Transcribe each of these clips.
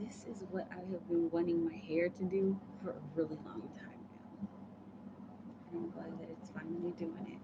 This is what I have been wanting my hair to do for a really long time now. And I'm glad that it's finally doing it.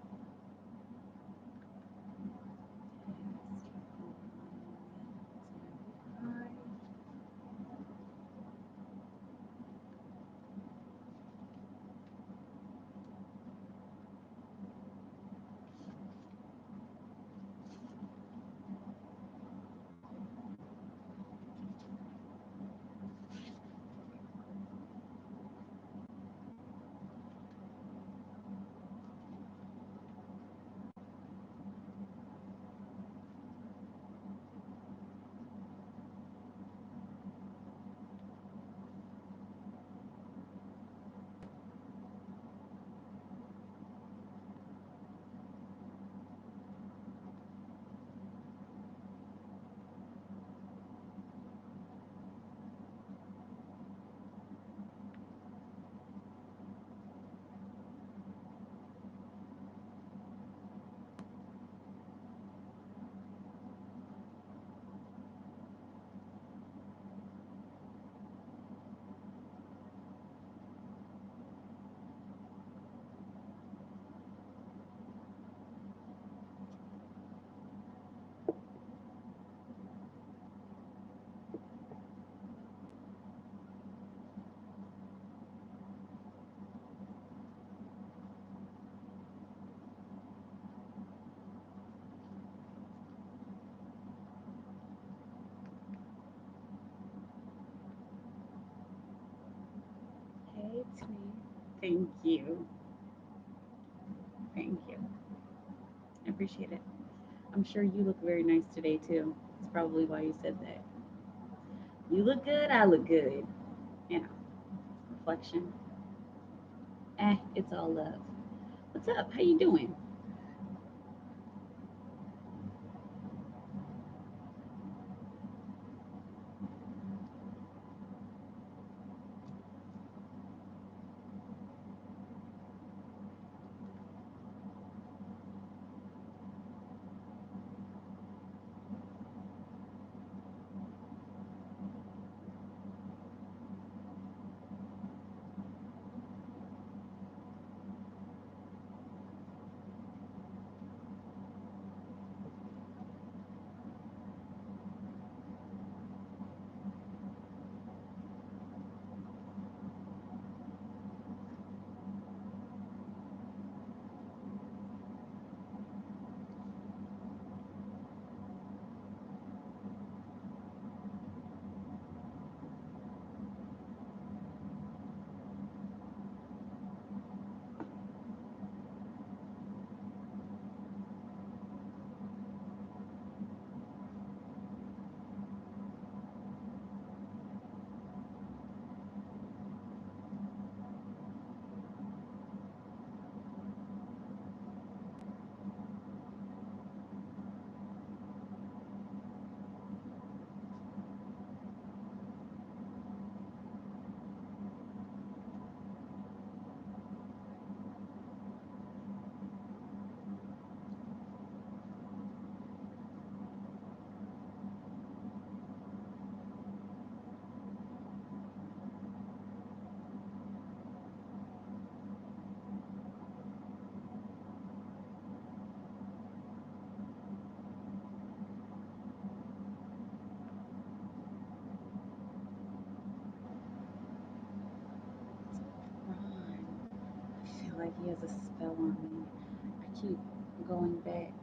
Hey, Tony. Thank you. Thank you. I appreciate it. I'm sure you look very nice today, too. It's probably why you said that. You look good, I look good. You know, reflection. It's all love. What's up? How you doing? Ron. I feel like he has a spell on me. I keep going back,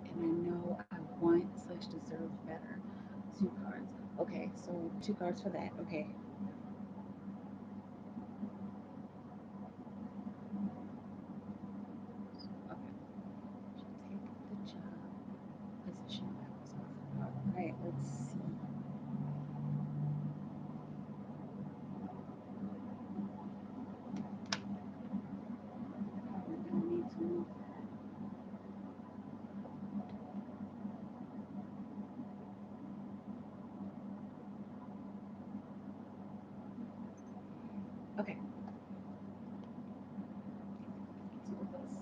and I know I want slash deserve better. Two cards. Okay, so two cards for that. Okay. Okay. Take the job position that was offered. All right, let's see. Probably gonna need to move. Okay, let's move this.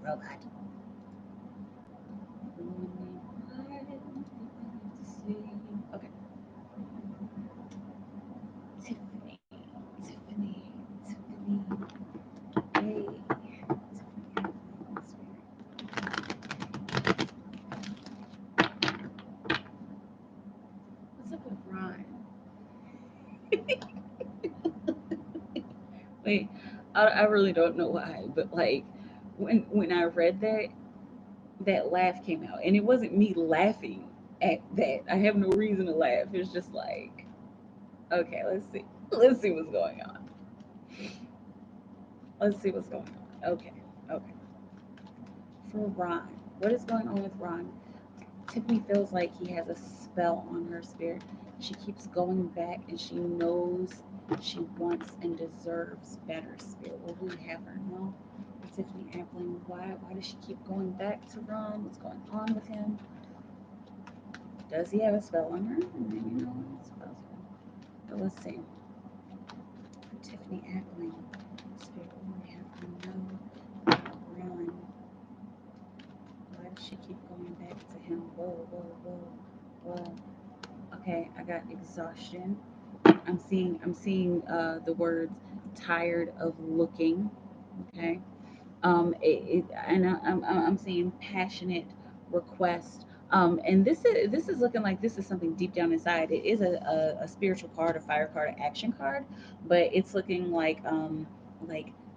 Oh God. Okay. Tiffany. Tiffany. Tiffany. Hey. Tiffany. What's up with Ron? Wait, I really don't know why, but like when I read that, that laugh came out, and it wasn't me laughing at that. I have no reason to laugh. It's just like, okay, let's see what's going on. Let's see what's going on. Okay, okay. For Ron, what is going on with Ron? Tiffany feels like he has a spell on her spirit. She keeps going back, and she knows she wants and deserves better. Spirit, will we have her know? Tiffany Appling, why does she keep going back to Ron? What's going on with him? Does he have a spell on her? Maybe no spells on him. But let's see. Tiffany Appling, spirit, will we have her know? Ron, why does she keep going back to him? Whoa, whoa, whoa, whoa. Okay, I got exhaustion. I'm seeing the words tired of looking. Okay. And I'm seeing passionate request. And this is looking like this is something deep down inside. It is a spiritual card, a fire card, an action card, but it's looking like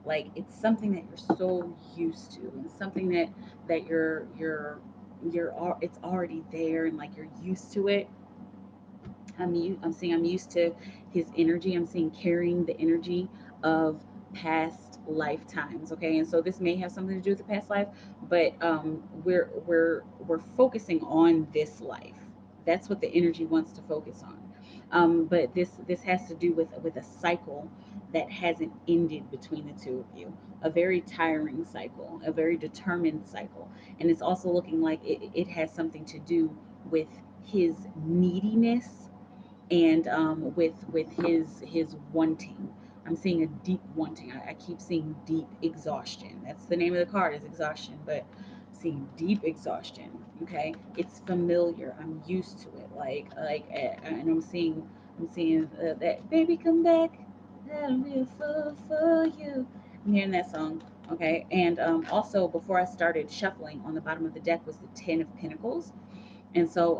like it's something that you're so used to, and something that it's already there, and like you're used to it. I'm seeing I'm used to his energy. I'm seeing carrying the energy of past lifetimes. Okay, and so this may have something to do with the past life, but we're focusing on this life. That's what the energy wants to focus on. But this has to do with a cycle that hasn't ended between the two of you. A very tiring cycle, a very determined cycle, and it's also looking like it has something to do with his neediness, and with his wanting. I'm seeing a deep wanting. I keep seeing deep exhaustion. That's the name of the card, is exhaustion, but seeing deep exhaustion. Okay, it's familiar. I'm used to it. And I'm seeing that baby come back. That'll be a fool for you. I'm hearing that song. Okay, and also before I started shuffling, on the bottom of the deck was the Ten of Pentacles, and so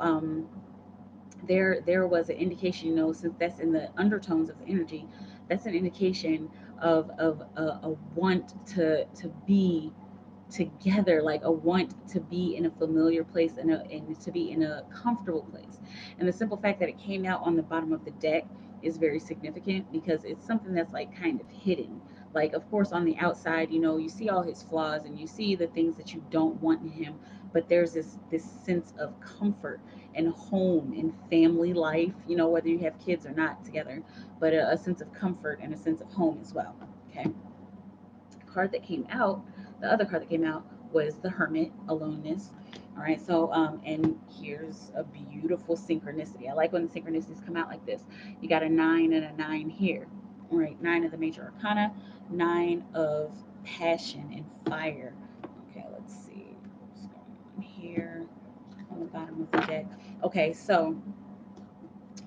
there was an indication, since that's in the undertones of the energy, that's an indication of a want to be together, like a want to be in a familiar place, and to be in a comfortable place. And the simple fact that it came out on the bottom of the deck is very significant, because it's something that's like kind of hidden. Like, of course, on the outside, you see all his flaws, and you see the things that you don't want in him, but there's this sense of comfort and home and family life, whether you have kids or not together, but a sense of comfort and a sense of home as well. Okay, card that came out, the other card that came out was the Hermit, aloneness. All right, so and here's a beautiful synchronicity. I like when the synchronicities come out like this. You got a 9 and a 9 here. All right, 9 of the major arcana, 9 of passion and fire. Okay, let's see what's going on here on the bottom of the deck. Okay, so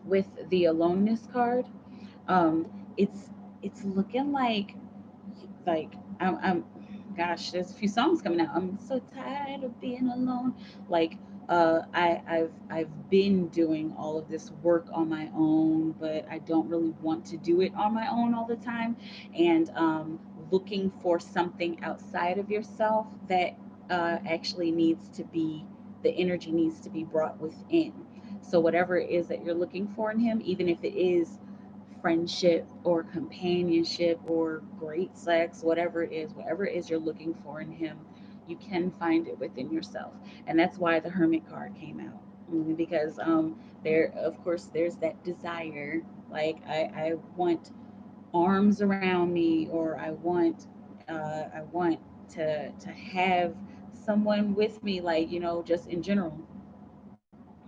with the aloneness card, um, it's looking like I'm gosh, there's a few songs coming out. I'm so tired of being alone. Like I've been doing all of this work on my own, but I don't really want to do it on my own all the time. And looking for something outside of yourself that actually needs to be, the energy needs to be brought within. So whatever it is that you're looking for in him, even if it is friendship or companionship or great sex, whatever it is you're looking for in him, you can find it within yourself. And that's why the Hermit card came out. Because there, of course, there's that desire. Like, I want arms around me, or I want to have someone with me, like, just in general.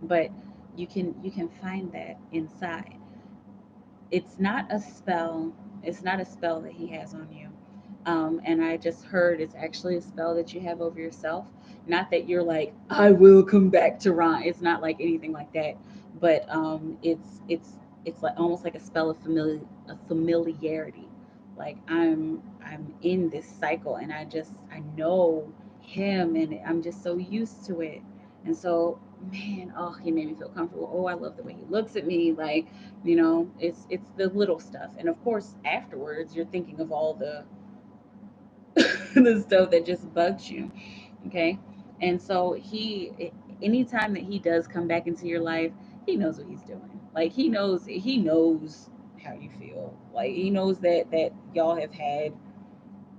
But you can find that inside. It's not a spell. It's not a spell that he has on you. And I just heard it's actually a spell that you have over yourself. Not that you're like, I will come back to Ron. It's not like anything like that, but it's like almost like a spell of familiarity. Like I'm in this cycle, and I know him, and I'm just so used to it. And so, man, oh, he made me feel comfortable. Oh, I love the way he looks at me. Like, it's the little stuff. And of course, afterwards, you're thinking of all the the stuff that just bugs you. Okay. And so anytime that he does come back into your life, he knows what he's doing. Like he knows how you feel. Like he knows that y'all have had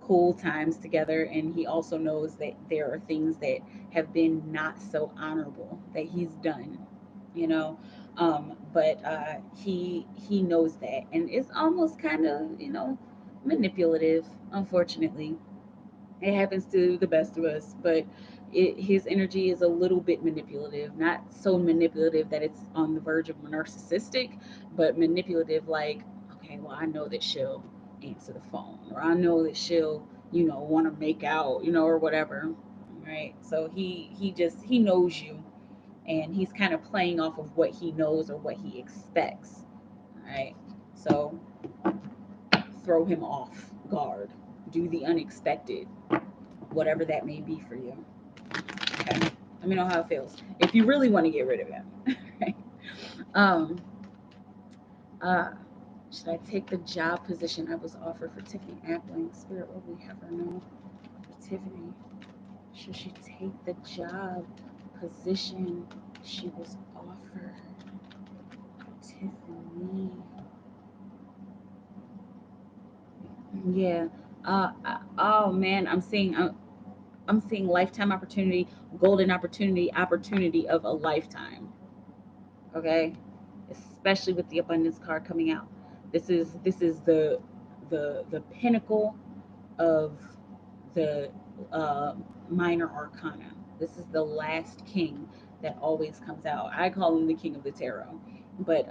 cool times together, and he also knows that there are things that have been not so honorable that he's done, you know. But he knows that, and it's almost kind of, manipulative, unfortunately. It happens to the best of us, but his energy is a little bit manipulative. Not so manipulative that it's on the verge of narcissistic, but manipulative like, okay, well, I know that she'll answer the phone, or I know that she'll, want to make out, or whatever. Right? So he knows you, and he's kind of playing off of what he knows or what he expects. Right? So throw him off guard. Do the unexpected, whatever that may be for you. Okay. Let me know how it feels. If you really want to get rid of him. Right? Um, uh, should I take the job position I was offered for Tiffany Appling? Spirit, what will we have her know for Tiffany? Should she take the job position she was offered for Tiffany? Yeah. Oh man, I'm seeing lifetime opportunity, golden opportunity, opportunity of a lifetime. Okay, especially with the abundance card coming out. This is the pinnacle of the minor arcana. This is the last king that always comes out. I call him the king of the tarot, but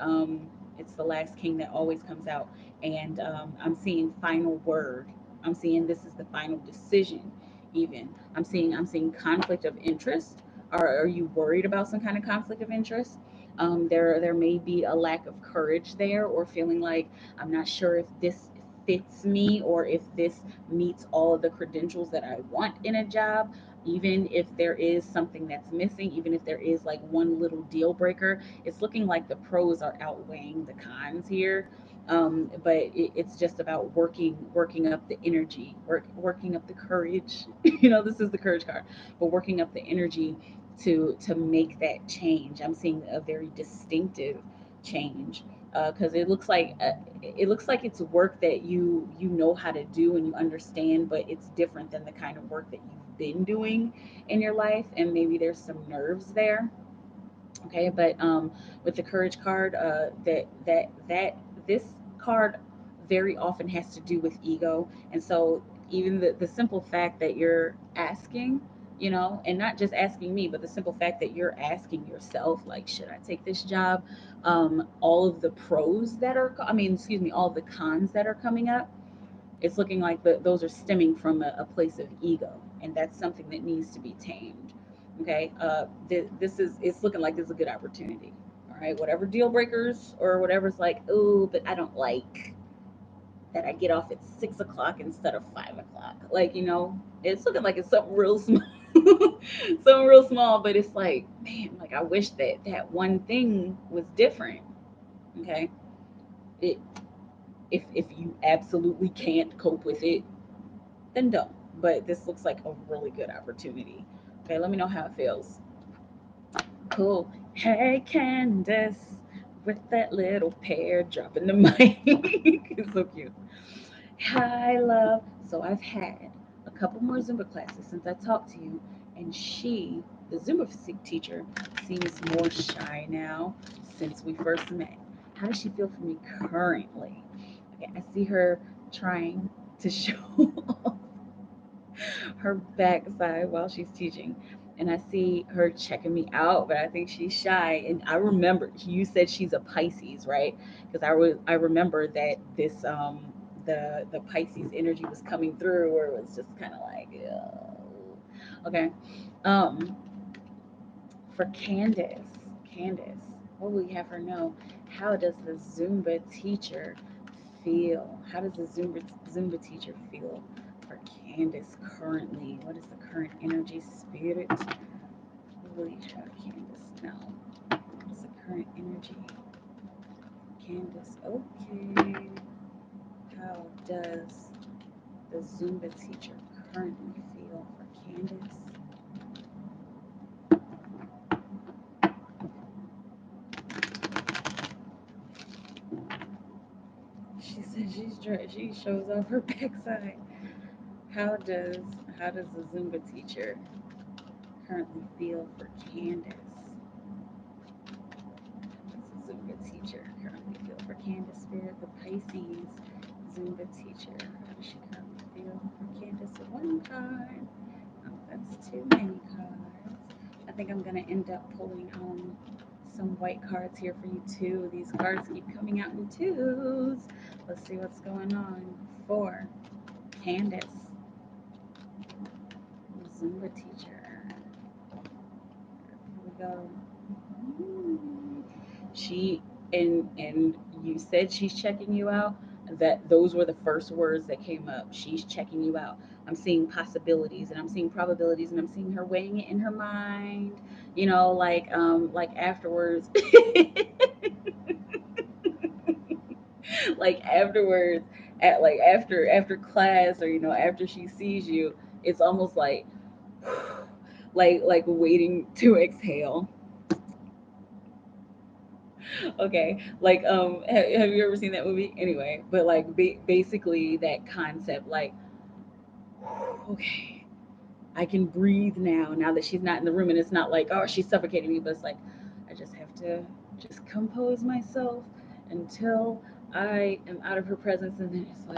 it's the last king that always comes out. And I'm seeing final word. I'm seeing this is the final decision. Even I'm seeing conflict of interest. Are you worried about some kind of conflict of interest? There may be a lack of courage there, or feeling like I'm not sure if this fits me, or if this meets all of the credentials that I want in a job. Even if there is something that's missing, even if there is like one little deal breaker, it's looking like the pros are outweighing the cons here. But it's just about working up the energy, working up the courage. This is the courage card, but working up the energy to make that change. I'm seeing a very distinctive change, because it looks like it's work that you know how to do and you understand, but it's different than the kind of work that you've been doing in your life, and maybe there's some nerves there. Okay, but with the courage card, that this card very often has to do with ego. And so even the simple fact that you're asking, and not just asking me, but the simple fact that you're asking yourself, like, should I take this job? All of the pros that are, I mean, excuse me, all of the cons that are coming up, it's looking like those are stemming from a place of ego, and that's something that needs to be tamed. Okay, this is it's looking like this is a good opportunity. All right, whatever deal breakers or whatever's like, oh, but I don't like that I get off at 6 o'clock instead of 5 o'clock. Like, it's looking like it's something real small, something real small, but it's like, man, like I wish that one thing was different. Okay, it if you absolutely can't cope with it, then don't. But this looks like a really good opportunity. Okay, let me know how it feels. Cool. Hey, Candace, with that little pair dropping the mic. It's so cute. Hi, love. So I've had a couple more Zumba classes since I talked to you, and the Zumba teacher, seems more shy now since we first met. How does she feel for me currently? Okay, I see her trying to show off her backside while she's teaching. And I see her checking me out, but I think she's shy. And I remember you said she's a Pisces, right? Because I remember that the Pisces energy was coming through, or it was just kind of like, okay. Um, for Candace, what will you have her know? How does the Zumba teacher feel? How does the Zumba teacher feel for Candace currently? What is the current energy, spirit? What will you have Candace know? What's the current energy? Candace, okay. How does the Zumba teacher currently feel for Candace? She said she shows off her backside. How does how does the Zumba teacher currently feel for Candace? Does the Zumba teacher currently feel for Candace, spirit? The Pisces Zumba teacher. How does she currently feel for Candace? One card. Oh, that's too many cards. I think I'm gonna end up pulling some white cards here for you too. These cards keep coming out in twos. Let's see what's going on for Candace, Zumba teacher. Here we go. She and you said she's checking you out. That those were the first words that came up. She's checking you out. I'm seeing possibilities and I'm seeing probabilities and I'm seeing her weighing it in her mind. You know, like afterwards, like afterwards, at like after class, or after she sees you, it's almost like like waiting to exhale. Okay, like have you ever seen that movie? Anyway, but like basically that concept, like, okay, I can breathe now that she's not in the room, and it's not like, oh, she's suffocating me, but it's like I just have to just compose myself until I am out of her presence, and then it's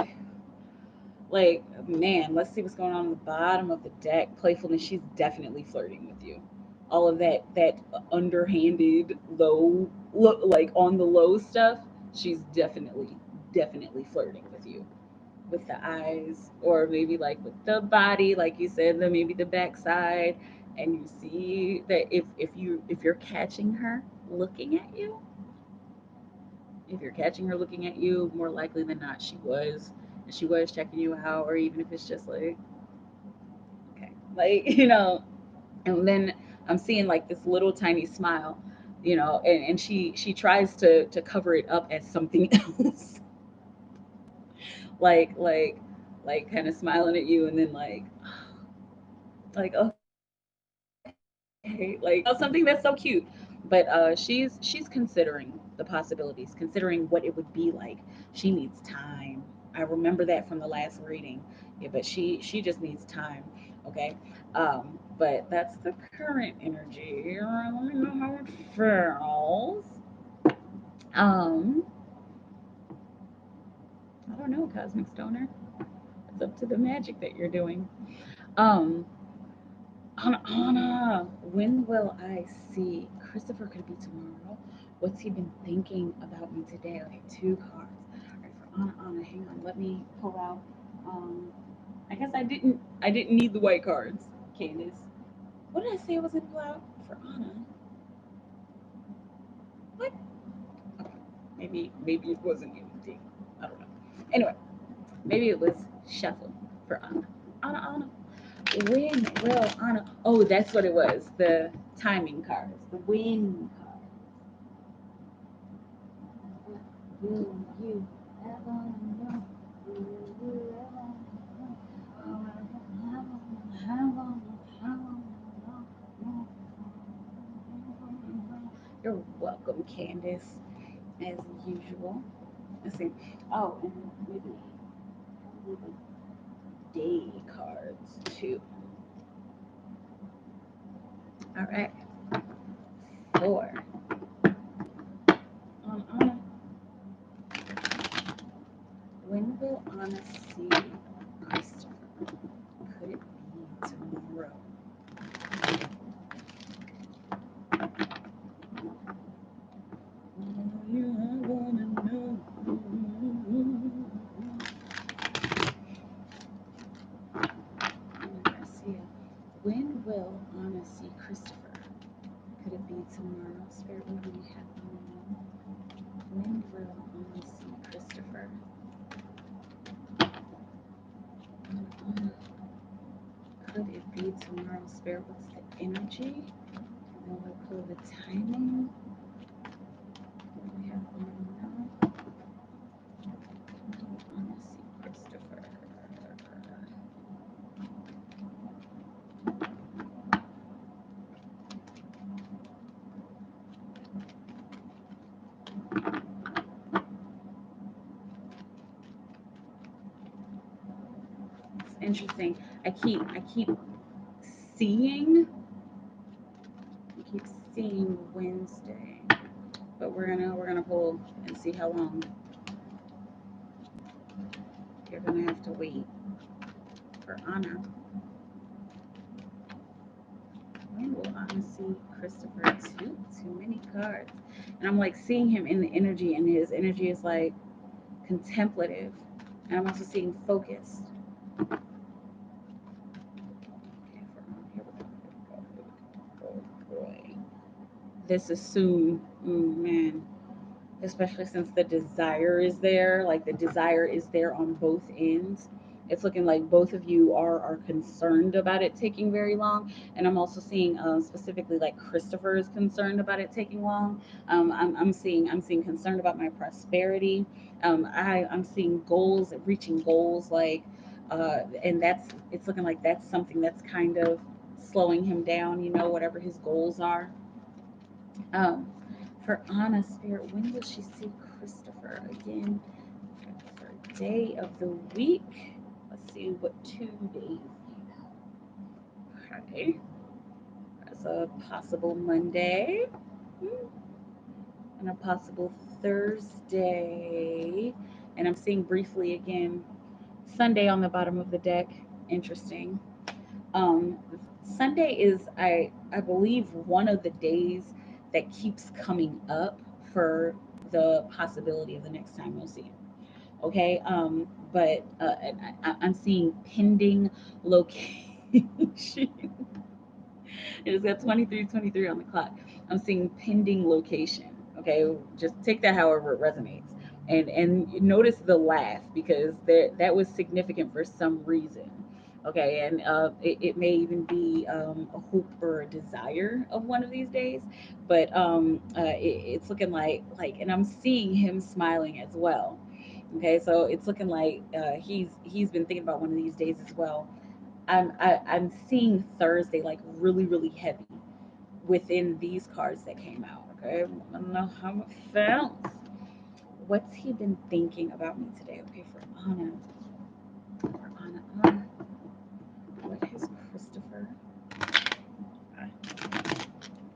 like, man, let's see what's going on the bottom of the deck. Playfulness, she's definitely flirting with you. All of that underhanded low look, like on the low stuff, she's definitely flirting with you, with the eyes, or maybe like with the body, like you said, maybe the backside. And you see that if you're catching her looking at you, if you're catching her looking at you, more likely than not, she was checking you out, or even if it's just like, okay, like, and then I'm seeing like this little tiny smile, and she tries to cover it up as something else, like like kind of smiling at you, and then like okay, like something that's so cute. But she's considering the possibilities, considering what it would be like. She needs time. I remember that from the last reading. Yeah, but she just needs time. Okay. But that's the current energy. Let me know how it feels. Um, I don't know, Cosmic Stoner. It's up to the magic that you're doing. Um, Anna, when will I see Christopher? Could it be tomorrow? What's he been thinking about me today? Okay, two cards. All right, for Anna, hang on. Let me pull out. Um, I guess I didn't need the white cards, Candace. What did I say I was gonna pull out for Anna? What? Okay, maybe it wasn't anything. I don't know. Anyway, maybe it was shuffle for Anna. Anna. When will Anna? Oh, that's what it was. The timing cards. The when cards. Will you ever know? Will you ever know? You're welcome, Candace, as usual. Let's see. Oh, and maybe probably the day cards too. All right. Four. Anna, when will Anna see Christopher? Could it be tomorrow? You wanna know. Spirit, what do we have now? When will I see Christopher? Could it be tomorrow, Spirit? What's the energy? Will I pull the timing? What do we have going now? I want to see Christopher. It's interesting. I keep seeing Wednesday, but we're gonna pull and see how long. You're gonna have to wait for Anna. When will Anna see Christopher? Too many cards, and I'm like seeing him in the energy, and his energy is like contemplative, and I'm also seeing focused. Okay, for Anna, here we go. Oh boy, this is soon. Man. Especially since the desire is there, like the desire is there on both ends. It's looking like both of you are concerned about it taking very long, and I'm also seeing specifically like Christopher is concerned about it taking long. I'm seeing concerned about my prosperity. I'm seeing goals, reaching goals, like and it's looking like that's something that's kind of slowing him down. Whatever his goals are. Um, for Anna, Spirit, when will she see Christopher again? For day of the week. Let's see what 2 days. Okay. That's a possible Monday and a possible Thursday. And I'm seeing briefly again Sunday on the bottom of the deck. Interesting. Um, Sunday is, I believe, one of the days that keeps coming up for the possibility of the next time we'll see him. Okay, but and I'm seeing pending location. It's got 23:23 on the clock. I'm seeing pending location. Okay, just take that however it resonates. And notice the laugh, because that was significant for some reason. Okay, and it may even be a hope or a desire of one of these days, but it's looking and I'm seeing him smiling as well. Okay, so it's looking like he's been thinking about one of these days as well. I'm seeing Thursday like really really heavy within these cards that came out. Okay, I don't know how it felt. What's he been thinking about me today? Okay, for Anna, Anna, what has Christopher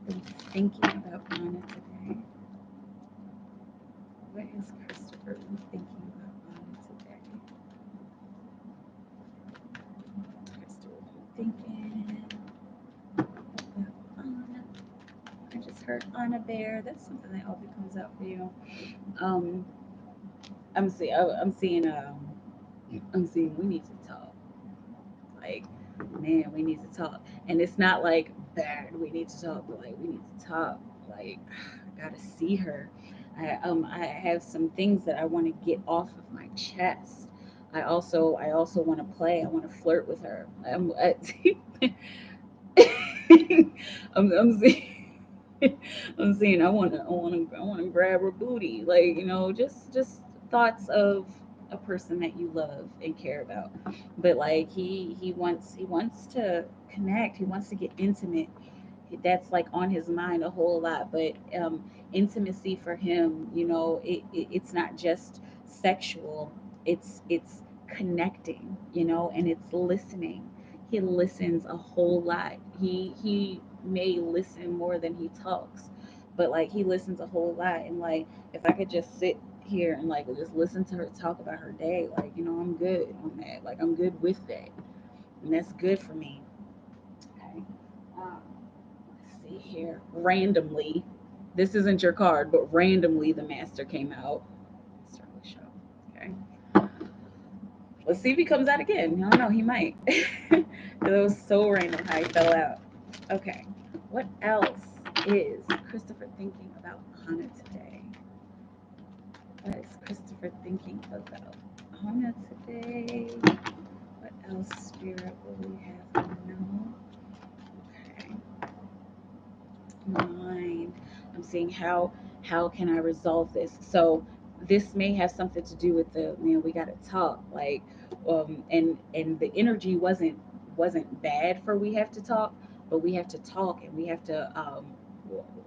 been thinking about Anna today? What has Christopher been thinking about Anna today? Christopher been thinking about Anna. I just heard Anna Bear. That's something that always comes out for you. Um, I'm seeing we need to talk. Like, man, we need to talk. And it's not like bad we need to talk, but like we need to talk. Like, I gotta see her. I have some things that I want to get off of my chest. I also want to play. I want to flirt with her. I'm seeing I'm saying I want to grab her booty, like just thoughts of a person that you love and care about. But like he wants to connect. He wants to get intimate. That's like on his mind a whole lot. But intimacy for him, it's not just sexual. It's connecting, and it's listening. He listens a whole lot. He may listen more than he talks, but like he listens a whole lot. And like if I could just sit here and like just listen to her talk about her day, like I'm good on that. Like I'm good with that, and that's good for me. Okay. Um, let's see here. Randomly, this isn't your card, but randomly the master came out. Start the show. Okay. Let's see if he comes out again. I don't know. He might. It was so random how he fell out. Okay. What else? is Christopher thinking about Hannah today? What is Christopher thinking about Hannah today? What else, Spirit, will we have him know? Okay. Mind. I'm seeing how can I resolve this? So this may have something to do with the man, we gotta talk. Like and the energy wasn't bad for we have to talk, but we have to talk and we have to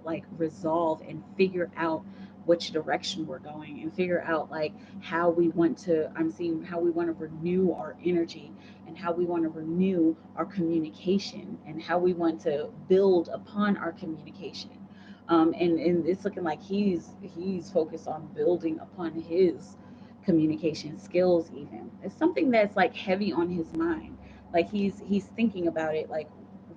like resolve and figure out which direction we're going and figure out like how we want to, I'm seeing how we want to renew our energy and how we want to renew our communication and how we want to build upon our communication. And it's looking like he's focused on building upon his communication skills. Even it's something that's like heavy on his mind. Like he's thinking about it like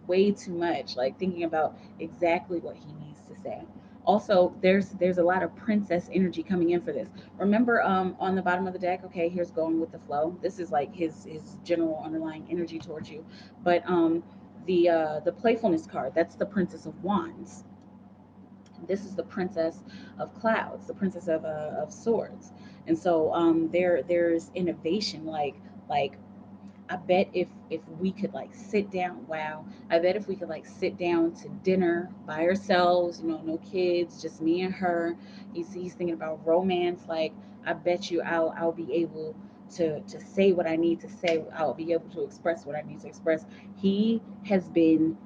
way too much. Like thinking about exactly what he needs to say. Also, there's a lot of princess energy coming in for this. Remember, on the bottom of the deck. Okay, here's going with the flow. This is like his general underlying energy towards you, but the playfulness card. That's the Princess of Wands. This is the Princess of Clouds, the Princess of Swords, and so there's innovation. Like I bet if we could like sit down, wow. I bet if we could like sit down to dinner by ourselves, no kids, just me and her. He's thinking about romance. Like I bet you I'll be able to say what I need to say. I'll be able to express what I need to express. He has been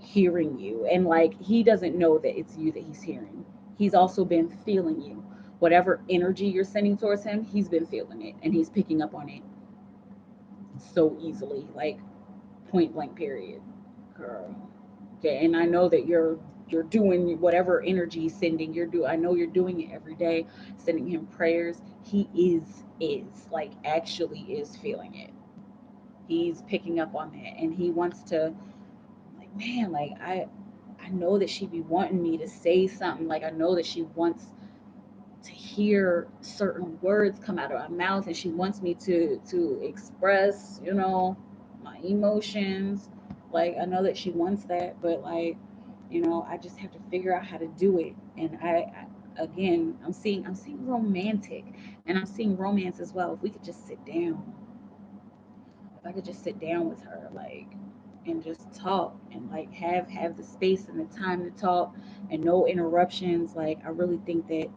hearing you, and like he doesn't know that it's you that he's hearing. He's also been feeling you. Whatever energy you're sending towards him, he's been feeling it and he's picking up on it so easily, like point blank period, girl. Okay, and I know that you're doing whatever energy sending you're doing. I know you're doing it every day, sending him prayers. He is like actually is feeling it. He's picking up on that, and he wants to, like, man, like I know that she be wanting me to say something. Like I know that she wants to hear certain words come out of my mouth, and she wants me to express, my emotions. Like I know that she wants that, but like, I just have to figure out how to do it. And I again, I'm seeing romantic, and I'm seeing romance as well. If we could just sit down, if I could just sit down with her, like, and just talk and like have the space and the time to talk and no interruptions. Like I really think that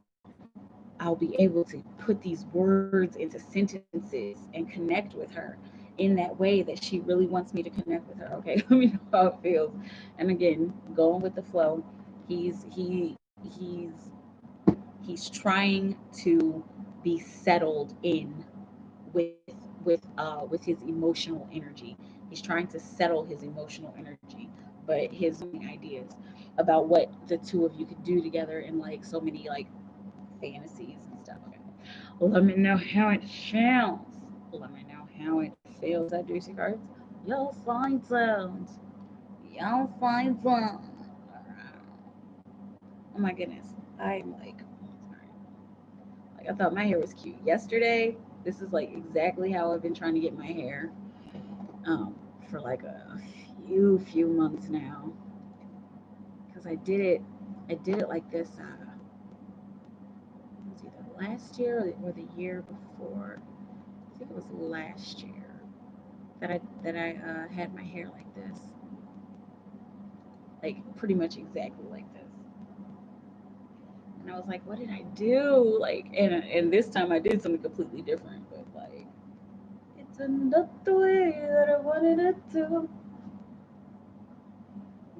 I'll be able to put these words into sentences and connect with her in that way that she really wants me to connect with her. Okay, let me know how it feels. And again, going with the flow, he's trying to be settled in with with his emotional energy. He's trying to settle his emotional energy, but his ideas about what the two of you could do together in like so many like fantasies and stuff. Okay. Let me know how it sounds. Let me know how it feels at Juicy Cards. Y'all find sounds. Y'all find sounds. Oh my goodness. I'm like I thought my hair was cute. Yesterday, this is like exactly how I've been trying to get my hair um, for like a few months now. Because I did it like this. It was either last year or the year before. I think it was last year that I had my hair like this, like pretty much exactly like this. And I was like, what did I do? Like, and this time I did something completely different, but like, it turned out the way that I wanted it to.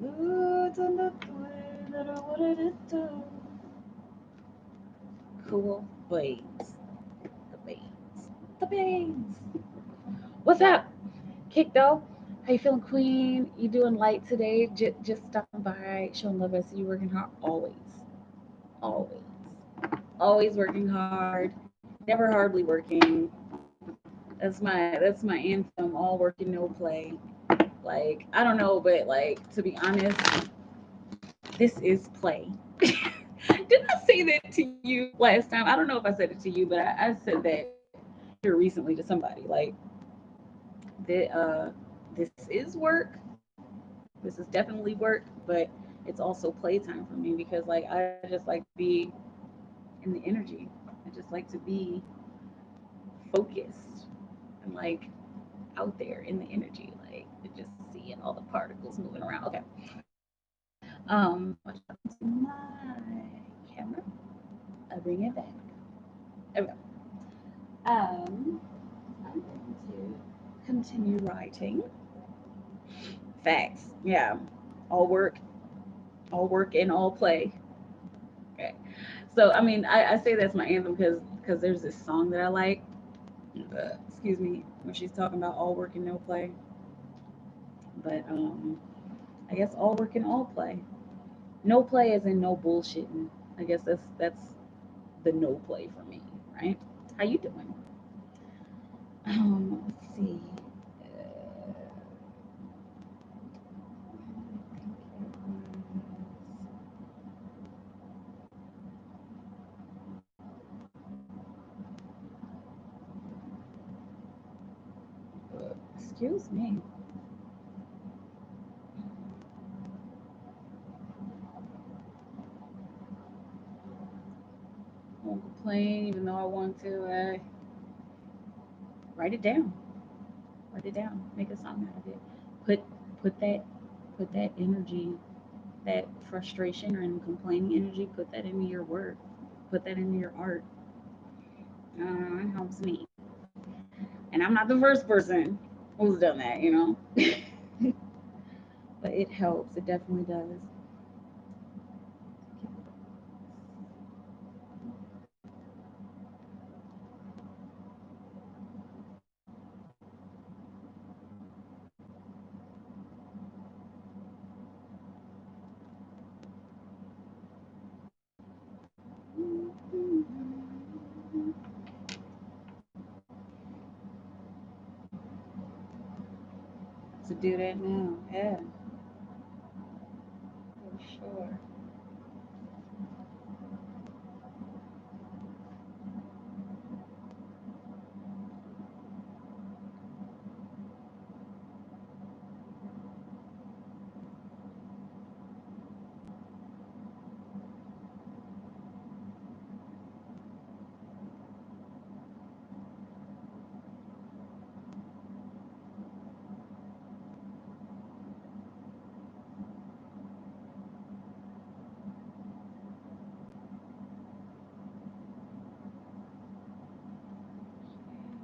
Ooh, it turned out the way that I wanted it to. Cool beans, the beans, the beans. What's up? Kick though. How you feeling, Queen? You doing light today? Just stopping by, showing love. I see you working hard. Always, always working hard. Never hardly working. That's my anthem. All work and no play. Like I don't know, but like to be honest, this is play. Didn't I say that to you last time? I don't know if I said it to you, but I said that here recently to somebody. Like that. This is work. This is definitely work, but it's also playtime for me because like I just like to be in the energy. I just like to be focused and like out there in the energy, like just seeing all the particles moving around. Okay. Watch out to my camera. I'll bring it back. There we go. I'm going to continue writing. Facts. Yeah. All work, all work and all play. Okay. So I mean, I say that's my anthem because there's this song that I like. Excuse me, when she's talking about all work and no play. But I guess all work and all play. No play is in no bullshitting. I guess that's the no play for me, right? How you doing? Let's see. Excuse me. I won't complain, even though I want to. Write it down. Write it down. Make a song out of it. Put put that put that energy, that frustration and complaining energy. Put that into your work. Put that into your art. It helps me. And I'm not the first person who's done that, you know. But it helps. It definitely does. To do that now, yeah, for sure.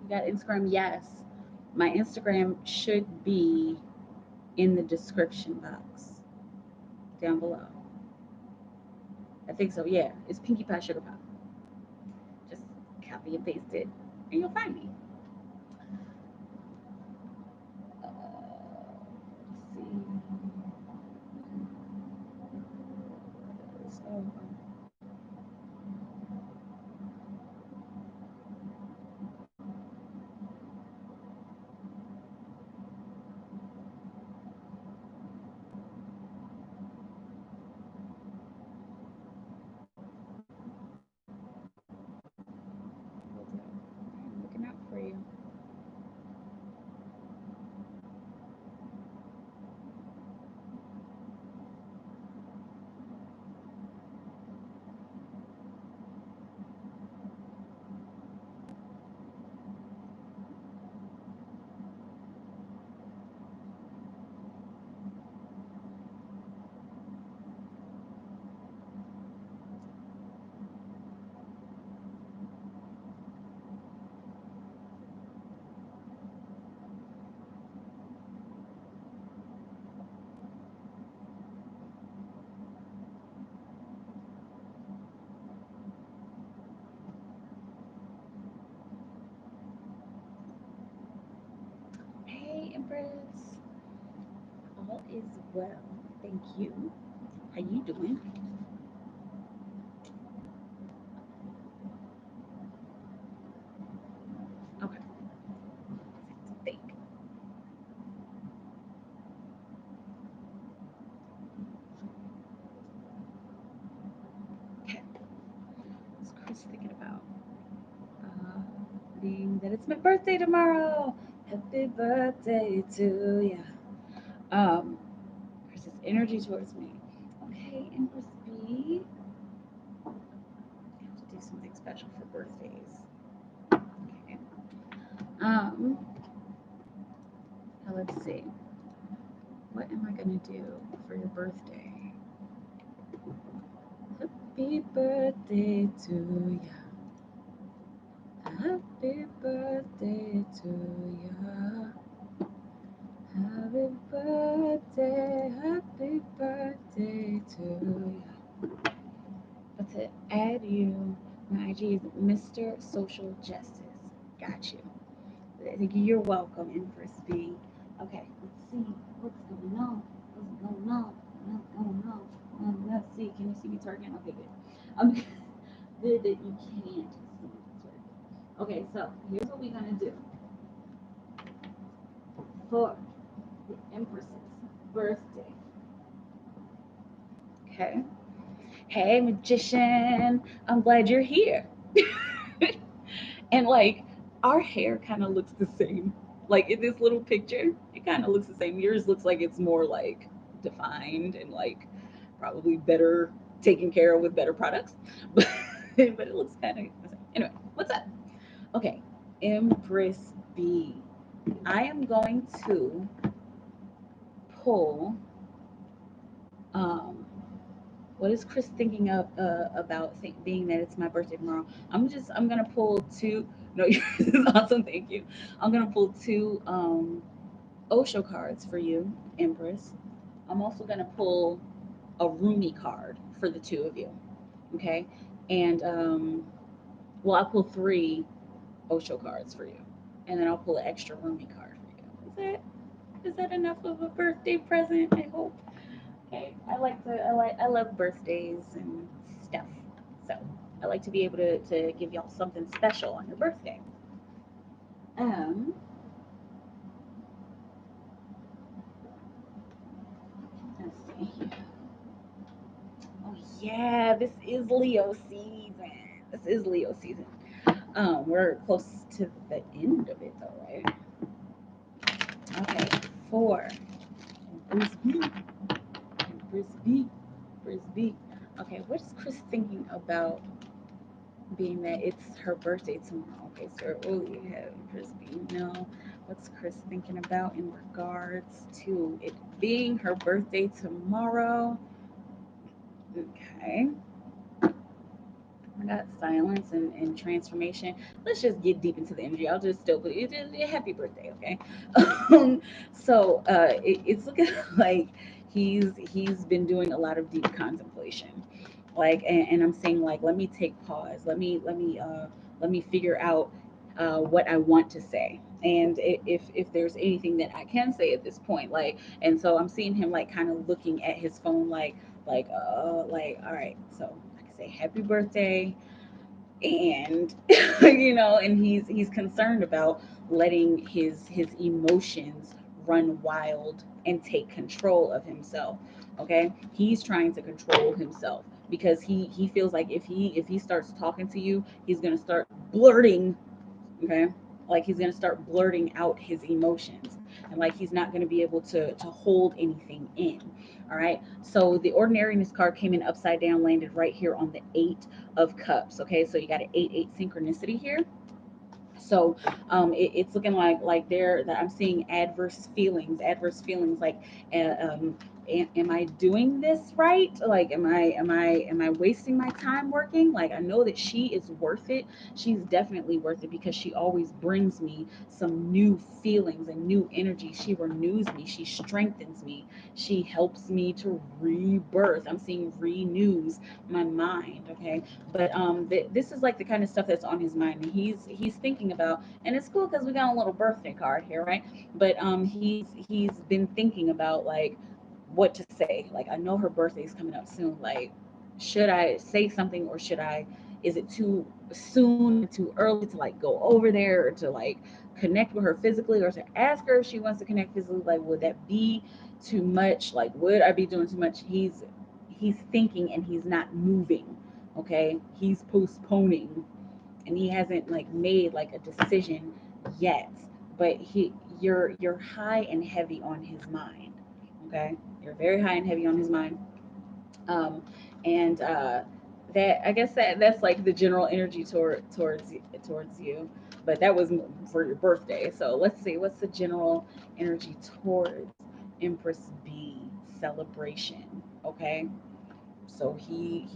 You got Instagram? Yes. My Instagram should be in the description box down below. I think so. Yeah, it's Pinkie Pie Sugar Pop. Just copy and paste it, and you'll find me. Let's see. So, I'm looking out for you. Hey, Empress. All is well. Thank you. How you doing? Okay. Think. Okay. What's Chris thinking about? Uh, being that it's my birthday tomorrow. Happy birthday to ya. Chris, energy towards me. Empress B. I have to do something special for birthdays. Okay. Now let's see. What am I gonna do for your birthday? Happy birthday to you. Happy birthday to you. Happy birthday to you. But to add you, my IG is Mr. Social Justice. Got you. You're welcome, Empress B. Okay, let's see what's going on. What's going on? What's going on? Let's see. Can you see me twerking? Okay, good. Good that you can't see me twerking. Okay, so here's what we're gonna do for the Empress's birthday. Okay. Hey, magician. I'm glad you're here. And like, our hair kind of looks the same. Like in this little picture, it kind of looks the same. Yours looks like it's more like defined and like probably better taken care of with better products. But it looks kind of the same. Anyway, what's up? Okay, Empress B. I am going to pull um what is Chris thinking of about being that it's my birthday tomorrow? I'm gonna pull two. No, yours is awesome. Thank you. I'm gonna pull two Osho cards for you, Empress. I'm also gonna pull a Rumi card for the two of you. Okay, and well, I'll pull three Osho cards for you, and then I'll pull an extra Rumi card for you. Is that enough of a birthday present? I hope. Okay. I love birthdays and stuff. So I like to be able to give y'all something special on your birthday. Um, let's see. Oh yeah, this is Leo season. This is Leo season. We're close to the end of it though, right? Okay, four. Frisbee. Frisbee. Frisbee. Okay, what is Chris thinking about being that it's her birthday tomorrow? Okay, so we have Frisbee. No, what's Chris thinking about in regards to it being her birthday tomorrow? Okay. I got silence and transformation. Let's just get deep into the energy. I'll just still put it. Happy birthday, okay? It's looking like he's been doing a lot of deep contemplation, like, and I'm saying like, let me take pause. Let me figure out what I want to say, and if there's anything that I can say at this point, like, and so I'm seeing him like kind of looking at his phone, like all right, so I can say happy birthday, and and he's concerned about letting his emotions run wild and take control of himself. Okay, he's trying to control himself because he feels like if he starts talking to you, he's gonna start blurting. Okay, like he's gonna start blurting out his emotions, and like he's not gonna be able to hold anything in. All right, so the ordinariness card came in upside down, landed right here on the 8 of Cups. Okay, so you got an 8-8 synchronicity here. So it's looking like there that I'm seeing adverse feelings like, am I doing this right? Like, am I wasting my time working? Like, I know that she is worth it. She's definitely worth it because she always brings me some new feelings and new energy. She renews me, she strengthens me, she helps me to rebirth. I'm seeing renews my mind. Okay, but this is like the kind of stuff that's on his mind, and he's thinking about, and it's cool because we got a little birthday card here, right? But he's been thinking about like what to say. Like, I know her birthday is coming up soon. Like, should I say something, or should I, is it too soon or too early to like go over there, or to like connect with her physically, or to ask her if she wants to connect physically? Like, would that be too much? Like, would I be doing too much? He's thinking, and he's not moving. Okay, he's postponing, and he hasn't like made like a decision yet. But you're high and heavy on his mind. Okay, you're very high and heavy on his mind. um, and that, I guess that's like the general energy towards you. But that was for your birthday. So let's see, what's the general energy towards Empress B? Celebration. Okay, so he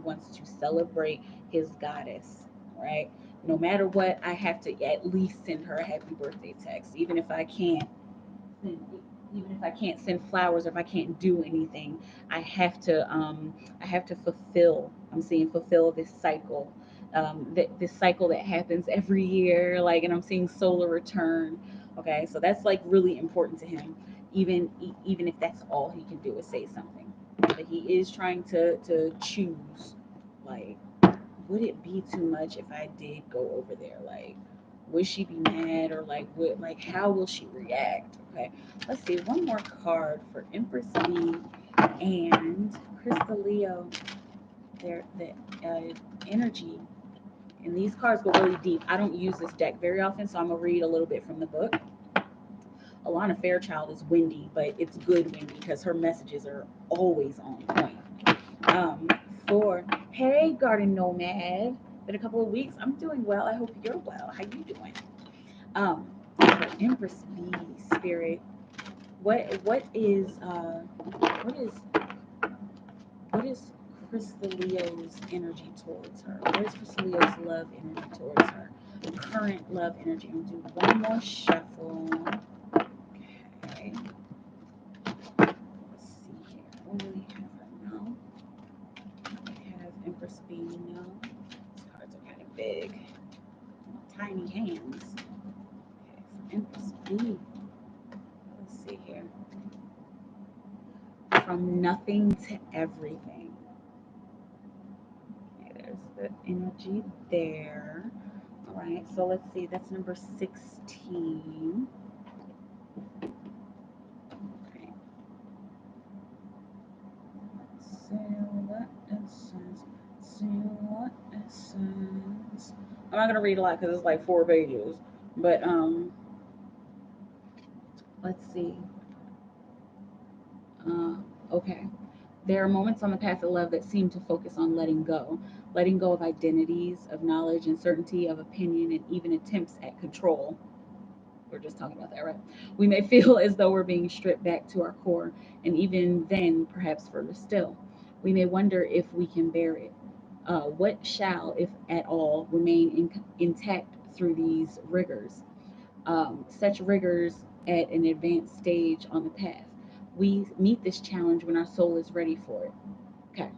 wants to celebrate his goddess, right? No matter what, I have to at least send her a happy birthday text, even if I can't send, even if I can't send flowers, or if I can't do anything. I have to I have to fulfill. I'm seeing fulfill this cycle, this cycle that happens every year. Like, and I'm seeing solar return. Okay, so that's like really important to him. Even if that's all he can do is say something, but he is trying to choose. Like, would it be too much if I did go over there? Like, would she be mad, or like, would, like, how will she react? Okay, let's see, one more card for Empress B and Crystal Leo. The energy, and these cards go really deep. I don't use this deck very often, so I'm gonna read a little bit from the book. Alana Fairchild is windy, but it's good windy because her messages are always on point. Um, for Hey Garden Nomad, been a couple of weeks. I'm doing well. I hope you're well. How you doing? For Empress B Spirit, what is what is Crystal Leo's energy towards her? What is Crystal Leo's love energy towards her? Current love energy. I'm gonna do one more shuffle. Okay. Let's see here. What do we have her now? We have Empress B. No. These cards are kind of big. Tiny hands. Okay, for Empress B. Let's see here. From nothing to everything. Okay, there's the energy there. All right, so let's see. That's number 16. Okay, Silhouette essence. I'm not gonna read a lot because it's like 4 pages, but let's see. Uh, okay. There are moments on the path of love that seem to focus on letting go of identities, of knowledge and certainty, of opinion, and even attempts at control. We're just talking about that, right? We may feel as though we're being stripped back to our core, and even then, perhaps further still. We may wonder if we can bear it. What shall, if at all, remain intact through these rigors? Such rigors at an advanced stage on the path. We meet this challenge when our soul is ready for it. Okay.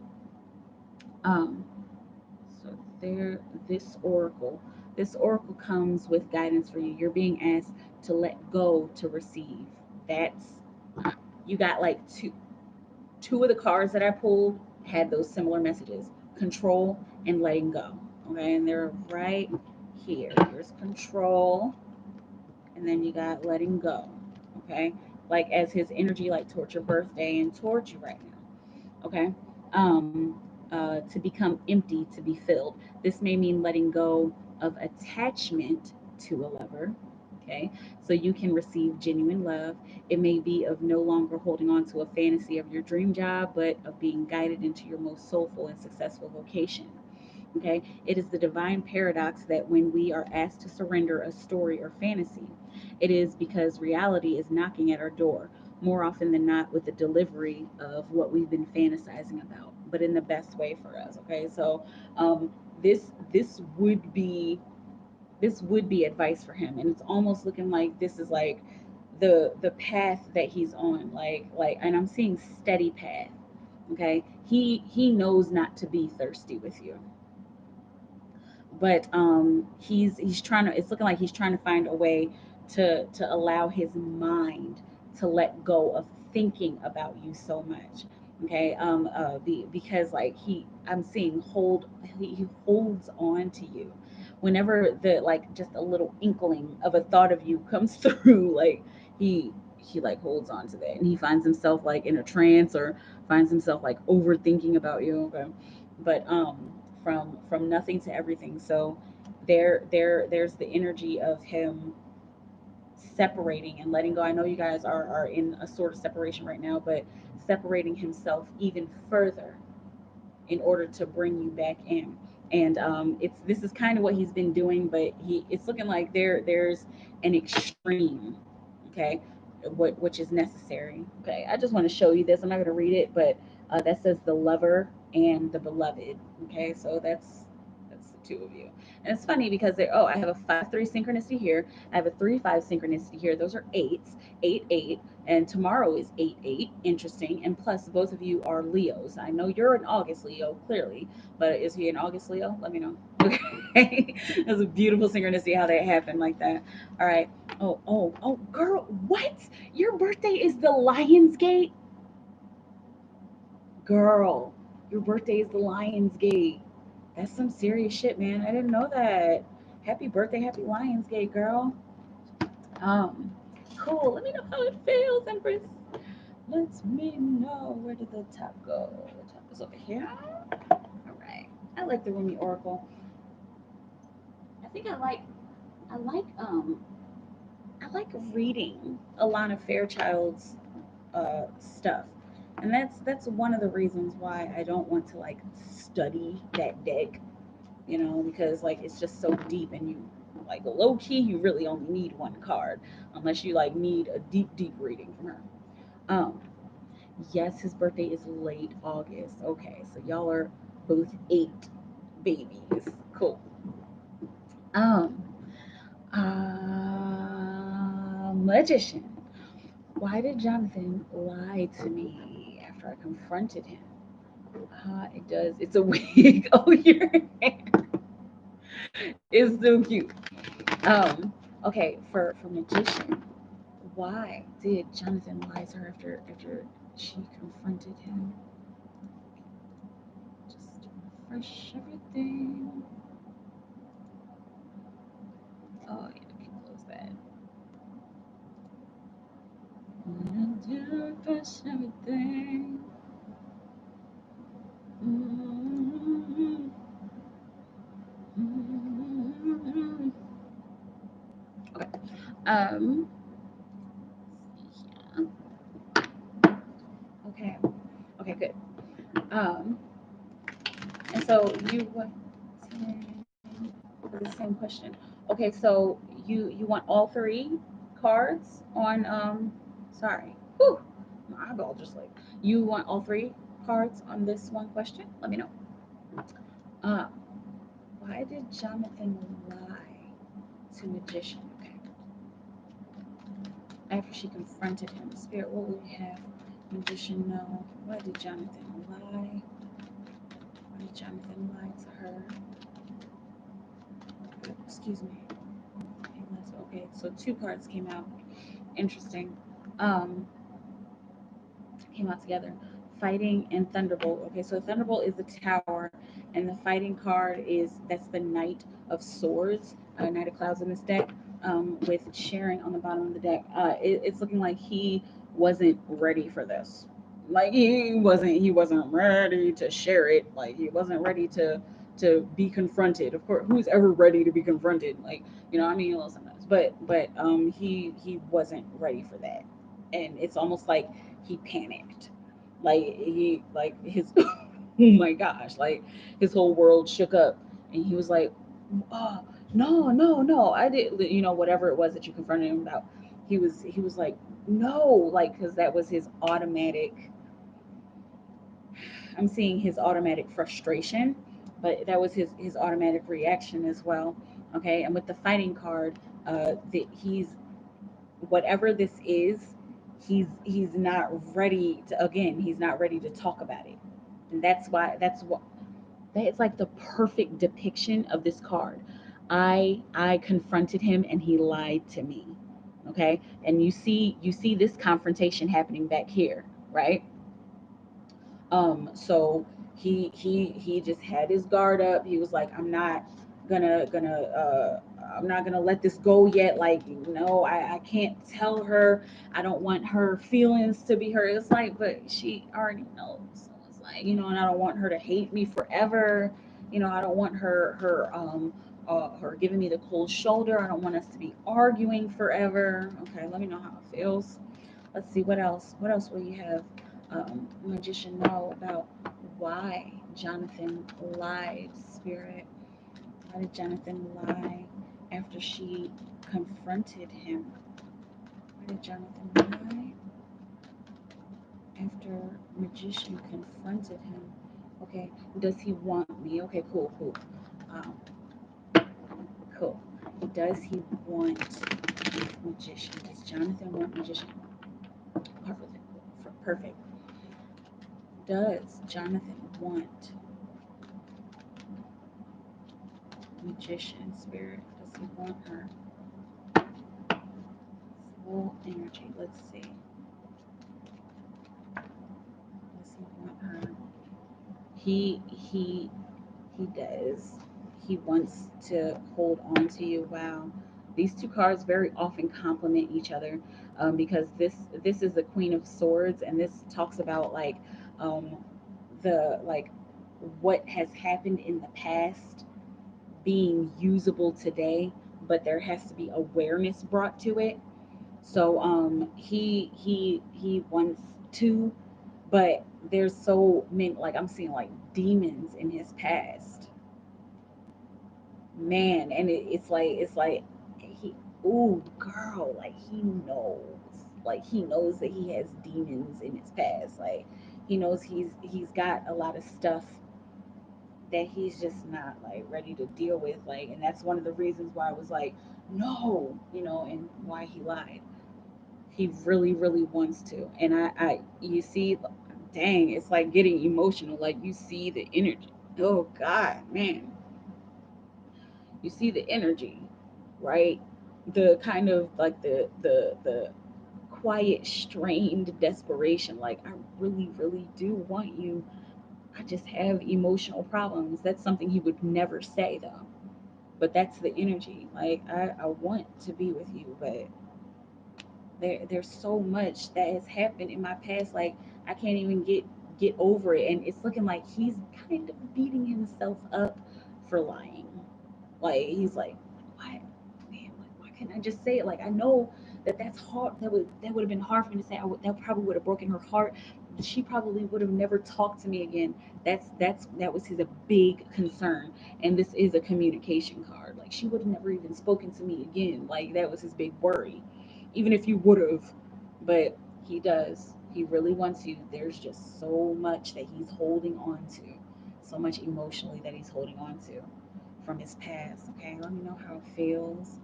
Um, so there, this oracle comes with guidance for you. You're being asked to let go to receive. That's, you got like two of the cards that I pulled had those similar messages: control and letting go. Okay, and they're right here. Here's control, and then you got letting go. Okay, like as his energy, like towards your birthday and towards you right now. Okay, to become empty, to be filled. This may mean letting go of attachment to a lover. Okay, so you can receive genuine love. It may be of no longer holding on to a fantasy of your dream job, but of being guided into your most soulful and successful vocation. Okay, it is the divine paradox that when we are asked to surrender a story or fantasy, it is because reality is knocking at our door more often than not with the delivery of what we've been fantasizing about, but in the best way for us. Okay, so this would be, this would be advice for him, and it's almost looking like this is like the path that he's on, and I'm seeing steady path. Okay, he knows not to be thirsty with you, but he's trying to, it's looking like he's trying to find a way to allow his mind to let go of thinking about you so much. Okay, because like I'm seeing he holds on to you whenever the, like, just a little inkling of a thought of you comes through. Like, he like holds on to that, and he finds himself like in a trance, or finds himself like overthinking about you. Okay, but from nothing to everything. So there's the energy of him separating and letting go. I know you guys are in a sort of separation right now, but separating himself even further in order to bring you back in. And it's this is kind of what he's been doing, but it's looking like there's an extreme, okay, which is necessary. Okay, I just want to show you this. I'm not going to read it, but that says the lover and the beloved. Okay, so that's the two of you. And it's funny because I have a 5-3 synchronicity here. I have a 3-5 synchronicity here. Those are eights, 8-8, and tomorrow is 8-8. Interesting. And plus, both of you are Leos. I know you're an August Leo, clearly, but is he an August Leo? Let me know. Okay, that's a beautiful synchronicity how that happened like that. All right. Oh, girl, what? Your birthday is the Lion's Gate? Girl, your birthday is the Lion's Gate. That's some serious shit, man. I didn't know that. Happy birthday, happy Lion's Gate, girl. Um, cool. Let me know how it feels, Empress. Let me know. Where did the top go? The top is over here. All right. I like the Rumi Oracle. I think I like I like reading Alana Fairchild's stuff, and that's one of the reasons why I don't want to like study that deck, because like it's just so deep, and you like low key you really only need one card unless you like need a deep reading from her. Um, yes, his birthday is late August. Okay, so y'all are both 8 babies. Cool. Um, Magician. Why did Jonathan lie to me after I confronted him? It does. It's a wig. Oh, your hair is so cute. Okay, for magician, why did Jonathan lie to her after she confronted him? Just refresh everything. Oh yeah, we can close that. Refresh everything. Mm-hmm. Mm-hmm. Okay. Um. Yeah. Okay. Okay. Good. Um. And so you want the same question. Okay. So you want all three cards on Sorry. Whew. My eyeball just like you want all three cards on this one question. Let me know. Uh, why did Jonathan lie to magician? Okay. After she confronted him, Spirit, what would we have magician know? Why did Jonathan lie? Why did Jonathan lie to her? Excuse me. Okay, so two cards came out. Interesting. Um, came out together. Fighting and Thunderbolt. Okay, so Thunderbolt is the tower, and the fighting card that's the Knight of Swords, Knight of Clouds in this deck, with sharing on the bottom of the deck. It's looking like he wasn't ready for this. Like he wasn't ready to share it. Like he wasn't ready to be confronted. Of course, who's ever ready to be confronted? Like I mean, well, sometimes, but he wasn't ready for that, and it's almost like he panicked. Like his oh my gosh, like his whole world shook up, and he was like, oh, no, I did, whatever it was that you confronted him about. He was like, no, like, because that was his automatic. I'm seeing his automatic frustration, but that was his automatic reaction as well. Okay, and with the fighting card, he's whatever this is, he's not ready to, again, he's not ready to talk about it. And that's what that is like the perfect depiction of this card. I confronted him and he lied to me. Okay, and you see this confrontation happening back here, right? So he just had his guard up. He was like, I'm not gonna let this go yet. Like, no, I can't tell her. I don't want her feelings to be hurt. It's like, but she already knows. So it's like, and I don't want her to hate me forever. I don't want her giving me the cold shoulder. I don't want us to be arguing forever. Okay, let me know how it feels. Let's see what else. What else will you have? magician know about why Jonathan lied, Spirit? Why did Jonathan lie after she confronted him? Why did Jonathan lie after magician confronted him? Okay, does he want me? Okay, cool, cool. Um, cool. Does he want magician? Does Jonathan want magician? Perfect. Perfect. Does Jonathan want magician, Spirit? Does he want her? Full energy. Let's see. Does he want her? He he does. He wants to hold on to you. Wow. These two cards very often complement each other, because this is the Queen of Swords, and this talks about like um, the like what has happened in the past being usable today, but there has to be awareness brought to it. So he wants to, but there's so many, like I'm seeing like demons in his past, man, and it's like he, ooh girl, like he knows that he has demons in his past, like he knows he's got a lot of stuff that he's just not like ready to deal with, like, and that's one of the reasons why I was like no, and why he lied. He really really wants to, and I you see, dang, it's like getting emotional, like you see the energy. Oh god, man, you see the energy, right? The kind of like the quiet strained desperation, like I really really do want you, I just have emotional problems. That's something he would never say though, but that's the energy, like I want to be with you, but there's so much that has happened in my past, like I can't even get over it, and it's looking like he's kind of beating himself up for lying. Like he's like, why, man? Like, why can't I just say it? Like I know that's hard. That would have been hard for me to say. That probably would have broken her heart. She probably would have never talked to me again. That was his a big concern. And this is a communication card. Like she would have never even spoken to me again. Like that was his big worry. Even if you would have, but he does. He really wants you. There's just so much that he's holding on to, so much emotionally that he's holding on to from his past. Okay, let me know how it feels.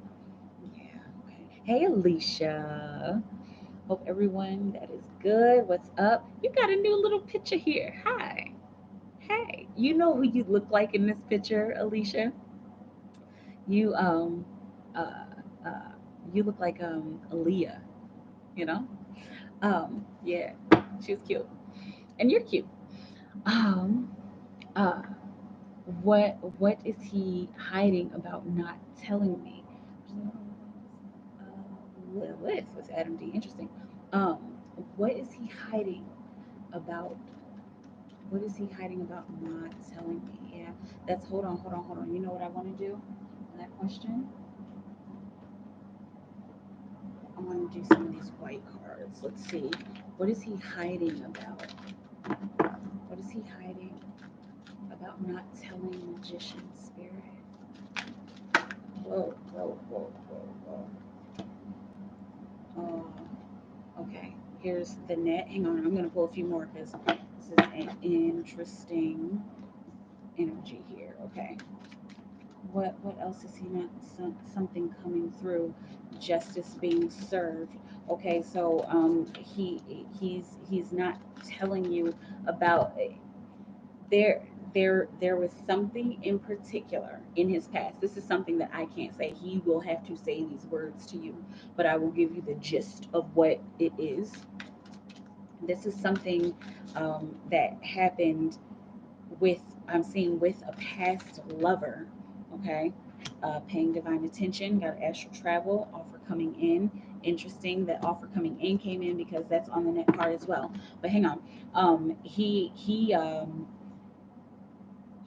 Yeah, okay. Hey, Alicia. Hope everyone that is good. What's up? You got a new little picture here. Hi. Hey. You know who you look like in this picture, Alicia? You uh uh you look like Aaliyah, you know? Yeah. She's cute. And you're cute. Um uh what is he hiding about not telling me? Lilith with Adam D. Interesting. Um, what is he hiding about? What is he hiding about not telling me? Yeah, that's hold on. You know what I want to do? That question. I want to do some of these white cards. Let's see. What is he hiding about? What is he hiding about not telling magician spirit? Whoa, whoa, whoa, whoa, whoa. Okay, here's the net. Hang on, I'm going to pull a few more because this is an interesting energy here. Okay, what else is he not? Something coming through, justice being served. Okay, so he's not telling you about there was something in particular in his past. This is something that I can't say. He will have to say these words to you, but I will give you the gist of what it is. This is something that happened with, I'm seeing with a past lover. Okay, paying divine attention, got astral travel, offer coming in. Interesting that offer coming in came in because that's on the net card as well. But hang on,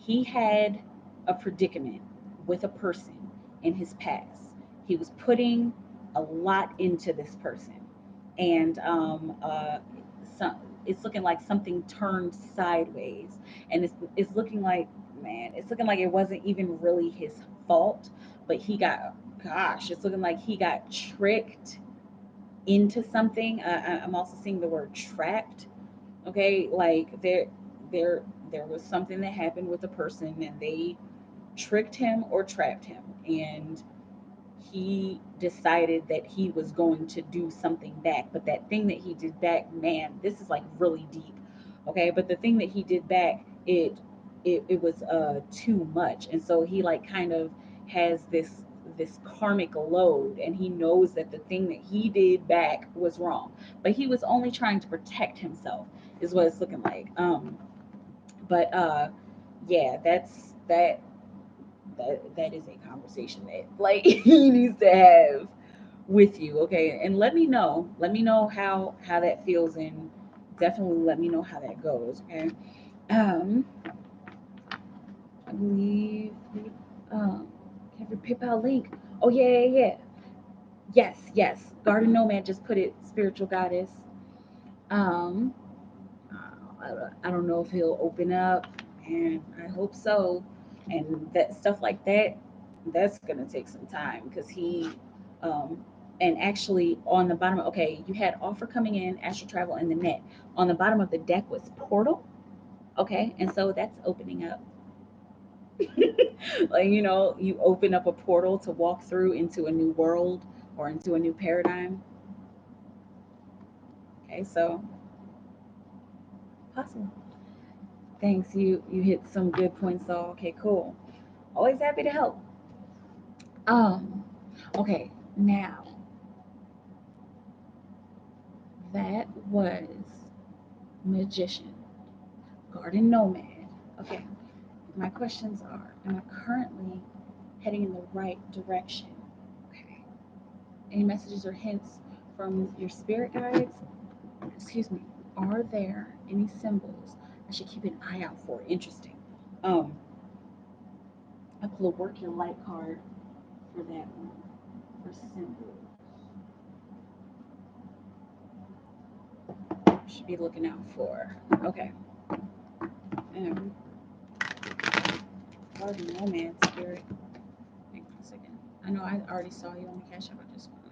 he had a predicament with a person in his past. He was putting a lot into this person, and some. it's looking like something turned sideways, and it's looking like, man, it's looking like it wasn't even really his fault, but he got, gosh, it's looking like he got tricked into something. I'm also seeing the word trapped. Okay, like there there was something that happened with a person, and they tricked him or trapped him, and he decided that he was going to do something back. But that thing that he did back, man, this is like really deep. Okay, but the thing that he did back, it was too much, and so he like kind of has this karmic load, and he knows that the thing that he did back was wrong, but he was only trying to protect himself, is what it's looking like. But yeah, that is a conversation that like he needs to have with you. Okay, and let me know how that feels, and definitely let me know how that goes. Okay. um I believe have your PayPal link. Oh yeah, yeah, yeah. Yes, yes, Garden Nomad just put it, spiritual goddess. um I don't know if he'll open up, and I hope so. And that stuff like that, that's gonna take some time, because um, and actually on the bottom, okay, you had offer coming in, astral travel, and the net. On the bottom of the deck was portal. Okay, and so that's opening up. Like, you open up a portal to walk through into a new world or into a new paradigm. Okay, so possible. Thanks. You hit some good points though. Okay, cool. Always happy to help. Um, okay, now that was magician, garden nomad. Okay, my questions are: am I currently heading in the right direction? Okay. Any messages or hints from your spirit guides? Excuse me. Are there any symbols I should keep an eye out for? Interesting. Um, I pull a work your light card for that one. For symbols, should be looking out for. Okay. Um, Garden Nomad Spirit. Hang on a second. I know I already saw you on the cash app. I just want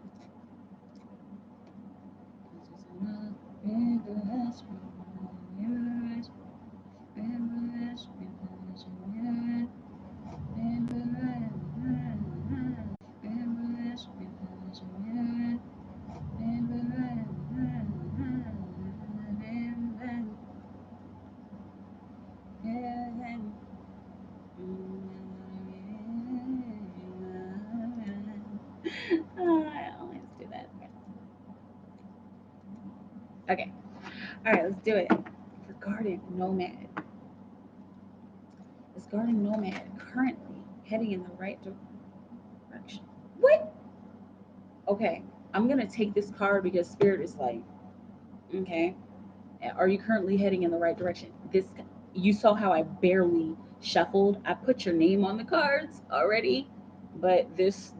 I always do that. Okay. All right, let's do it. For Garden Nomad, is Garden Nomad currently heading in the right direction? What? Okay, I'm gonna take this card because Spirit is like, okay, are you currently heading in the right direction? This, you saw how I barely shuffled. I put your name on the cards already, but this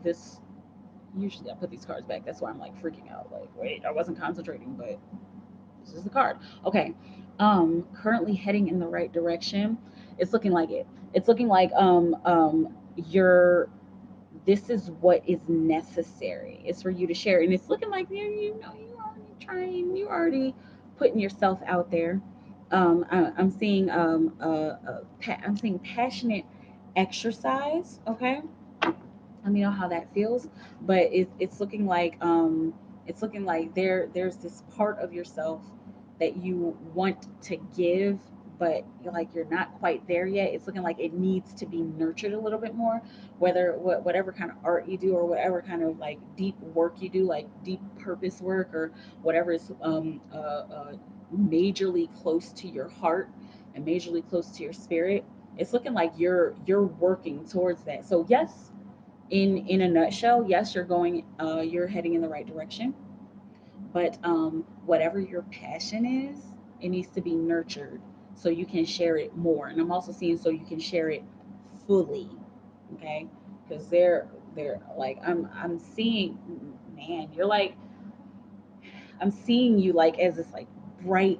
usually I put these cards back. That's why I'm like freaking out. Like, wait, I wasn't concentrating, but this is the card. Okay. Currently heading in the right direction. It's looking like it. It's looking like you're this is what is necessary. It's for you to share. And it's looking like you already trying, you already putting yourself out there. I'm seeing I'm seeing passionate exercise. Okay, let me know how that feels. But it's looking like there's this part of yourself that you want to give, but you're not quite there yet. It's looking like it needs to be nurtured a little bit more. Whatever kind of art you do, or whatever kind of like deep work you do, like deep purpose work, or whatever is majorly close to your heart and majorly close to your spirit. It's looking like you're working towards that. So yes, in a nutshell, yes, you're heading in the right direction. But whatever your passion is, it needs to be nurtured so you can share it more. And I'm also seeing so you can share it fully. Okay, because they're like, I'm seeing, man, you're like, I'm seeing you like as this like bright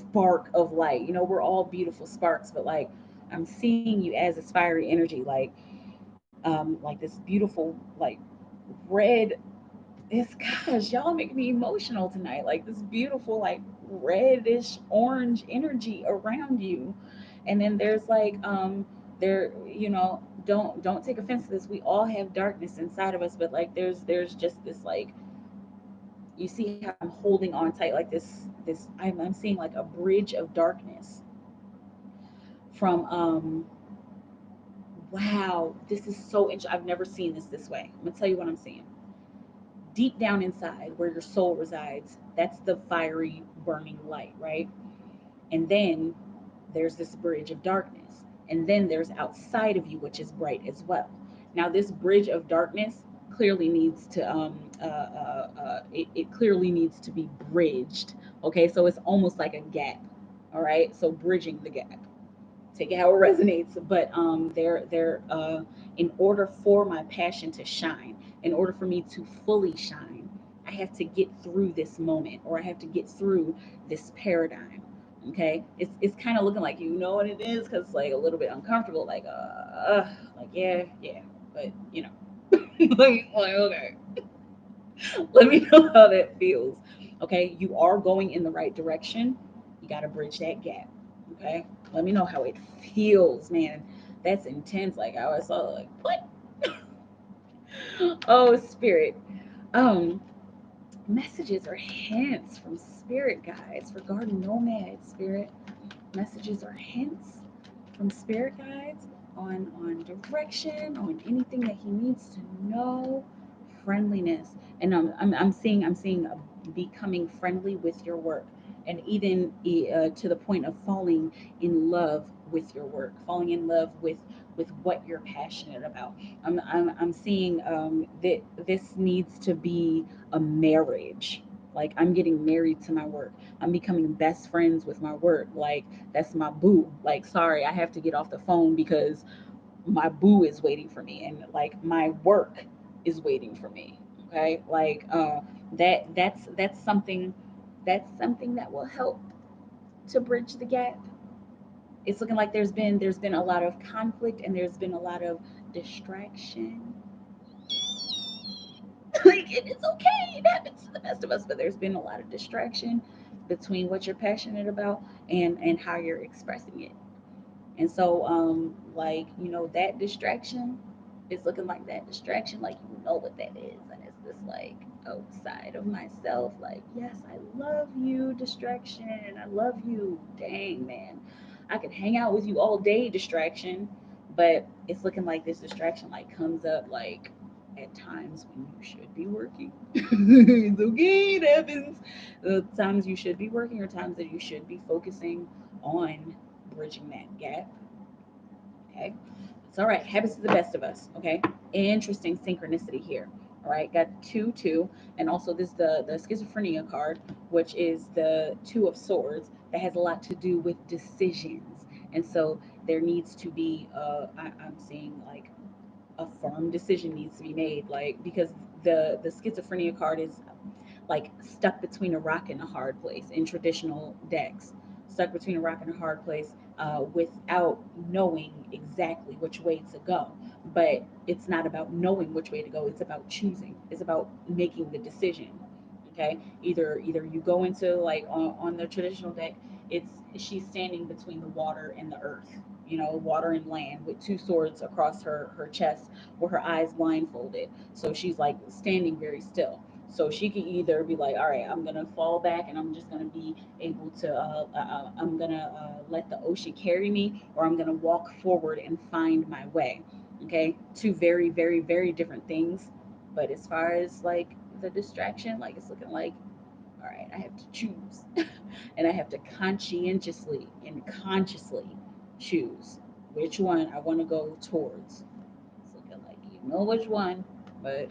spark of light. You know, we're all beautiful sparks, but like I'm seeing you as this fiery energy, like this beautiful, like red. It's, gosh, y'all make me emotional tonight. Like this beautiful, like reddish orange energy around you. And then there's there, you know, don't take offense to this. We all have darkness inside of us, but like there's just this, like, you see how I'm holding on tight, like this I'm seeing like a bridge of darkness from wow, this is so interesting. I've never seen this way. I'm gonna tell you what I'm seeing. Deep down inside where your soul resides, that's the fiery burning light, right? And then there's this bridge of darkness, and then there's outside of you, which is bright as well. Now this bridge of darkness clearly needs to it clearly needs to be bridged. Okay, so it's almost like a gap. All right, so bridging the gap, take it how it resonates. But in order for my passion to shine, in order for me to fully shine, I have to get through this moment, or I have to get through this paradigm. Okay, it's kind of looking like, you know what it is, because it's like a little bit uncomfortable, like yeah, yeah, but you know, like okay, let me know how that feels. Okay, you are going in the right direction. You got to bridge that gap. Okay, let me know how it feels, man. That's intense. Like I was all like, what? Oh, spirit. Um, Messages or hints from spirit guides for garden nomad spirit. Messages or hints from spirit guides on direction, on anything that he needs to know. Friendliness, and I'm seeing becoming friendly with your work, and even to the point of falling in love with your work, falling in love with what you're passionate about. I'm seeing that this needs to be a marriage. Like I'm getting married to my work. I'm becoming best friends with my work. Like that's my boo. Like sorry, I have to get off the phone because my boo is waiting for me, and like my work is waiting for me. Okay, like that's something, that will help to bridge the gap. It's looking like there's been a lot of conflict, and there's been a lot of distraction. Like it's okay, it happens to the best of us, but there's been a lot of distraction between what you're passionate about and how you're expressing it. And so, like, you know, that distraction is looking like that distraction, like, you know what that is. And it's this, like, outside of myself, like, yes, I love you, distraction. I love you. Dang, man. I could hang out with you all day, distraction. But it's looking like this distraction, like, comes up, like, at times when you should be working. It's okay, it happens. The times you should be working, or times that you should be focusing on bridging that gap. Okay. It's all right. Happens to the best of us. Okay. Interesting synchronicity here. All right. Got two. And also this the schizophrenia card, which is the two of swords, that has a lot to do with decisions. And so there needs to be I'm seeing like a firm decision needs to be made, like, because the schizophrenia card is like stuck between a rock and a hard place in traditional decks, stuck between a rock and a hard place, without knowing exactly which way to go. But it's not about knowing which way to go, it's about choosing, it's about making the decision. Okay, either you go into, like, on the traditional deck, it's she's standing between the water and the earth, you know, water and land, with two swords across her chest, with her eyes blindfolded, so she's like standing very still. So she can either be like, all right, I'm gonna fall back and I'm just gonna be able to I'm gonna let the ocean carry me, or I'm gonna walk forward and find my way. Okay, two very very different things. But as far as like the distraction, like it's looking like, all right, I have to choose. And I have to conscientiously and consciously choose which one I want to go towards. It's looking like you know which one, but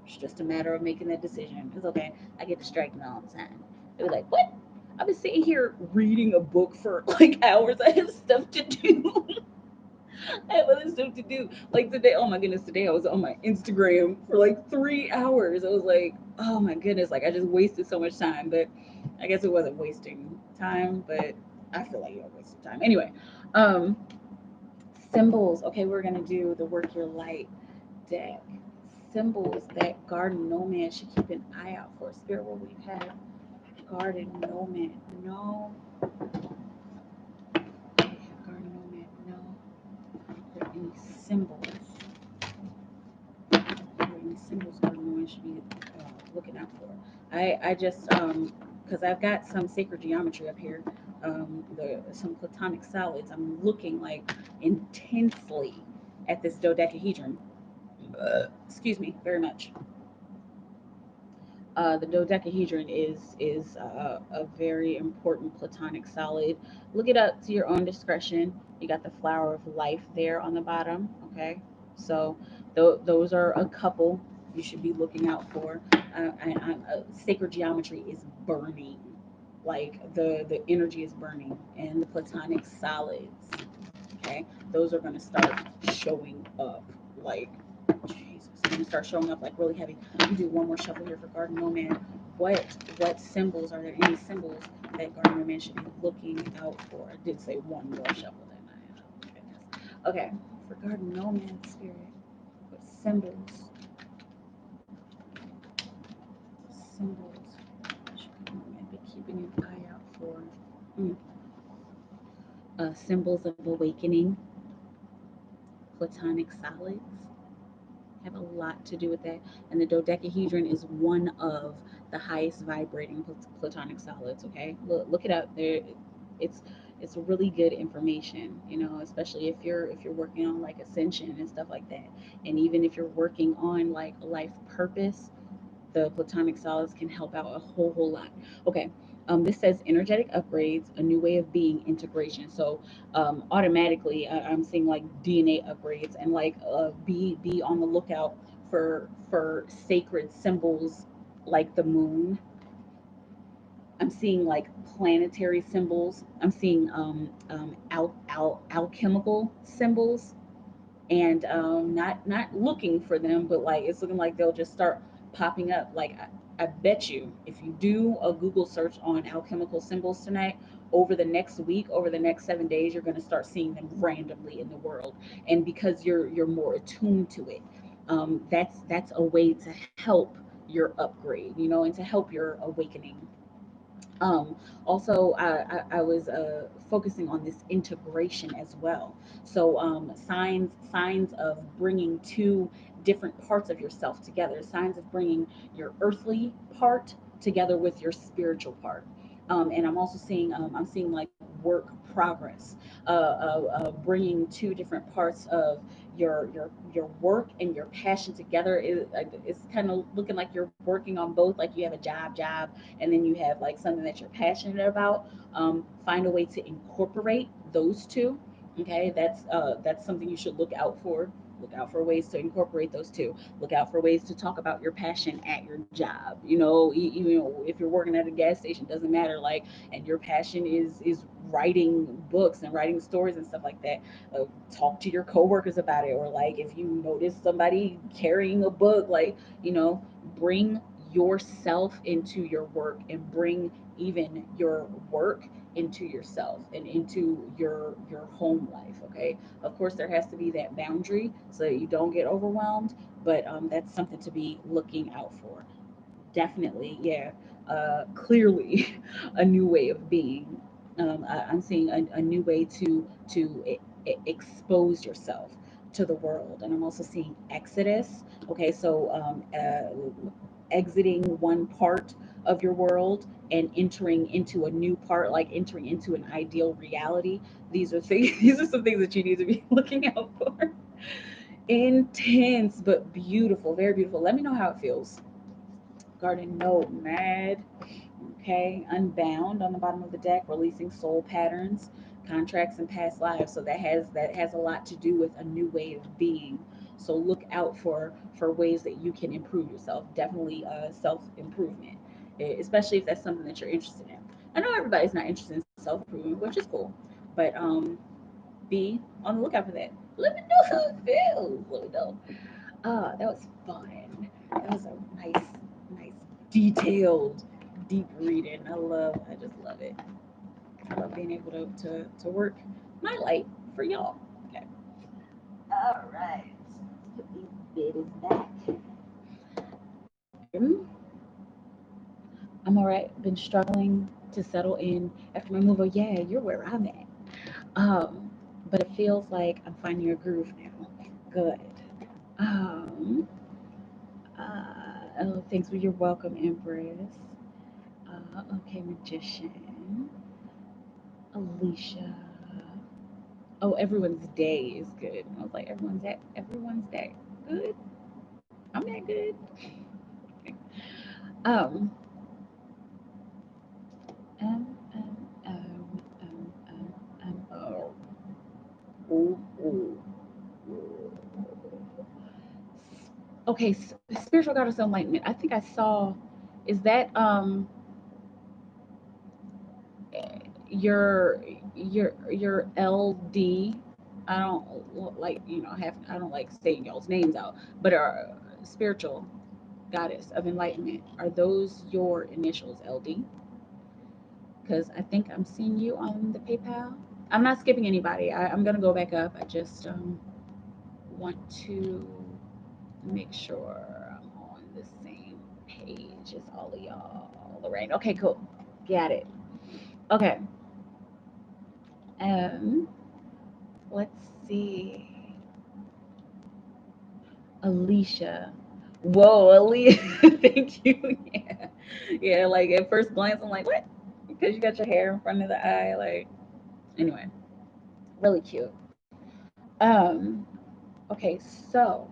it's just a matter of making that decision. It's okay. I get distracted all the time. They're like, what? I've been sitting here reading a book for like hours. I have stuff to do. I have other stuff to do. Like today, oh my goodness, today I was on my Instagram for like 3 hours. I was like, oh my goodness, like I just wasted so much time. But I guess it wasn't wasting time, but I feel like I wasted time. Anyway, um, symbols. Okay, we're gonna do the Work Your Light deck. Symbols that garden nomad should keep an eye out for. Spirit, what we have. Garden nomad. No. Garden nomad. No. Are there any symbols? Any symbols everyone should be looking out for. I just because I've got some sacred geometry up here, the some platonic solids. I'm looking like intensely at this dodecahedron. Excuse me, very much. The dodecahedron is a very important platonic solid. Look it up to your own discretion. You got the flower of life there on the bottom. Okay, so those are a couple you should be looking out for. Sacred geometry is burning, like the energy is burning, and the platonic solids. Okay, those are going to start showing up like Jesus. They're going to start showing up like really heavy. You do one more shuffle here for Garden Nomad. What symbols are there? Any symbols that Garden Nomad should be looking out for? I did say one more shuffle, didn't I? Oh, goodness. Okay, for Garden Nomad Spirit, what symbols? Symbols should Garden Nomad be keeping an eye out for? Mm. Symbols of awakening, platonic solids have a lot to do with that. And the dodecahedron is one of the highest vibrating platonic solids. Okay, look it up. There, it's it's really good information. You know, especially if you're working on like ascension and stuff like that, and even if you're working on like life purpose, the platonic solids can help out a whole lot. Okay. This says energetic upgrades, a new way of being, integration. So automatically, I'm seeing like DNA upgrades and like be on the lookout for sacred symbols like the moon. I'm seeing like planetary symbols. I'm seeing alchemical symbols, and not looking for them, but like it's looking like they'll just start popping up. Like I bet you, if you do a Google search on alchemical symbols tonight, over the next week, over the next 7 days, you're going to start seeing them randomly in the world. And because you're more attuned to it, that's a way to help your upgrade, you know, and to help your awakening. Also, I was focusing on this integration as well. So signs of bringing two different parts of yourself together. Signs of bringing your earthly part together with your spiritual part. And I'm seeing like work progress, bringing two different parts of your work and your passion together. It's kind of looking like you're working on both. Like you have a job, and then you have like something that you're passionate about. Find a way to incorporate those two. Okay, that's something you should look out for. Look out for ways to incorporate those two. Look out for ways to talk about your passion at your job. You know, if you're working at a gas station, doesn't matter. Like, and your passion is writing books and writing stories and stuff like that. Talk to your coworkers about it, or like if you notice somebody carrying a book, like, bring yourself into your work, and bring even your work into yourself and into your home life. Okay, of course there has to be that boundary so that you don't get overwhelmed, but that's something to be looking out for. Definitely, yeah. Clearly a new way of being. I'm seeing a new way to expose yourself to the world, and I'm also seeing exodus. Okay, so exiting one part of your world and entering into a new part, like entering into an ideal reality. These are things. These are some things that you need to be looking out for. Intense but beautiful, very beautiful. Let me know how it feels. Garden Nomad. Okay, Unbound on the bottom of the deck, releasing soul patterns, contracts, and past lives. So that has a lot to do with a new way of being. So look out for ways that you can improve yourself. Definitely self improvement, especially if that's something that you're interested in. I know everybody's not interested in self improvement, which is cool, but be on the lookout for that. Let me know how it feels. Let me know. That was fun. That was a nice, detailed, deep reading. I just love it. I love being able to work my light for y'all. Okay. All right. Put these bitties back. I'm all right. Been struggling to settle in after my move. Oh yeah, you're where I'm at. But it feels like I'm finding a groove now. Good. Um, oh, thanks. Well, you're welcome, Empress. Okay, Magician. Alicia. Oh, everyone's day is good. I was like, everyone's day good. I'm that good. Um, um, um, um, oh, oh, oh, oh. Okay, spiritual goddess enlightenment. I think I saw. Is that your LD? I don't like I don't like saying y'all's names out, but spiritual goddess of enlightenment. Are those your initials, LD? Because I think I'm seeing you on the PayPal. I'm not skipping anybody. I'm gonna go back up. I just want to make sure I'm on the same page as all of y'all. Lorraine. Okay, cool. Got it. Okay. Um, let's see. Alicia. Whoa, Alicia. Thank you. Yeah. Yeah, like at first glance, I'm like, what? Because you got your hair in front of the eye. Like, anyway, really cute. Um, okay, so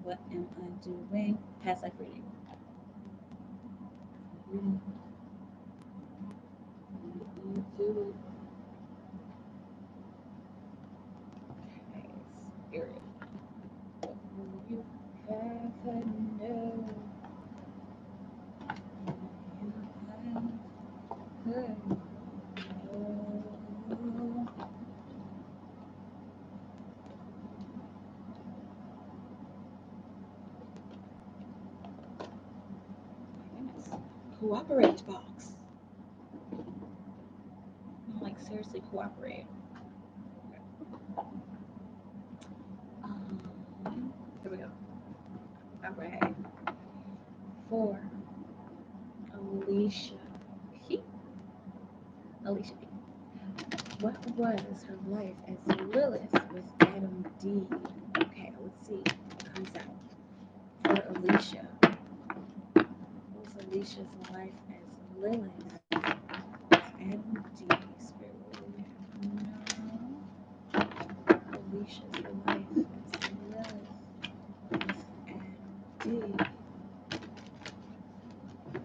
what am I doing? Past life reading. Okay, spirit. What will you have her know? You have her know. Goodness. Cooperate box. I'm like, seriously, cooperate. Here we go. All right. For Alicia P. Alicia P. What was her life as Lilith with Adam D? Okay, let's see what comes out. For Alicia, what was Alicia's life as Lilith with Adam D? Spirit, what do we have? No. Alicia's life as Lilith with Adam D.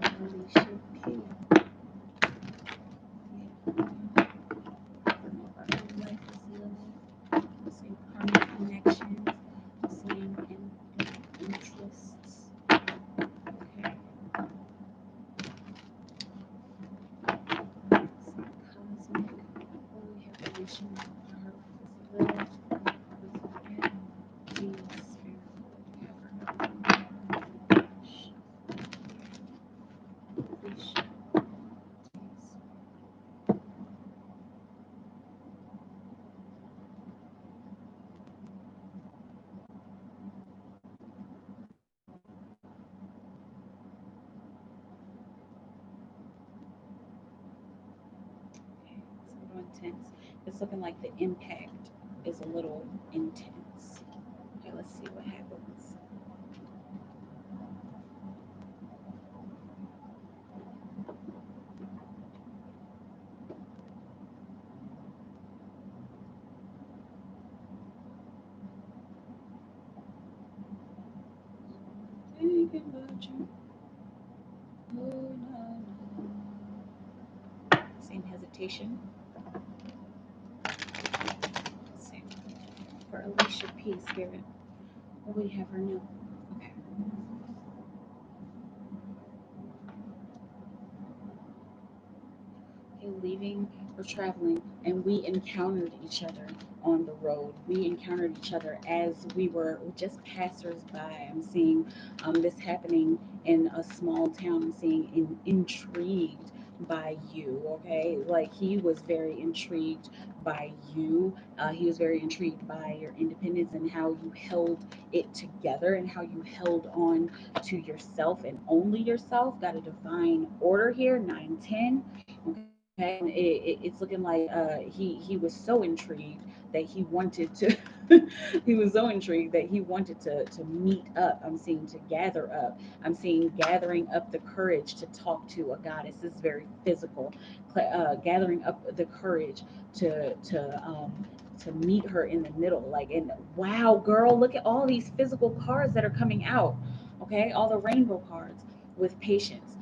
Alicia P. Yeah. Life is Lilith. Same karmic connections, same interests. Okay. Some cosmic. Oh, we have relation to her is Lilith with Adam D. Spirit. We have her Alicia. Okay, it's a little intense. It's looking like the impact is a little intense. Okay, let's see what happens. Thinking about you. Oh, no, no. Same hesitation. Same. For Alicia P. Spirit. What would you have her know? Okay. Okay, leaving or traveling and we encountered each other on the road. We encountered each other as we were just passersby. I'm seeing this happening in a small town. I'm seeing intrigued by you, okay? Like he was very intrigued by you. He was very intrigued by your independence and how you held it together and how you held on to yourself and only yourself. Got a divine order here, 910. Okay, it's looking like he was so intrigued that he wanted to he was so intrigued that he wanted to meet up. I'm seeing to gather up. I'm seeing gathering up the courage to talk to a goddess. This is very physical. Gathering up the courage to meet her in the middle. Like, and wow, girl, look at all these physical cards that are coming out. Okay, all the rainbow cards with patience.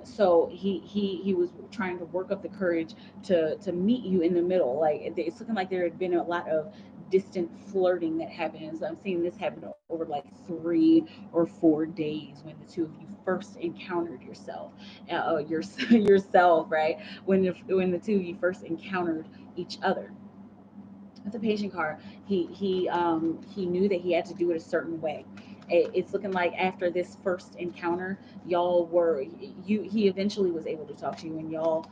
So he was trying to work up the courage to meet you in the middle. Like it's looking like there had been a lot of distant flirting that happened. So I'm seeing this happen over like 3 or 4 days when the two of you first encountered yourself, right? When the two of you first encountered each other. With the patient card, he knew that he had to do it a certain way. It's looking like after this first encounter, y'all were you. He eventually was able to talk to you, and y'all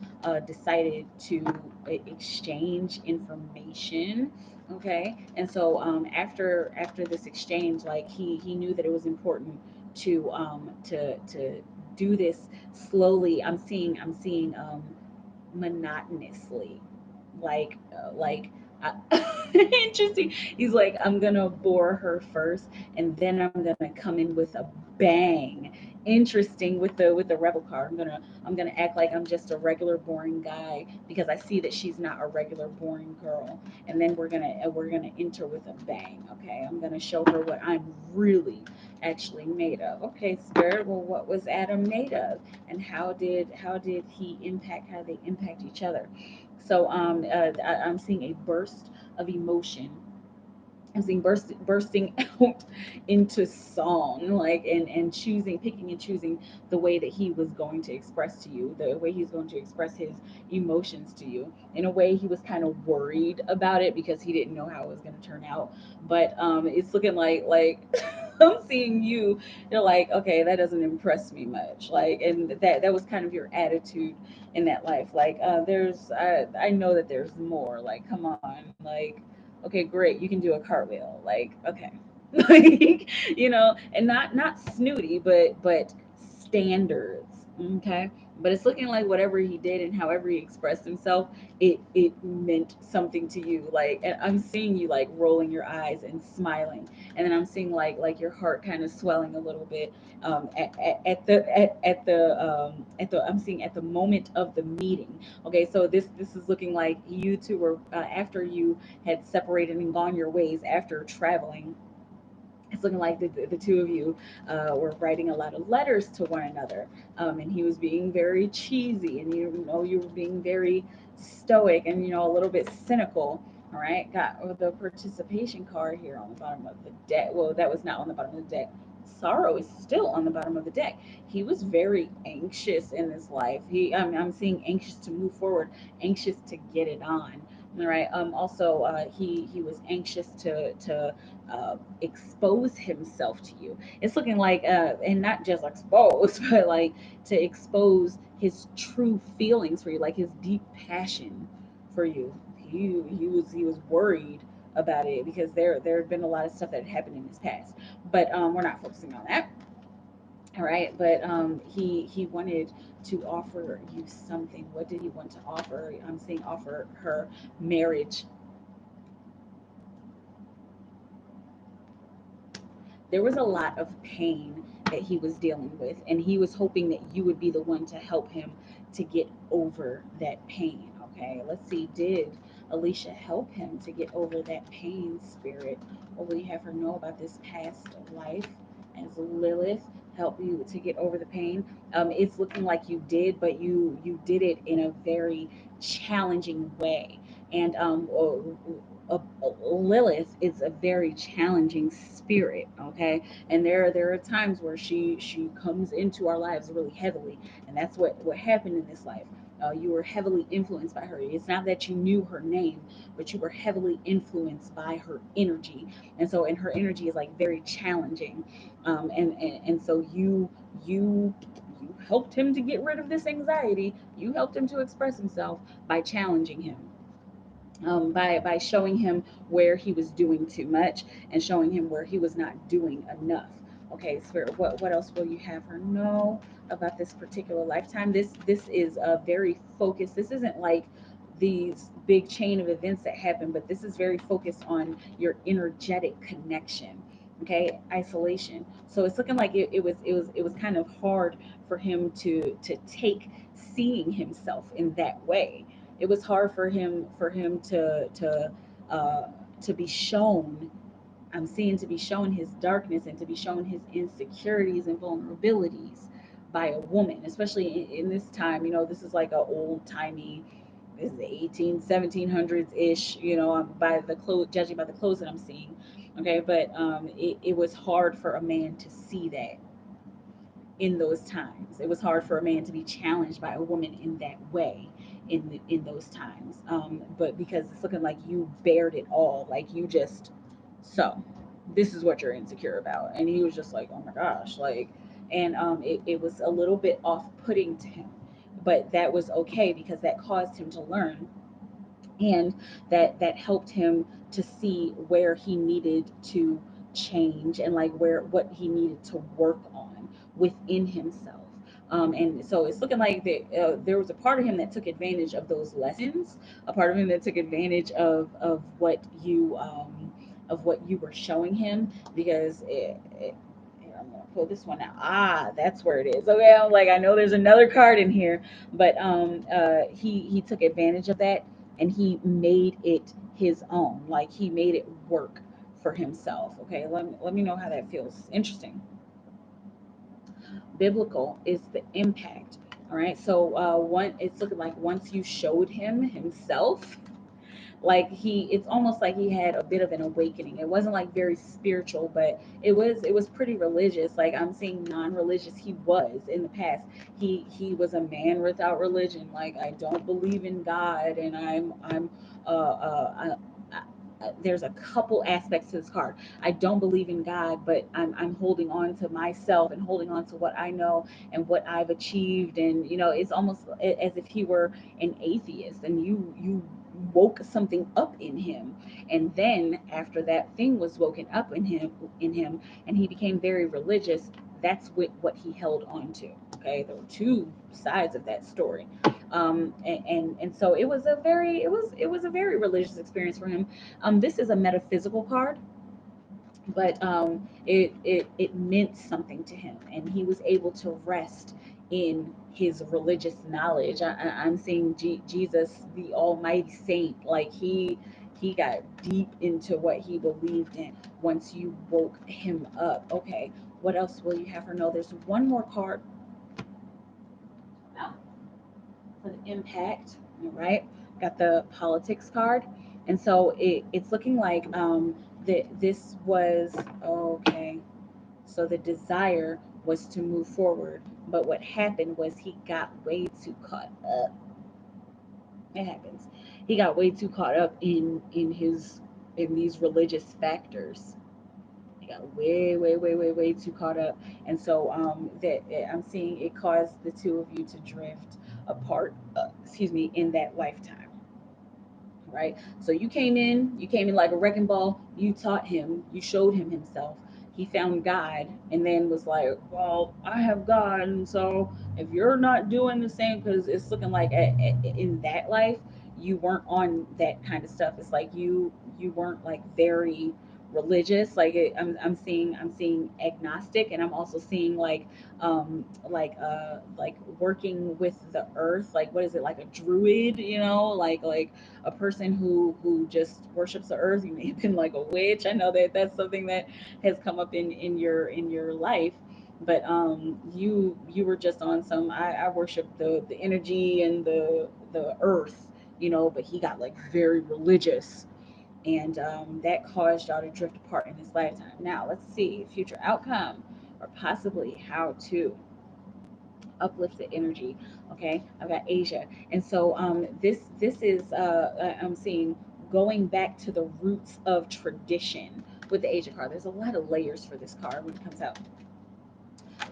decided to exchange information. Okay, and so after this exchange, like he knew that it was important to do this slowly. I'm seeing monotonously, like interesting. He's like, I'm gonna bore her first, and then I'm gonna come in with a bang. Interesting with the rebel card. I'm gonna act like I'm just a regular boring guy because I see that she's not a regular boring girl, and then we're gonna enter with a bang. Okay, I'm gonna show her what I'm really actually made of. Okay, spirit. Well, what was Adam made of, and how did he impact? How they impact each other? So I'm seeing a burst of emotion. I'm seeing bursting out into song, like and choosing, picking and choosing the way that he was going to express to you, the way he's going to express his emotions to you. In a way, he was kind of worried about it because he didn't know how it was going to turn out. But it's looking like I'm seeing you. You're like, okay, that doesn't impress me much. Like, and that was kind of your attitude in that life. Like, I know that there's more. Like, come on, like okay, great, you can do a cartwheel. Like, okay. Like, and not snooty, but standards. Okay. But it's looking like whatever he did and however he expressed himself, it meant something to you. Like, and I'm seeing you like rolling your eyes and smiling, and then I'm seeing like your heart kind of swelling a little bit at the I'm seeing at the moment of the meeting. Okay, so this is looking like you two were after you had separated and gone your ways after traveling. It's looking like the two of you were writing a lot of letters to one another, and he was being very cheesy, and you were being very stoic and a little bit cynical. All right, got the participation card here on the bottom of the deck. Well, that was not on the bottom of the deck. Sorrow is still on the bottom of the deck. He was very anxious in his life. I'm seeing anxious to move forward, anxious to get it on. All right. Also, he was anxious to expose himself to you. It's looking like, and not just expose, but like to expose his true feelings for you, like his deep passion for you. He was worried about it because there had been a lot of stuff that had happened in his past, but we're not focusing on that. All right, but he wanted to offer you something. What did he want to offer? I'm saying offer her marriage. There was a lot of pain that he was dealing with, and he was hoping that you would be the one to help him to get over that pain. Okay, let's see, did Alicia help him to get over that pain, spirit? Or will you have her know about this past life as Lilith help you to get over the pain? It's looking like you did, but you did it in a very challenging way. And Lilith is a very challenging spirit, okay? And there are times where she comes into our lives really heavily, and that's what happened in this life. You were heavily influenced by her. It's not that you knew her name, but you were heavily influenced by her energy. And her energy is like very challenging. And so you helped him to get rid of this anxiety. You helped him to express himself by challenging him, by showing him where he was doing too much and showing him where he was not doing enough. Okay, Spirit, what else will you have her know about this particular lifetime? This is a very focused. This isn't like these big chain of events that happen, but this is very focused on your energetic connection. Okay, isolation. So it's looking like it was kind of hard for him to take seeing himself in that way. It was hard for him uh, to be shown. I'm seeing to be shown his darkness and to be shown his insecurities and vulnerabilities by a woman, especially in this time. This is like a old timey. This is the 18 1700s ish. By the clothes, judging by the clothes that I'm seeing. Okay, but it was hard for a man to see that in those times. It was hard for a man to be challenged by a woman in that way in those times. But because it's looking like you bared it all, like you just so this is what you're insecure about, and he was just like, oh my gosh, like, and it was a little bit off-putting to him, but that was okay because that caused him to learn, and that helped him to see where he needed to change and like where what he needed to work on within himself. And so it's looking like there was a part of him that took advantage of those lessons, a part of him that took advantage of what you were showing him, because I'm gonna pull this one out. That's where it is. Okay, I'm like, I know there's another card in here, but he took advantage of that, and he made it his own. Like he made it work for himself. Okay, let me know how that feels. Interesting. Biblical is the impact. All right, so one, it's looking like once you showed him himself, like it's almost like he had a bit of an awakening. It wasn't like very spiritual, but it was pretty religious. Like I'm seeing non-religious. He was in the past. He was a man without religion. Like, I don't believe in God, and I'm there's a couple aspects to this card. I don't believe in God, but I'm holding on to myself and holding on to what I know and what I've achieved. And it's almost as if he were an atheist, and you woke something up in him. And then after that thing was woken up in him and he became very religious, that's what he held on to. Okay, there were two sides of that story. And so it was a very religious experience for him. This is a metaphysical card, but it meant something to him, and he was able to rest in his religious knowledge. I'm seeing Jesus, the Almighty Saint, like he got deep into what he believed in once you woke him up. Okay, what else will you have her know? There's one more card for the impact. All right, got the politics card, and so it's looking like that this was okay. So the desire was to move forward, but what happened was he got way too caught up. It happens. He got way too caught up in these religious factors. He got way, way, way, way, way too caught up, and so that I'm seeing it caused the two of you to drift apart. Excuse me, in that lifetime, right? So you came in like a wrecking ball. You taught him, you showed him himself. He found God, and then was like, well, I have God, and so if you're not doing the same, because it's looking like in that life you weren't on that kind of stuff. It's like you weren't like very religious. Like I'm seeing agnostic, and I'm also seeing like working with the earth. Like, what is it, like a druid, like a person who just worships the earth. You may have been like a witch. I know that that's something that has come up in your life, but you were just on some. I worship the energy and the earth, but he got like very religious, and that caused y'all to drift apart in this lifetime. Now let's see future outcome, or possibly how to. uplifted energy. Okay, I've got Asia, and so this is I'm seeing going back to the roots of tradition with the Asia card. There's a lot of layers for this card when it comes out.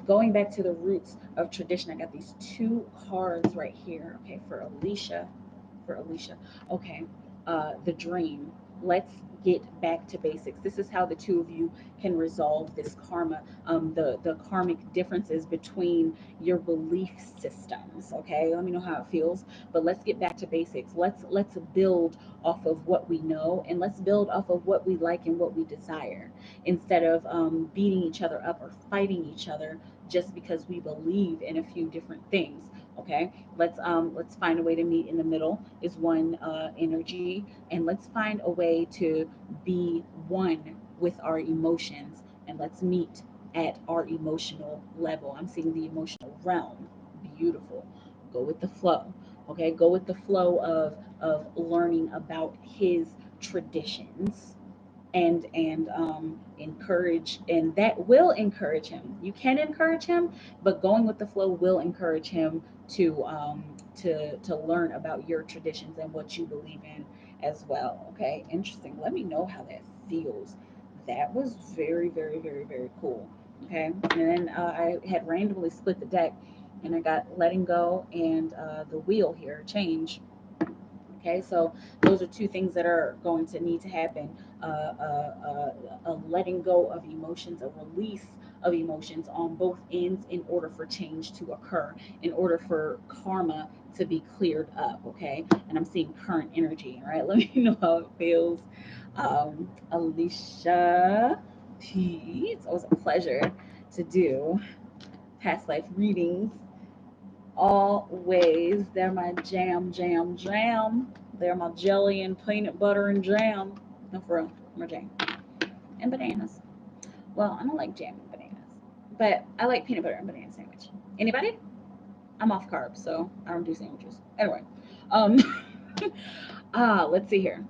Going back to the roots of tradition, I got these two cards right here. Okay, for Alicia. Okay, the dream. Let's get back to basics. This is how the two of you can resolve this karma, the karmic differences between your belief systems. Okay, let me know how it feels. But let's get back to basics. Let's build off of what we know, and let's build off of what we like and what we desire, instead of beating each other up or fighting each other just because we believe in a few different things. Okay, let's find a way to meet in the middle is one energy, and let's find a way to be one with our emotions, and let's meet at our emotional level. I'm seeing the emotional realm. Beautiful. Go with the flow. Okay, go with the flow of learning about his traditions, and encourage, and that will encourage him. You can encourage him, but going with the flow will encourage him to learn about your traditions and what you believe in as well. Okay, interesting. Let me know how that feels. That was very, very, very, very cool. Okay, and then I had randomly split the deck, and I got letting go and the wheel here change. Okay, so those are two things that are going to need to happen: a letting go of emotions, a release of emotions on both ends, in order for change to occur, in order for karma to be cleared up. Okay, and I'm seeing current energy. All right, let me know how it feels. Alicia P, it's always a pleasure to do past life readings. Always. They're my jam, jam, jam. They're my jelly and peanut butter and jam. No, for real, my jam. And bananas. Well, I don't like jam and bananas, but I like peanut butter and banana sandwich. Anybody? I'm off carbs, so I don't do sandwiches. Anyway, um, let's see here.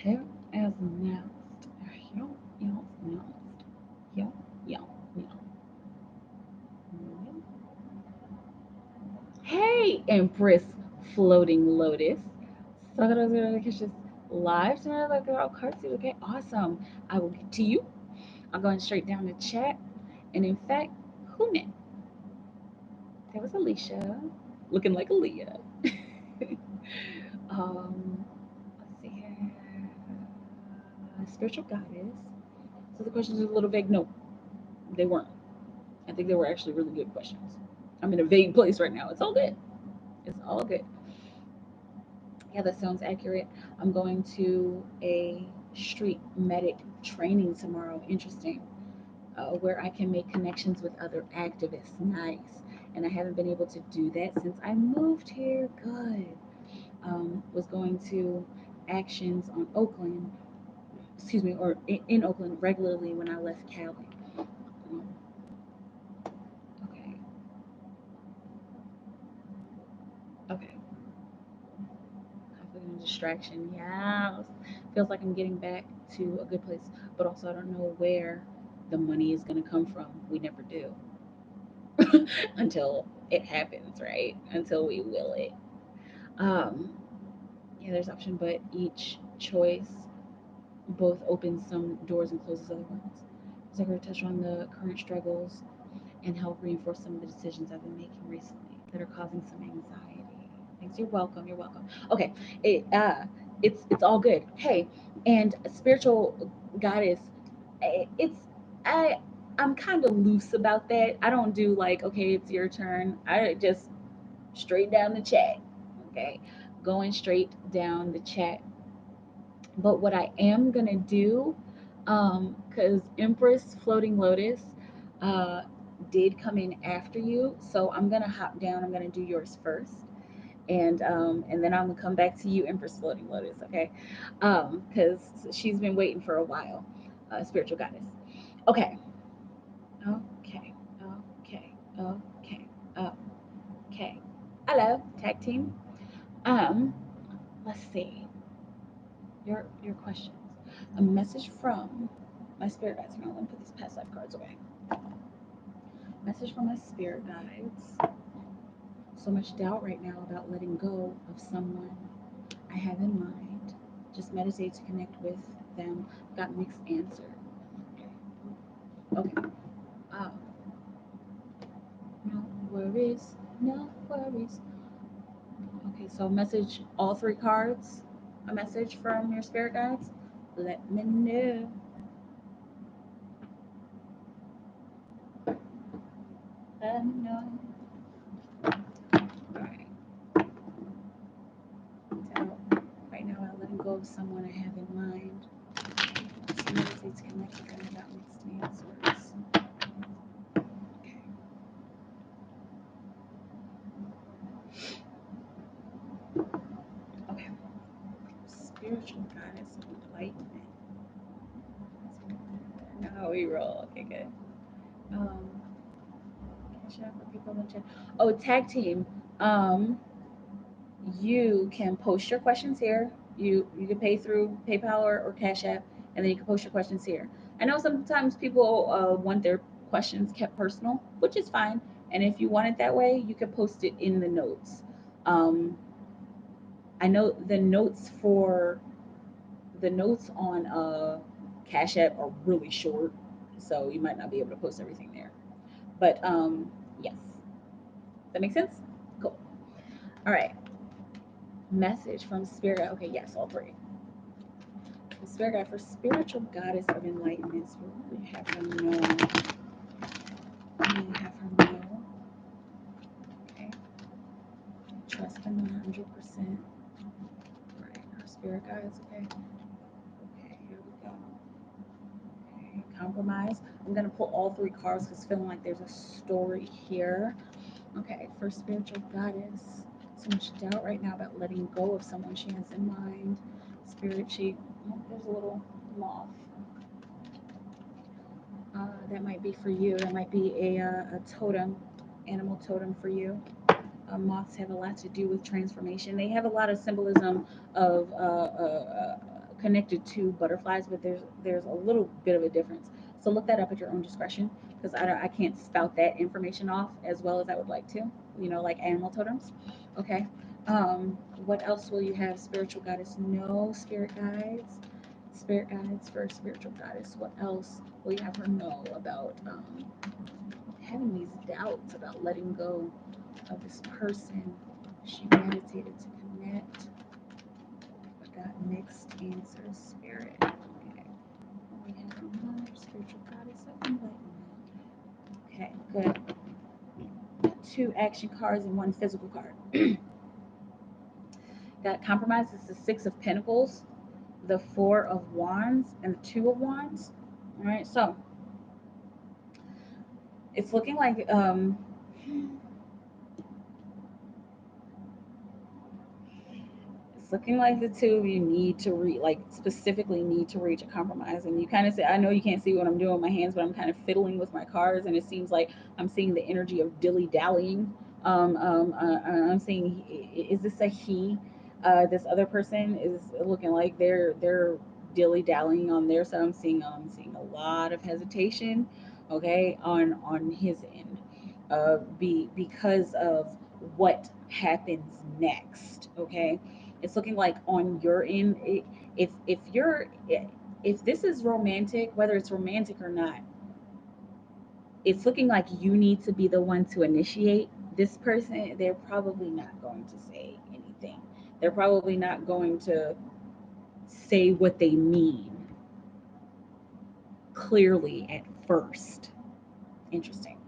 Who is next? Yo, yo, yo, yo, yo, yo. Hey, Empress Floating Lotus. So that I was gonna catch this live tonight. Like they're all cards. Okay, awesome. I will get to you. I'm going straight down the chat. And in fact, who next? That was Alicia, looking like Aaliyah. Let's see here. Spiritual goddess. So the questions are a little vague. No, they weren't. I think they were actually really good questions. I'm in a vague place right now. It's all good. It's all good. Yeah, that sounds accurate. I'm going to a street medic training tomorrow. Interesting. Where I can make connections with other activists. Nice. And I haven't been able to do that since I moved here. Good. Was going to actions on Oakland, excuse me, or in Oakland regularly when I left Cali. Um, okay. Okay. Conflict and distraction. Yeah. Feels like I'm getting back to a good place, but also I don't know where the money is going to come from. We never do until it happens, right? Until we will it. Um, yeah, there's option, but each choice both opens some doors and closes other ones. So I'm going to touch on the current struggles and help reinforce some of the decisions I've been making recently that are causing some anxiety. Thanks. You're welcome. You're welcome. Okay. It's all good. Hey, and spiritual goddess, it's I I'm kind of loose about that. I don't do like, okay, it's your turn. I just straight down the chat. Okay, going straight down the chat. But what I am gonna do, because Empress Floating Lotus uh, did come in after you, so I'm gonna hop down. I'm gonna do yours first, and then I'm gonna come back to you, Empress Floating Lotus. Okay, because she's been waiting for a while. Spiritual goddess. Okay, okay, okay, okay, okay. Hello, tag team. Um, let's see. Your questions. A message from my spirit guides. Now let me put these past life cards away. Message from my spirit guides. So much doubt right now about letting go of someone I have in mind. Just meditate to connect with them. Got mixed answer. Okay. Uh, no worries. No worries. Okay, so message all three cards. A message from your spirit guides. Let me know. Let me know. Alright. So right now I'm letting go of someone I have in mind. Just meditate to connect with them without mixed answers. Okay. Okay. Spiritual goddess of enlightenment. Now we roll. Okay, good. Um, cash out for people in the chat. Oh, tag team. Um, you can post your questions here. You can pay through PayPal or Cash App, and then you can post your questions here. I know sometimes people want their questions kept personal, which is fine. And if you want it that way, you can post it in the notes. Um, I know the notes on Cash App are really short, so you might not be able to post everything there. But yes, that makes sense. Cool. All right. Message from Spirit. Okay, yes, all three. Spirit guide for spiritual goddess of enlightenment. So we really have her know. We have her know. Okay. Trust them 100%. Right. Her spirit guides. Okay. Okay. Here we go. Okay. Compromise. I'm gonna pull all three cards because feeling like there's a story here. Okay. For spiritual goddess. So much doubt right now about letting go of someone she has in mind. Spirit. Oh, there's a little moth. That might be for you. That might be a totem, animal totem for you. Moths have a lot to do with transformation. They have a lot of symbolism of connected to butterflies, but there's a little bit of a difference. So look that up at your own discretion because I can't spout that information off as well as I would like to. You know, like animal totems. Okay. What else will you have, spiritual goddess? No spirit guides. Spirit guides for spiritual goddess. What else will you have her know about having these doubts about letting go of this person? She meditated to connect, but got mixed answers. Spirit. Okay. We have another spiritual goddess of enlightenment. Okay, good. Two action cards and one physical card. Got compromise is the Six of Pentacles, the Four of Wands, and the Two of Wands. All right, so it's looking like it's looking like the two of you need to like specifically need to reach a compromise. And you kind of say, I know you can't see what I'm doing with my hands, but I'm kind of fiddling with my cards, and it seems like I'm seeing the energy of dilly dallying. I'm seeing, is this a he? This other person is looking like they're dilly dallying on their side. I'm seeing a lot of hesitation, okay, on his end, because of what happens next, okay. It's looking like on your end, if you're if this is romantic, whether it's romantic or not, it's looking like you need to be the one to initiate. This person, they're probably not going to say anything. They're probably not going to say what they mean clearly at first. Interesting.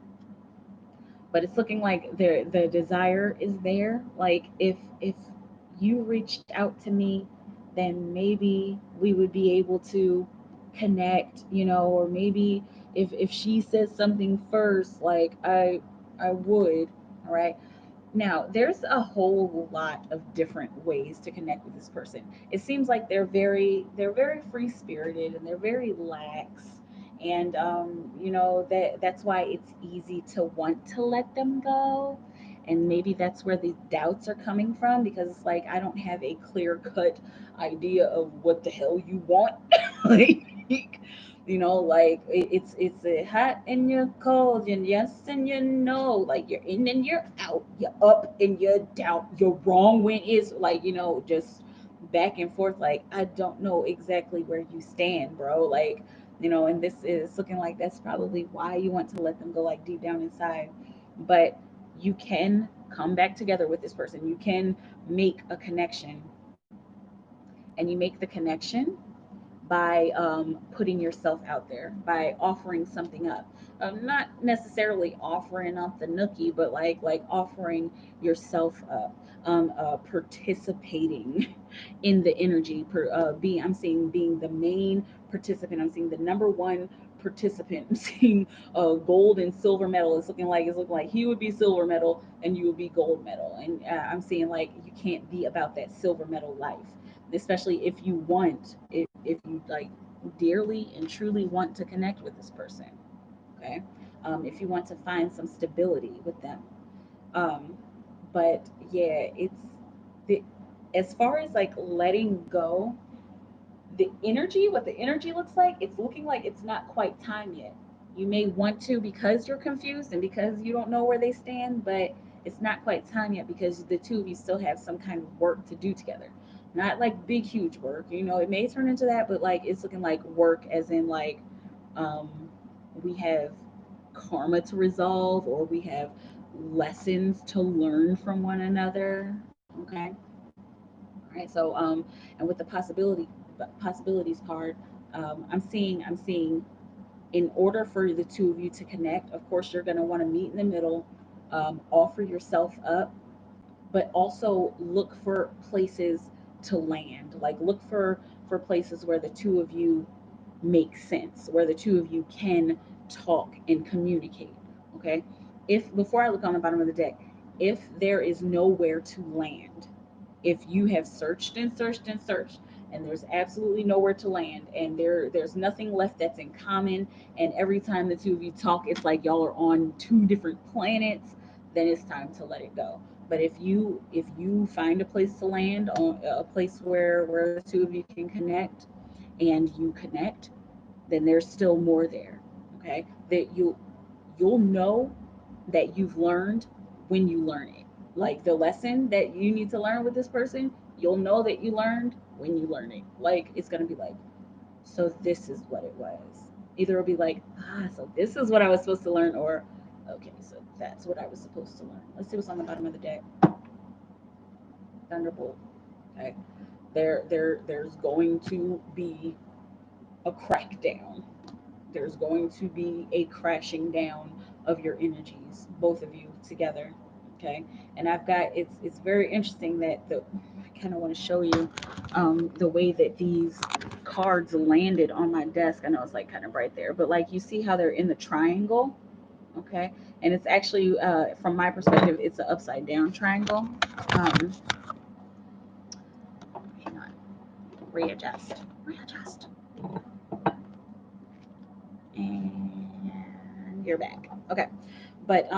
But it's looking like the desire is there. Like if you reached out to me, then maybe we would be able to connect, or maybe if she says something first, like I would. All right. Now, there's a whole lot of different ways to connect with this person. It seems like they're very free spirited and they're very lax, and that's why it's easy to want to let them go. And maybe that's where the doubts are coming from, because it's like I don't have a clear cut idea of what the hell you want. like, Like it's a hot and you're cold, and yes and you know, like you're in and you're out, you're up and you're down, you're wrong when it's like, just back and forth. Like, I don't know exactly where you stand, bro. Like, and this is looking like that's probably why you want to let them go, like deep down inside. But you can come back together with this person. You can make a connection, and you make the connection by putting yourself out there, by offering something up. Not necessarily offering up the nookie, but like offering yourself up, participating in the energy. I'm seeing being the main participant. I'm seeing the number one participant. I'm seeing gold and silver medal. It's looking like he would be silver medal and you would be gold medal. And I'm seeing like you can't be about that silver medal life, especially if you like dearly and truly want to connect with this person. Okay. If you want to find some stability with them. um, but yeah, the as far as like letting go, what the energy looks like, it's looking like it's not quite time yet. You may want to, because you're confused and because you don't know where they stand, but it's not quite time yet because the two of you still have some kind of work to do together. Not like big, huge work. It may turn into that, but like it's looking like work as in like um, we have karma to resolve, or we have lessons to learn from one another. Okay. All right. So and with the possibilities card, I'm seeing in order for the two of you to connect, of course you're going to want to meet in the middle, offer yourself up, but also look for places to land. Like, look for places where the two of you make sense, where the two of you can talk and communicate. Okay. If Before I look on the bottom of the deck, if there is nowhere to land, if you have searched and searched and searched and there's absolutely nowhere to land, and there's nothing left that's in common, and every time the two of you talk it's like y'all are on two different planets, then it's time to let it go. But if you find a place to land, on a place where the two of you can connect, and you connect, then there's still more there. Okay. That you'll know that you've learned when you learn it. Like, the lesson that you need to learn with this person, you'll know that you learned when you learn it. Like, it's gonna be like, so this is what it was. Either it'll be like, so this is what I was supposed to learn, or okay, so that's what I was supposed to learn. Let's see what's on the bottom of the deck. Thunderbolt. Okay. There's going to be a crackdown. There's going to be a crashing down of your energies, both of you together. Okay. And it's very interesting that I kind of want to show you the way that these cards landed on my desk. I know it's like kind of right there, but like, you see how they're in the triangle. Okay. And it's actually, from my perspective, it's an upside down triangle. um Hang on. Readjust, and you're back. Okay. But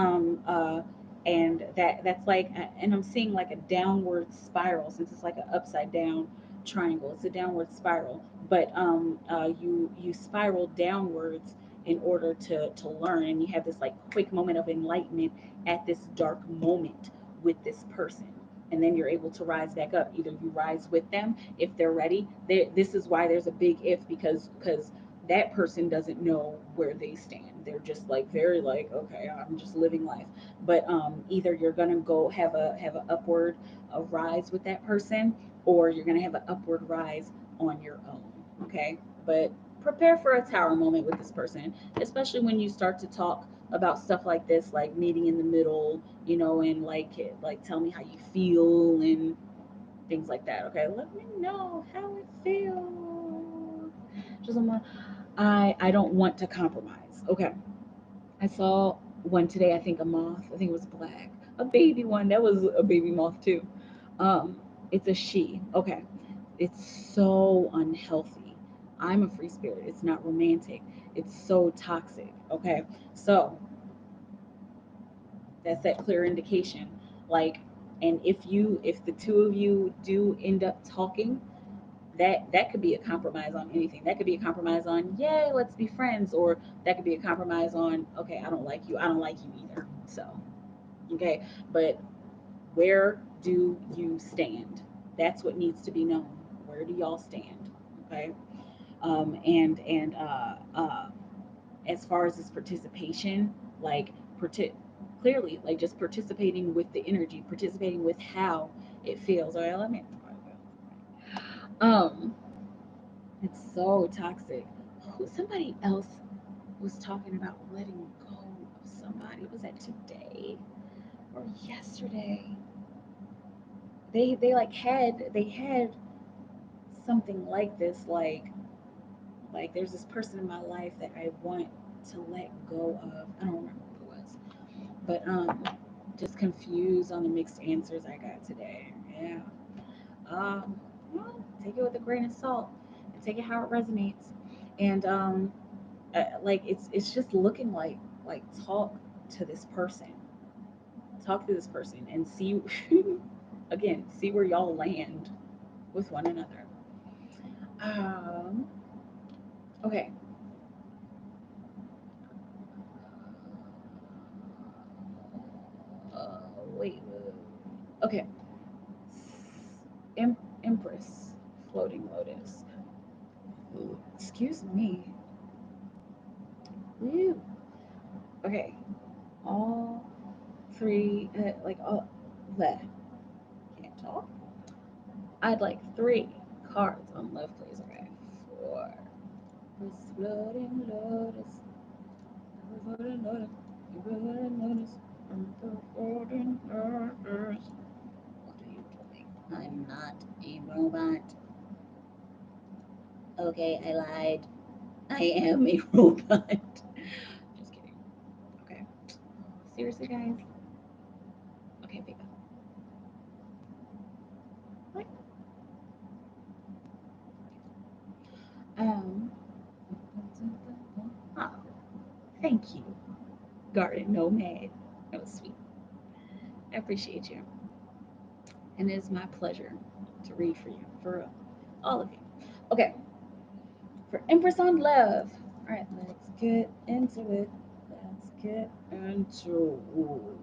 and that's like, and I'm seeing like a downward spiral, since it's like an upside down triangle. It's a downward spiral, but you spiral downwards in order to learn, and you have this like quick moment of enlightenment at this dark moment with this person, and then you're able to rise back up. Either you rise with them if they're ready. This is why there's a big if, because that person doesn't know where they stand. They're just like very like, okay, I'm just living life. But either you're gonna go have a upward a rise with that person, or you're gonna have an upward rise on your own. Okay. But prepare for a tower moment with this person, especially when you start to talk about stuff like this, like meeting in the middle, and like tell me how you feel and things like that. Okay. Let me know how it feels. Just I don't want to compromise. Okay. I saw one today, I think a moth. I think it was black. A baby one. That was a baby moth too. It's a she. Okay. It's so unhealthy. I'm a free spirit. It's not romantic. It's so toxic. Okay. So that's that clear indication. Like, and if the two of you do end up talking, that could be a compromise on anything. That could be a compromise on, yay, let's be friends, or that could be a compromise on, okay, I don't like you, I don't like you either. So, okay, but where do you stand? That's what needs to be known. Where do y'all stand? Okay, and as far as this participation, like clearly, like just participating with the energy, participating with how it feels. All right, let me. Um, it's so toxic. Somebody else was talking about letting go of somebody. Was that today or yesterday? They like had something like this, like there's this person in my life that I want to let go of. I don't remember who it was, but just confused on the mixed answers I got today. Yeah. Well, take it with a grain of salt and take it how it resonates. And like it's just looking like talk to this person, talk to this person, and see again, see where y'all land with one another. Um, okay. Wait. Okay. Empress, floating lotus. Ooh, excuse me. Woo. Okay. All three, like all that. Can't talk. I'd like three cards on love, please. Okay. Four. This floating lotus. Floating lotus. Floating lotus. Floating lotus. What are you doing? I'm not a robot. Okay, I lied. I am a robot. Just kidding. Okay. Seriously, guys? Okay, baby. What? Um. Oh, thank you, Garden Nomad. That was sweet. I appreciate you. And it is my pleasure to read for you, for all of you. Okay, for Empress on Love. All right, let's get into it. Let's get into it.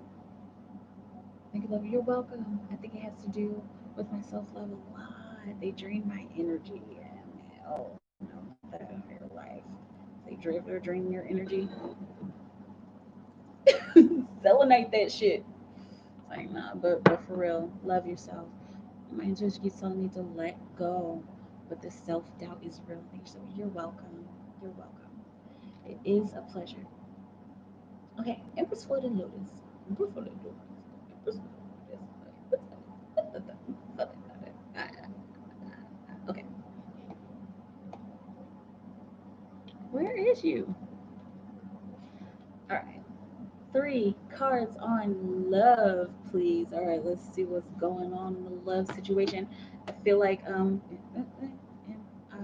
Thank you, love. You're welcome. I think it has to do with my self love a lot. They drain my energy. And, oh, no, not that in your life. They're draining your energy. Selenite that shit. It's like, nah, but for real, love yourself. My intuition keeps telling me to let go, but the self doubt is real. So you're welcome. You're welcome. It is a pleasure. Okay, Empress Floating Lotus. Empress Floating Lotus. Empress Floating Lotus. Okay, where is you? All right, three cards on love, please. All right, let's see what's going on in the love situation. I feel like am I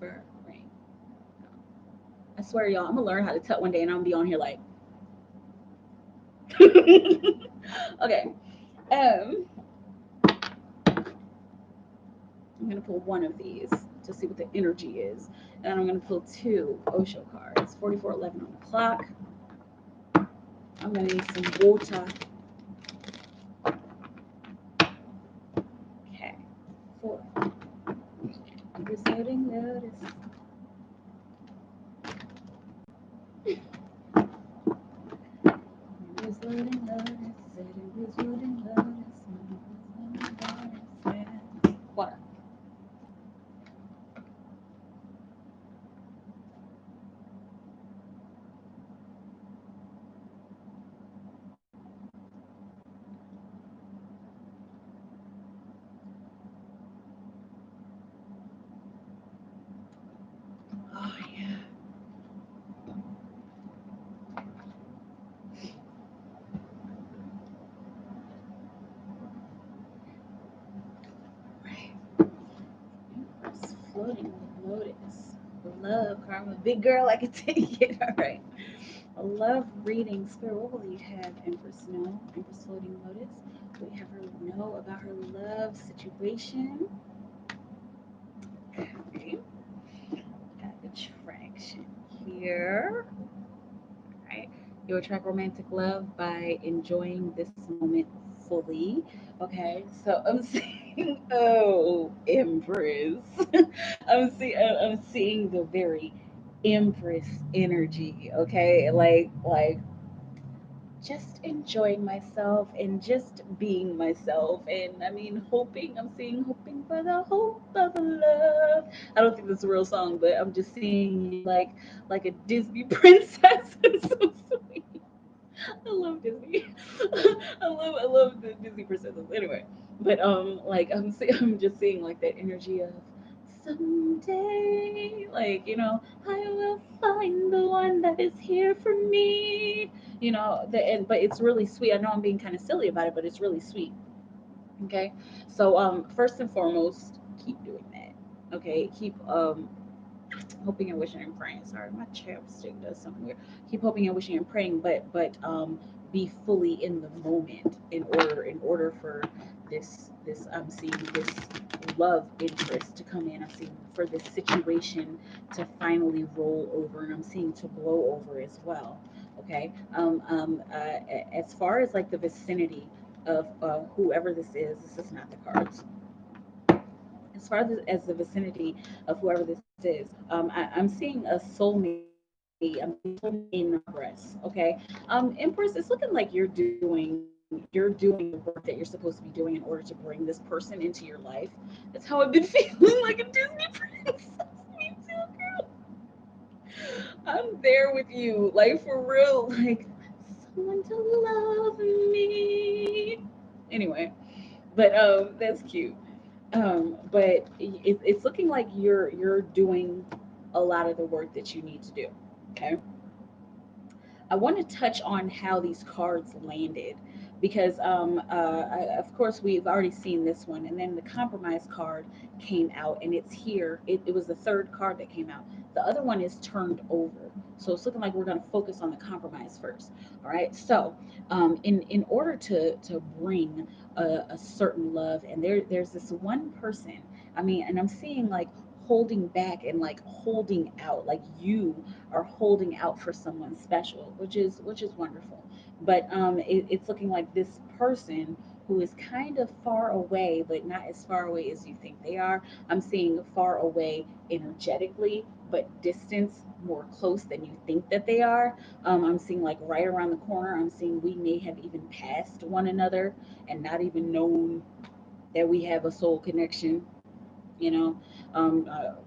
buffering? I swear, y'all, I'm gonna learn how to tut one day, and I'm gonna be on here like. Okay. Um, I'm gonna pull one of these to see what the energy is, and I'm gonna pull two Osho cards. 44:11 on the clock. I'm gonna need some water. Okay. Four. Resetting notice. Resetting notice. Resetting notice. Water. Oh yeah. Right. It's floating lotus. Love, karma. Big girl, I can take it. All right. A love reading. Spirit, what will you have Empress know? Empress Floating Lotus. Will you have her know about her love situation? here. Right? You attract romantic love by enjoying this moment fully. Okay, so I'm seeing, oh, Empress. I'm seeing the very Empress energy. Okay, like just enjoying myself and just being myself. And I mean, hoping for the hope of love. I don't think that's a real song, but I'm just seeing you like a Disney princess. It's so sweet. I love Disney. I love the Disney princesses. Anyway, but like I'm just seeing like that energy of someday, like I will find the one that is here for me. But it's really sweet. I know I'm being kind of silly about it, but it's really sweet. Okay, so first and foremost, keep doing that. Okay, keep hoping and wishing and praying. Sorry, my chapstick does something weird. Keep hoping and wishing and praying, but be fully in the moment in order for this I'm seeing this love interest to come in. I'm seeing for this situation to finally roll over, and I'm seeing to blow over as well. Okay. As far as like the vicinity of whoever this is not the cards as far as the vicinity of whoever this is, I'm seeing a soulmate. I'm seeing soulmate in progress. Okay, Empress, it's looking like you're doing the work that you're supposed to be doing in order to bring this person into your life. That's how I've been feeling, like a Disney princess. Me too, girl. I'm there with you, like for real, like someone to love me. Anyway, but that's cute. But it's looking like you're doing a lot of the work that you need to do. Okay, I want to touch on how these cards landed because, of course, we've already seen this one, and then the compromise card came out, and it's here. It was the third card that came out. The other one is turned over, so it's looking like we're going to focus on the compromise first. All right. So, in order to bring a certain love, and there's this one person. I mean, and I'm seeing like holding back and like holding out, like you are holding out for someone special, which is wonderful. But it's looking like this person who is kind of far away, but not as far away as you think they are. I'm seeing far away energetically, but distance more close than you think that they are. I'm seeing like right around the corner. I'm seeing we may have even passed one another and not even known that we have a soul connection you know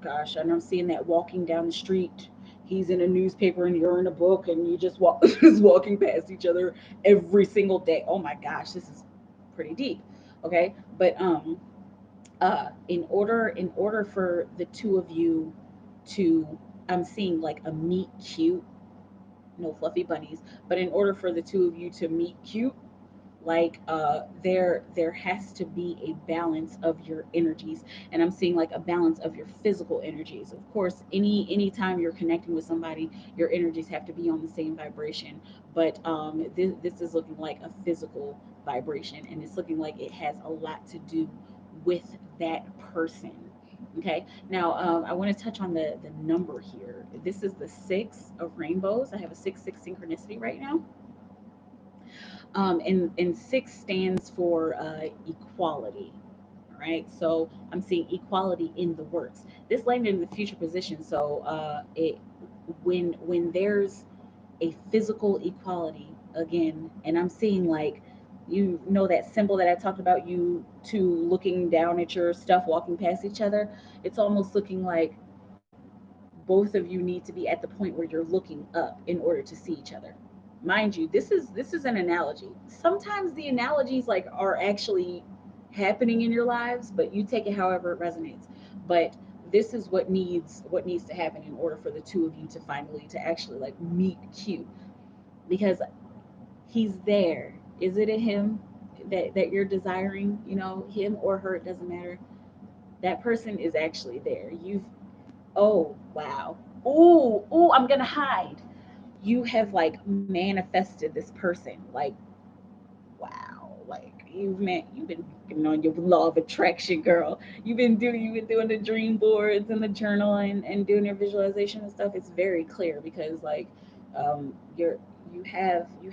gosh, and I'm seeing that walking down the street, he's in a newspaper and you're in a book, and you just walk just walking past each other every single day. Oh my gosh, this is pretty deep. Okay, but in order for the two of you to, I'm seeing like a meet cute, no fluffy bunnies, but in order for the two of you to meet cute, like there has to be a balance of your energies, and I'm seeing like a balance of your physical energies. Of course, anytime you're connecting with somebody, your energies have to be on the same vibration, but this is looking like a physical vibration, and it's looking like it has a lot to do with that person. Okay, now I want to touch on the number here. This is the six of rainbows. I have a 6-6 synchronicity right now, and six stands for equality. All right, so I'm seeing equality in the works. This landed in the future position, so it when there's a physical equality again, and I'm seeing like, that symbol that I talked about, you two looking down at your stuff, walking past each other. It's almost looking like both of you need to be at the point where you're looking up in order to see each other. Mind you, this is an analogy. Sometimes the analogies like are actually happening in your lives, but you take it however it resonates. But this is what needs to happen in order for the two of you to finally to actually like meet cute, because he's there. Is it a him that you're desiring? Him or her, it doesn't matter. That person is actually there. Oh, wow. Oh, I'm gonna hide. You have like manifested this person. Like, wow. Like, you've been working on your law of attraction, girl. You've been doing the dream boards and the journal and doing your visualization and stuff. It's very clear because like you're you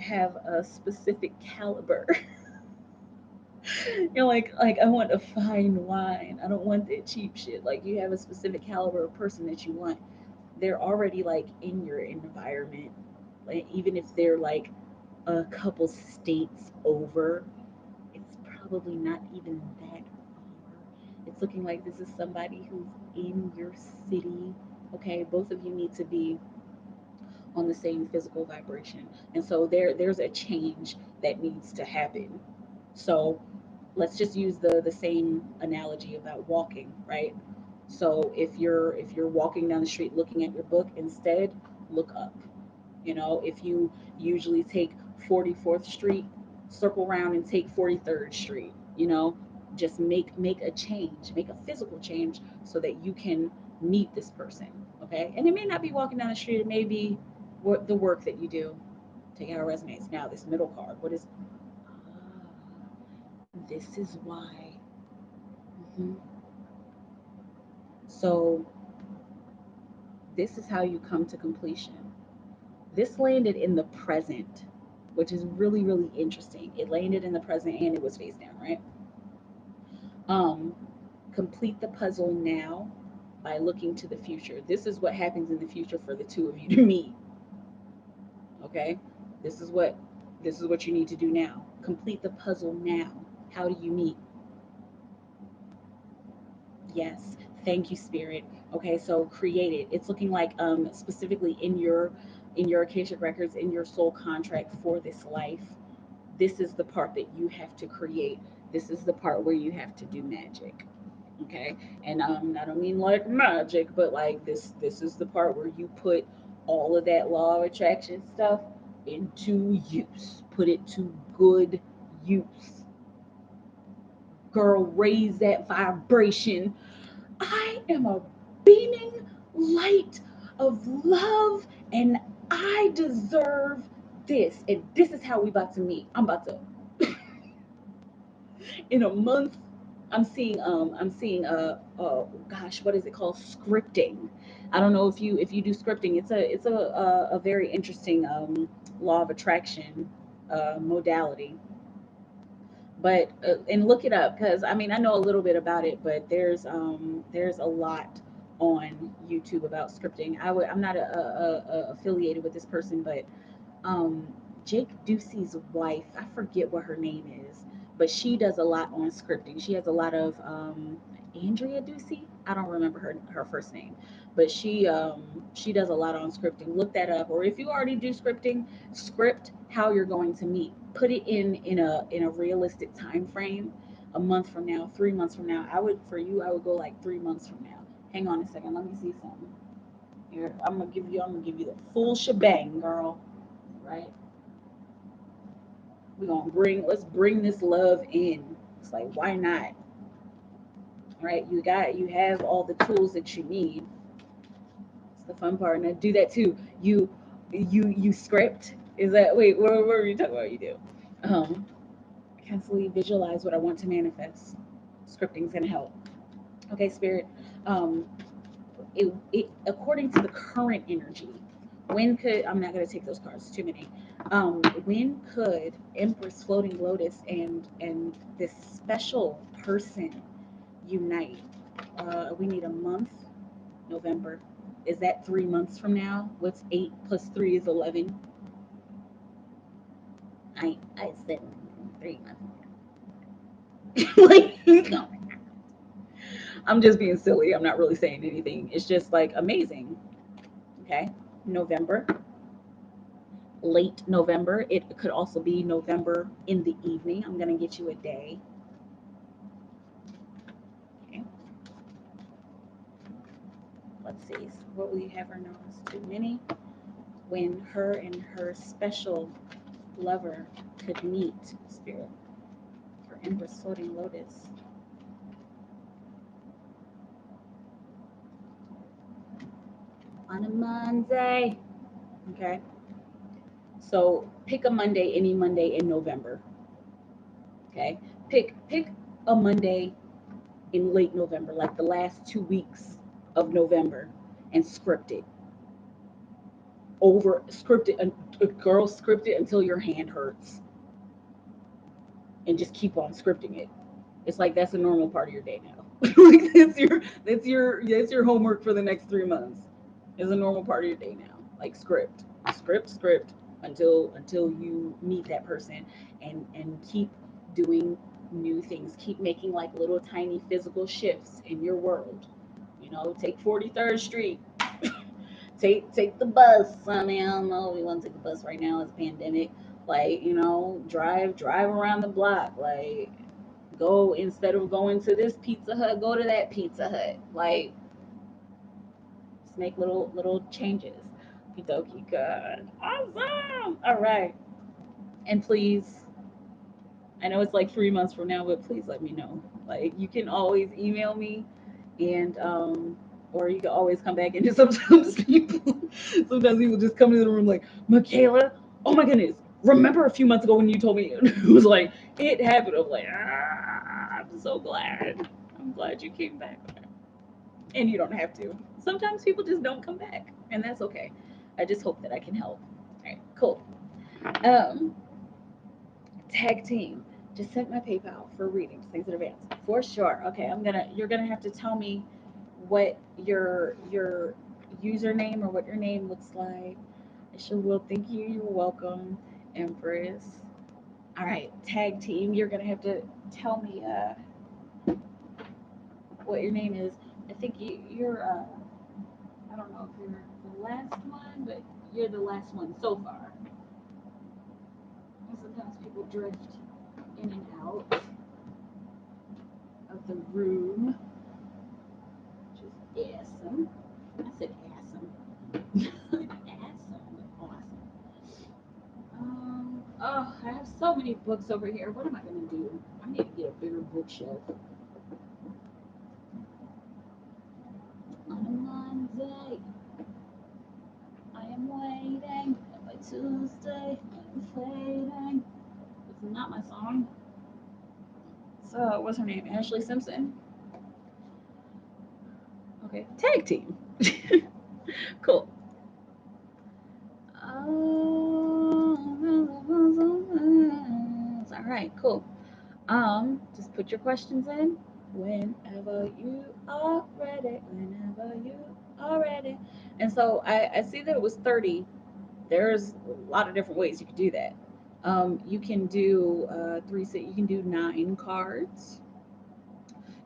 have a specific caliber. You're like I want a fine wine. I don't want that cheap shit. Like you have a specific caliber of person that you want. They're already like in your environment. Like even if they're like a couple states over, it's probably not even that far. It's looking like this is somebody who's in your city. Okay, both of you need to be on the same physical vibration. And so there's a change that needs to happen. So let's just use the same analogy about walking, right? So if you're walking down the street looking at your book, instead look up. If you usually take 44th Street, circle around and take 43rd Street, just make a change, make a physical change so that you can meet this person, okay? And it may not be walking down the street, it may be the work that you do, taking our resumes. Now, this middle card, what is, this is why. Mhm. So, this is how you come to completion. This landed in the present, which is really, really interesting. It landed in the present and it was face down, right? Um, Complete the puzzle now by looking to the future. This is what happens in the future for the two of you to meet. Okay? This is what this is what you need to do now. Complete the puzzle now. How do you meet? Yes. Thank you, Spirit. Okay, so create it. It's looking like specifically in your Akashic records, in your soul contract for this life. This is the part that you have to create. This is the part where you have to do magic. Okay, and I don't mean like magic, but like this is the part where you put all of that law of attraction stuff into use. Put it to good use. Girl, raise that vibration. I am a beaming light of love and I deserve this. And this is how we about to meet. I'm about to in a month. I'm seeing gosh, what is it called? Scripting. I don't know if you do scripting. It's a very interesting law of attraction modality. But and look it up because I mean I know a little bit about it, but there's a lot on YouTube about scripting. I'm not affiliated with this person, but um, Jake Ducey's wife, I forget what her name is, but she does a lot on scripting. She has a lot of Andrea Ducey. I don't remember her first name, but she does a lot on scripting. Look that up, or if you already do scripting, script how you're going to meet. Put it in a realistic time frame. A month from now, 3 months from now. I would go like 3 months from now. Hang on a second. Let me see something. Here, I'm gonna give you the full shebang, girl. Right? Let's bring this love in. It's like, why not? Right? You have all the tools that you need. It's the fun part. And do that too. You script. Is that wait, what were you talking about? You do. Um, Constantly visualize what I want to manifest. Scripting's gonna help. Okay, spirit. Um, it according to the current energy, when could I'm not going to take those cards, too many. When could Empress Floating Lotus and this special person unite? We need a month. November. Is that 3 months from now? What's 8 plus 3 is 11? I said 3 months. Like no, I'm just being silly. I'm not really saying anything. It's just like amazing. Okay, November, late November. It could also be November in the evening. I'm gonna get you a day. Okay. Let's see. So what will you have her know is too many. When her and her special lover could meet, spirit, for Empress Floating Lotus. On a Monday. Okay. So pick a Monday, any Monday in November. Okay. Pick a Monday in late November, like the last 2 weeks of November, and script it. Script it, a girl, script it until your hand hurts, and just keep on scripting it. It's like that's a normal part of your day now. Like that's your homework for the next 3 months. It's a normal part of your day now. Like script until you meet that person, and keep doing new things. Keep making like little tiny physical shifts in your world. Take 43rd Street. Take the bus. I mean, I don't know if we want to take the bus right now. It's a pandemic. Like, drive around the block. Like, go, instead of going to this Pizza Hut, go to that Pizza Hut. Like, just make little changes. Okie good. Awesome. All right. And please, I know it's like 3 months from now, but please let me know. Like, you can always email me, and or you can always come back. And just sometimes people just come into the room like, Mikaela, oh my goodness, remember a few months ago when you told me? It was like it happened. I'm like, I'm so glad. I'm glad you came back. And you don't have to. Sometimes people just don't come back, and that's okay. I just hope that I can help. All right, cool. Um, Tag team. Just sent my PayPal for readings. Thanks in advance. For sure. Okay, you're gonna have to tell me what your username or what your name looks like. I sure will. Thank you. You're welcome, Empress. All right, tag team. You're gonna have to tell me what your name is. I think you're I don't know if you're the last one, but you're the last one so far. And sometimes people drift in and out of the room, which is awesome. I said awesome. Awesome. Awesome. Oh, I have so many books over here. What am I going to do? I need to get a bigger bookshelf. On a Monday, I am waiting. By Tuesday, I'm fading. It's not my song. So, what's her name? Ashley Simpson. Okay, tag team. Cool. All right, cool. Just put your questions in whenever you are ready. Whenever you are ready. And so I see that it was 30. There's a lot of different ways you could do that. You can do you can do 9 cards.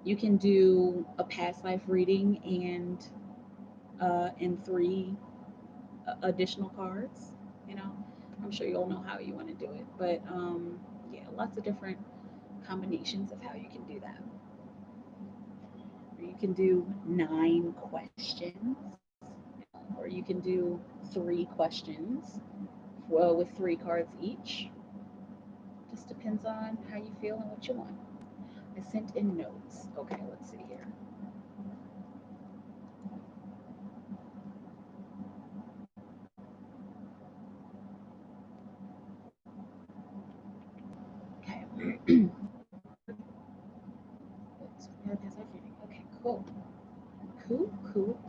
You can do a past life reading and 3 additional cards. You know, I'm sure you all know how you want to do it, but yeah, lots of different combinations of how you can do that. Or you can do 9 questions, or you can do 3 questions, well, with 3 cards each. Just depends on how you feel and what you want. I sent in notes. Okay, let's see here. Okay. Okay, cool.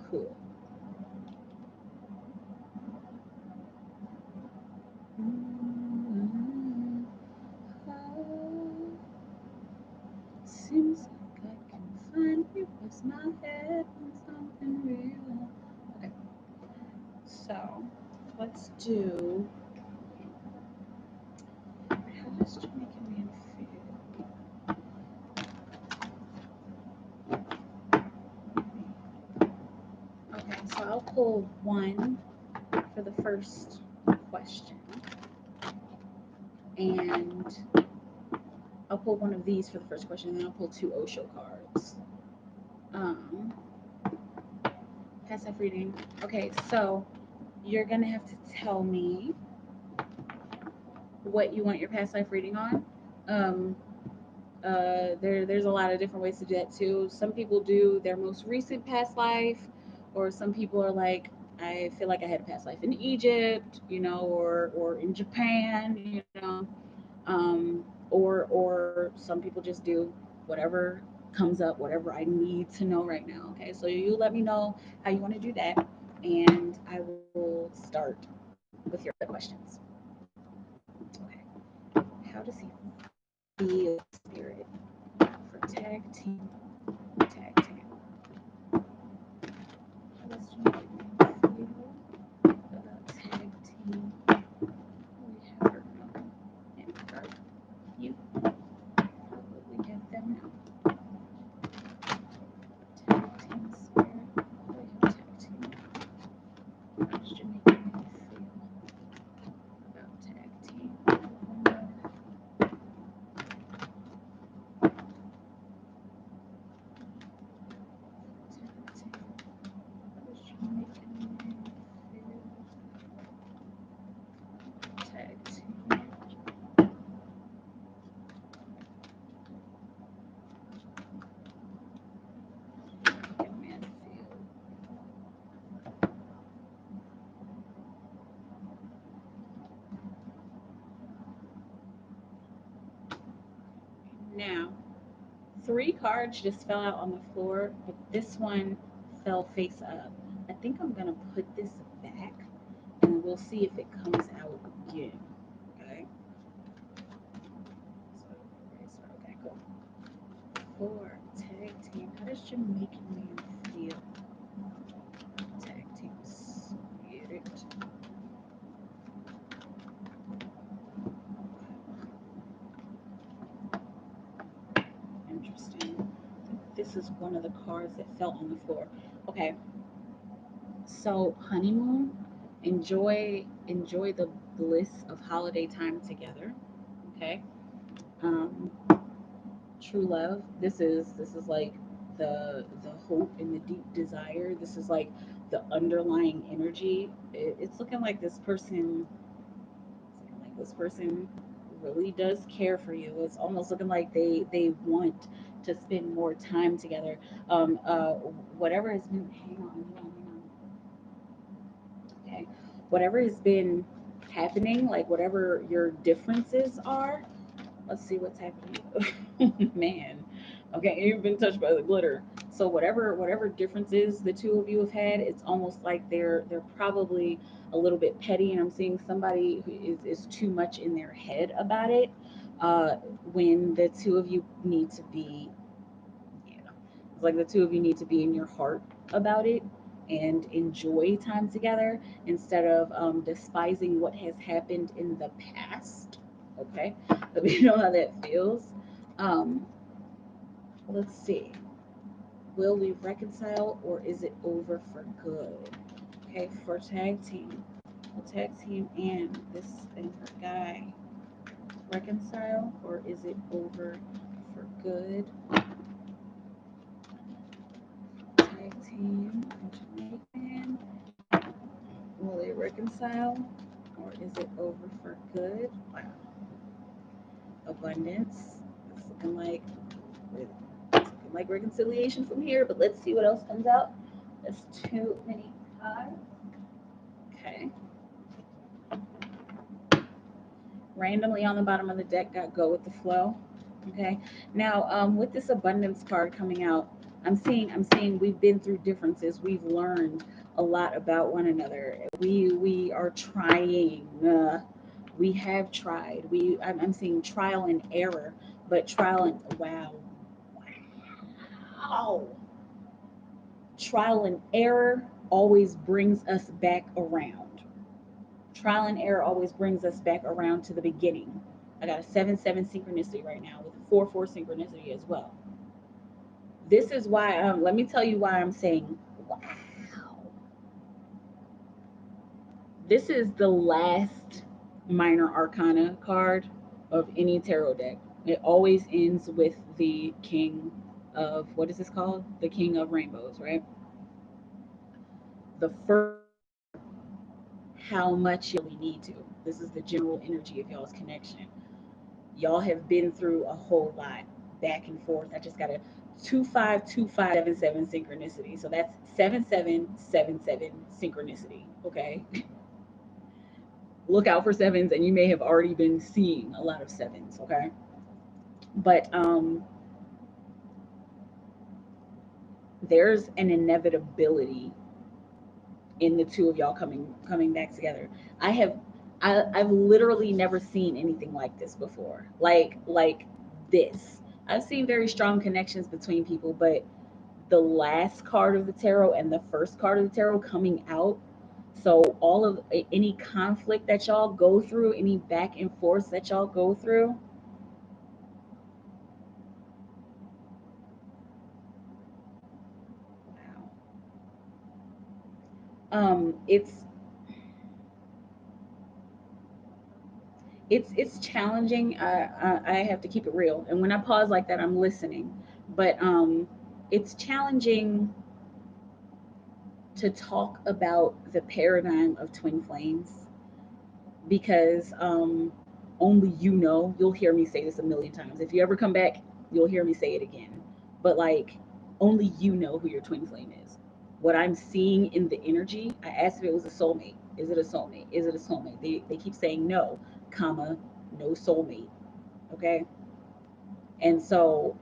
Cool. Mm, Seems like I can finally rest my head on something real. Okay, so let's do. How does Jamaican man feel? Okay, so I'll pull one for the first question, and I'll pull one of these for the first question, and then I'll pull 2 Osho cards. Um, Past life reading. Okay, so you're gonna have to tell me what you want your past life reading on. Um, there's a lot of different ways to do that too. Some people do their most recent past life, or some people are like, I feel like I had a past life in Egypt, or in Japan, or some people just do whatever comes up, whatever I need to know right now. Okay, so you let me know how you want to do that, and I will start with your other questions. Okay, how does he feel, spirit, for tag team? Tag team. How does he feel about tag team? We have our number and our you. We have them now. Tag team spirit. We have tag team. How does Jamaica feel about tag team? Tag team. How does Jamaica feel tag team? Man feel. Now, three cards just fell out on the floor, but this one fell face up. I think I'm gonna put this back and we'll see if it comes out again. Okay. Okay, cool. Four, tag team. How does Jamaican man feel? Tag team spirit. Interesting. This is one of the cards that fell on the floor. Okay, so honeymoon, enjoy the bliss of holiday time together. Okay. Um, true love. This is like the hope and the deep desire. This is like the underlying energy. It's looking like this person. It's looking like this person really does care for you. It's almost looking like they want to spend more time together. Whatever has been. Hang on. Okay, whatever has been happening, like whatever your differences are. Let's see what's happening. Man. Okay, you've been touched by the glitter. So whatever differences the two of you have had, it's almost like they're probably a little bit petty, and I'm seeing somebody who is too much in their head about it. Uh, when the two of you need to be, you know, it's like the two of you need to be in your heart about it and enjoy time together instead of despising what has happened in the past. Okay, let me know how that feels. Um, let's see. Will we reconcile or is it over for good? Okay, for tag team. Will tag team and this and her guy reconcile or is it over for good? Tag team and Jamaican. Will they reconcile or is it over for good? Wow. Abundance. It's looking like reconciliation from here, but let's see what else comes out. There's too many cards. Okay. Randomly on the bottom of the deck got go with the flow. Okay. Now, with this abundance card coming out, I'm seeing we've been through differences. We've learned a lot about one another. We are trying. We have tried. I'm seeing trial and error, but trial and wow, trial and error always brings us back around. Trial and error always brings us back around to the beginning. I got a 7-7 synchronicity right now with a 4-4 synchronicity as well. This is why, let me tell you why I'm saying, wow. This is the last minor arcana card of any tarot deck. It always ends with the king of, what is this called? The king of rainbows, right? The first, how much you really need to. This is the general energy of y'all's connection. Y'all have been through a whole lot back and forth. I just got a 252577 synchronicity. So that's 7777 synchronicity. Okay. Look out for sevens, and you may have already been seeing a lot of sevens. Okay. But there's an inevitability in the two of y'all coming back together. I have I've literally never seen anything like this before. Like this. I've seen very strong connections between people, but the last card of the tarot and the first card of the tarot coming out. So all of any conflict that y'all go through, any back and forth that y'all go through, wow. It's it's challenging. I have to keep it real, and when I pause like that, I'm listening. But it's challenging to talk about the paradigm of twin flames because only you know. You'll hear me say this a million times. If you ever come back, you'll hear me say it again. But like, only you know who your twin flame is. What I'm seeing in the energy, I asked if it was a soulmate. Is it a soulmate? Is it a soulmate? They keep saying no, comma, no soulmate. Okay. And so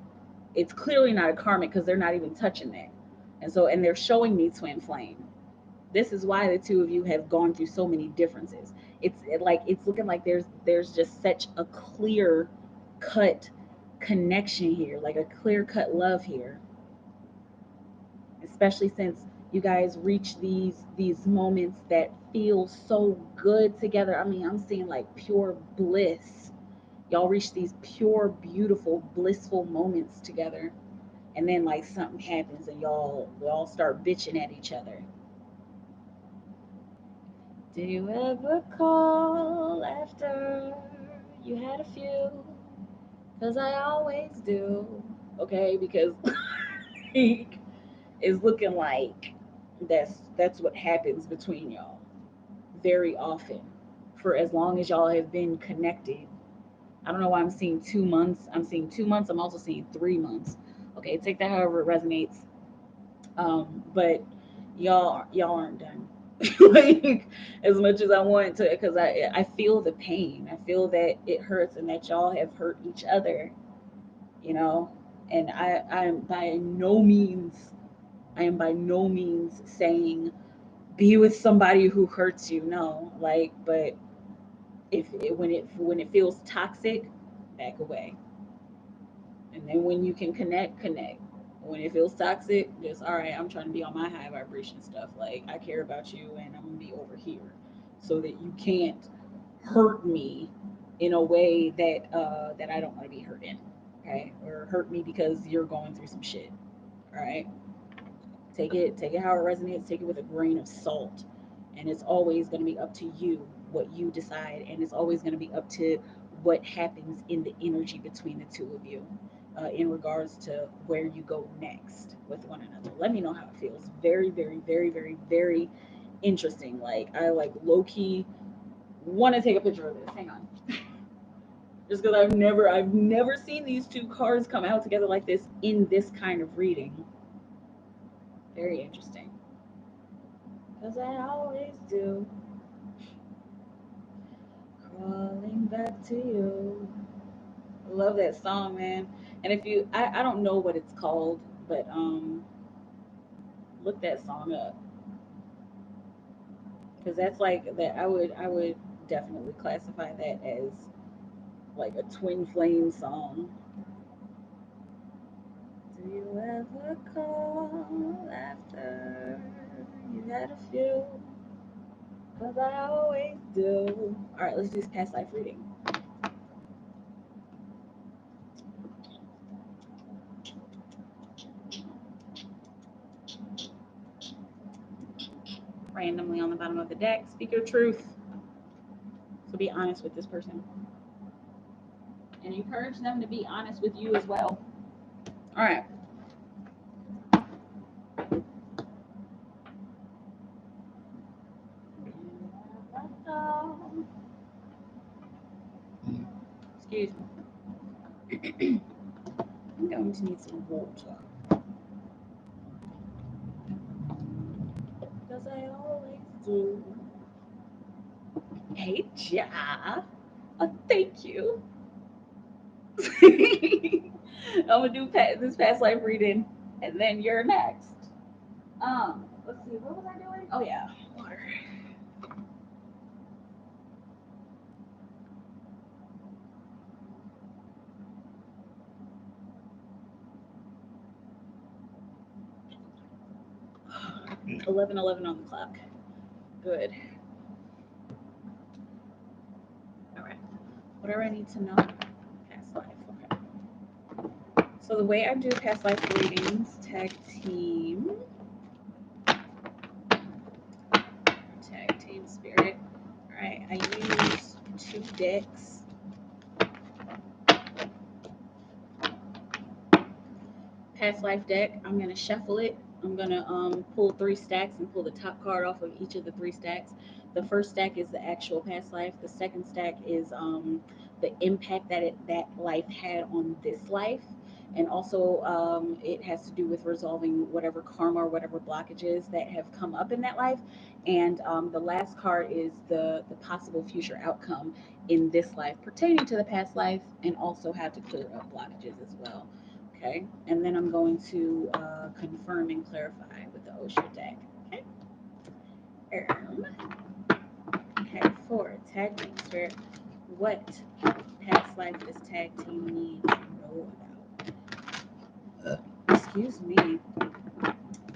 it's clearly not a karmic because they're not even touching that. And they're showing me twin flame. This is why the two of you have gone through so many differences. It's looking like there's just such a clear cut connection here, like a clear cut love here, especially since you guys reach these moments that feel so good together. I mean, I'm seeing like pure bliss. Y'all reach these pure, beautiful, blissful moments together, and then like something happens and y'all start bitching at each other. Do you ever call after you had a few? Cause I always do. Okay, because it's looking like that's what happens between y'all very often for as long as y'all have been connected. I don't know why I'm seeing 2 months. I'm seeing 2 months. I'm also seeing 3 months. Okay, take that however it resonates. But y'all aren't done. Like as much as I want to, because I feel the pain. I feel that it hurts and that y'all have hurt each other. You know, and I am by no means saying be with somebody who hurts you. No, like, but if it, when it feels toxic, back away. And then when you can connect. When it feels toxic, just all right, I'm trying to be on my high vibration stuff. Like I care about you and I'm gonna be over here so that you can't hurt me in a way that I don't want to be hurt in. Okay? Or hurt me because you're going through some shit. All right? Take it how it resonates, take it with a grain of salt. And it's always going to be up to you what you decide, and it's always going to be up to what happens in the energy between the two of you in regards to where you go next with one another. Let me know how it feels. Very, very, very, very, very interesting. Like I like low key want to take a picture of this. Hang on. Just because I've never seen these two cards come out together like this in this kind of reading. Very interesting. Cause I always do. Crawling back to you. I love that song, man. And if you, I don't know what it's called, but look that song up. Cause that's like that. I would definitely classify that as like a twin flame song. Do you ever call after you had a few? Cause I always do. All right, let's do this past life reading. Randomly on the bottom of the deck. Speak your truth. So be honest with this person. And encourage them to be honest with you as well. All right. Excuse me. I'm going to need some water. Because I always do. Hey, Ja. Thank you. I'm gonna do this past life reading, and then you're next. Let's see, what was I doing? Oh yeah, water. 11:11 on the clock. Good. All right. Whatever I need to know. Past life. Okay. So the way I do past life readings, tag team spirit. All right. I use 2 decks. Past life deck. I'm gonna shuffle it. I'm gonna pull 3 stacks and pull the top card off of each of the 3 stacks. The first stack is the actual past life. The second stack is the impact that life had on this life, and also it has to do with resolving whatever karma or whatever blockages that have come up in that life. And the last card is the possible future outcome in this life pertaining to the past life, and also how to clear up blockages as well. Okay, and then I'm going to confirm and clarify with the Osho deck. Okay. Um, okay, for tag team spirit, what past life this tag team needs to know about? Excuse me,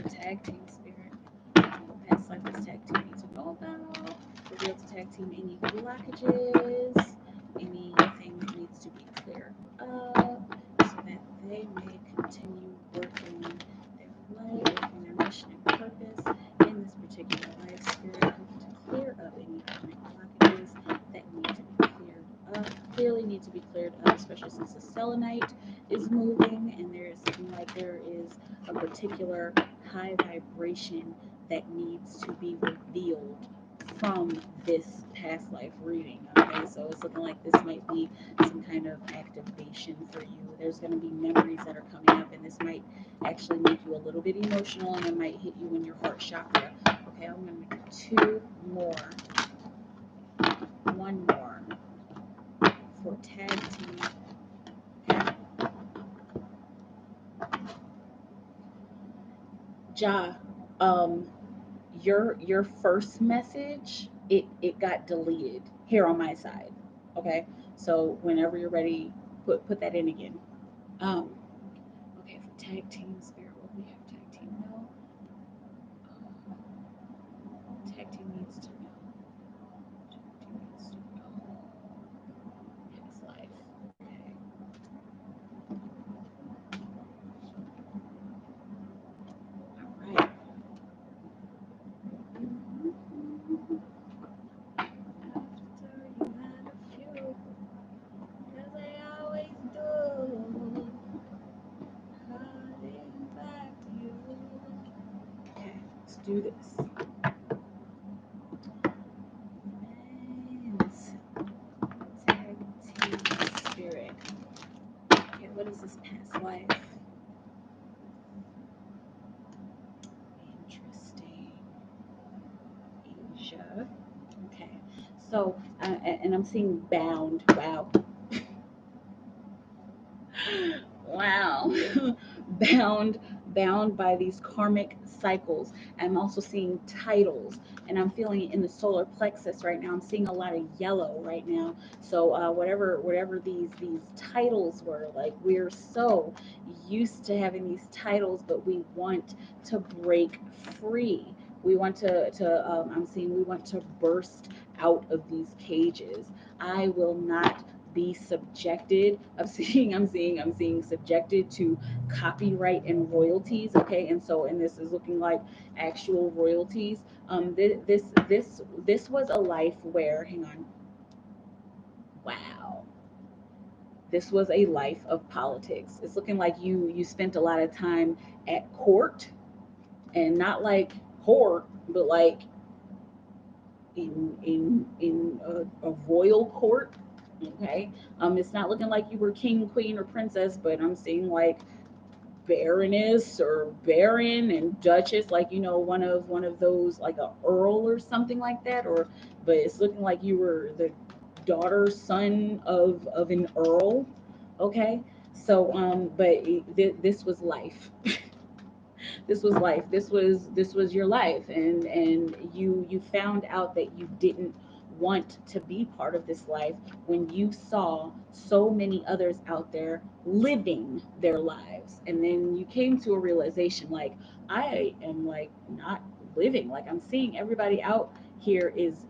tag team spirit. What past life this tag team needs to know about? Reveal to tag team any blockages, anything that needs to be cleared up, so that they may continue working their life and their mission and purpose in this particular life. Spirit help to clear up any karmic blockages that need to be cleared up. Clearly need to be cleared up, especially since the selenite is moving and there is looking like there is a particular high vibration that needs to be revealed from this past life reading. Okay, so it's looking like this might be some kind of activation for you. There's going to be memories that are coming up, and this might actually make you a little bit emotional, and it might hit you in your heart chakra. Okay, I'm going to do 2 more, 1 more for tag team. Okay. Ja, your first message, it got deleted here on my side. Okay, so whenever you're ready, put that in again. Um, okay, for tag team spirit, what we have tag team know. Tag team needs to know. Tag team needs to know. Past life. Okay. All right. After you had a few, as I always do, calling back you. Okay, let's do this. Men's tag team spirit. Okay, what is this past life? Interesting. Asia. Okay, so and I'm seeing bound. Wow, wow, bound, bound by these karmic cycles. I'm also seeing titles, and I'm feeling it in the solar plexus right now. I'm seeing a lot of yellow right now. So whatever these titles were, like we're so used to having these titles, but we want to break free. We want to I'm seeing we want to burst out of these cages. I will not be subjected. I'm seeing subjected to copyright and royalties. Okay, and so and this is looking like actual royalties. This was a life where, hang on, wow, this was a life of politics. It's looking like you spent a lot of time at court, and not like court, but like in a royal court. Okay, it's not looking like you were king, queen, or princess, but I'm seeing like baroness or baron and duchess, like one of those, like a earl or something like that. Or but it's looking like you were the daughter, son of an earl. Okay. So but this was life. This was life. This was your life, and you found out that you didn't want to be part of this life when you saw so many others out there living their lives, and then you came to a realization like, I am like not living. Like, I'm seeing everybody out here is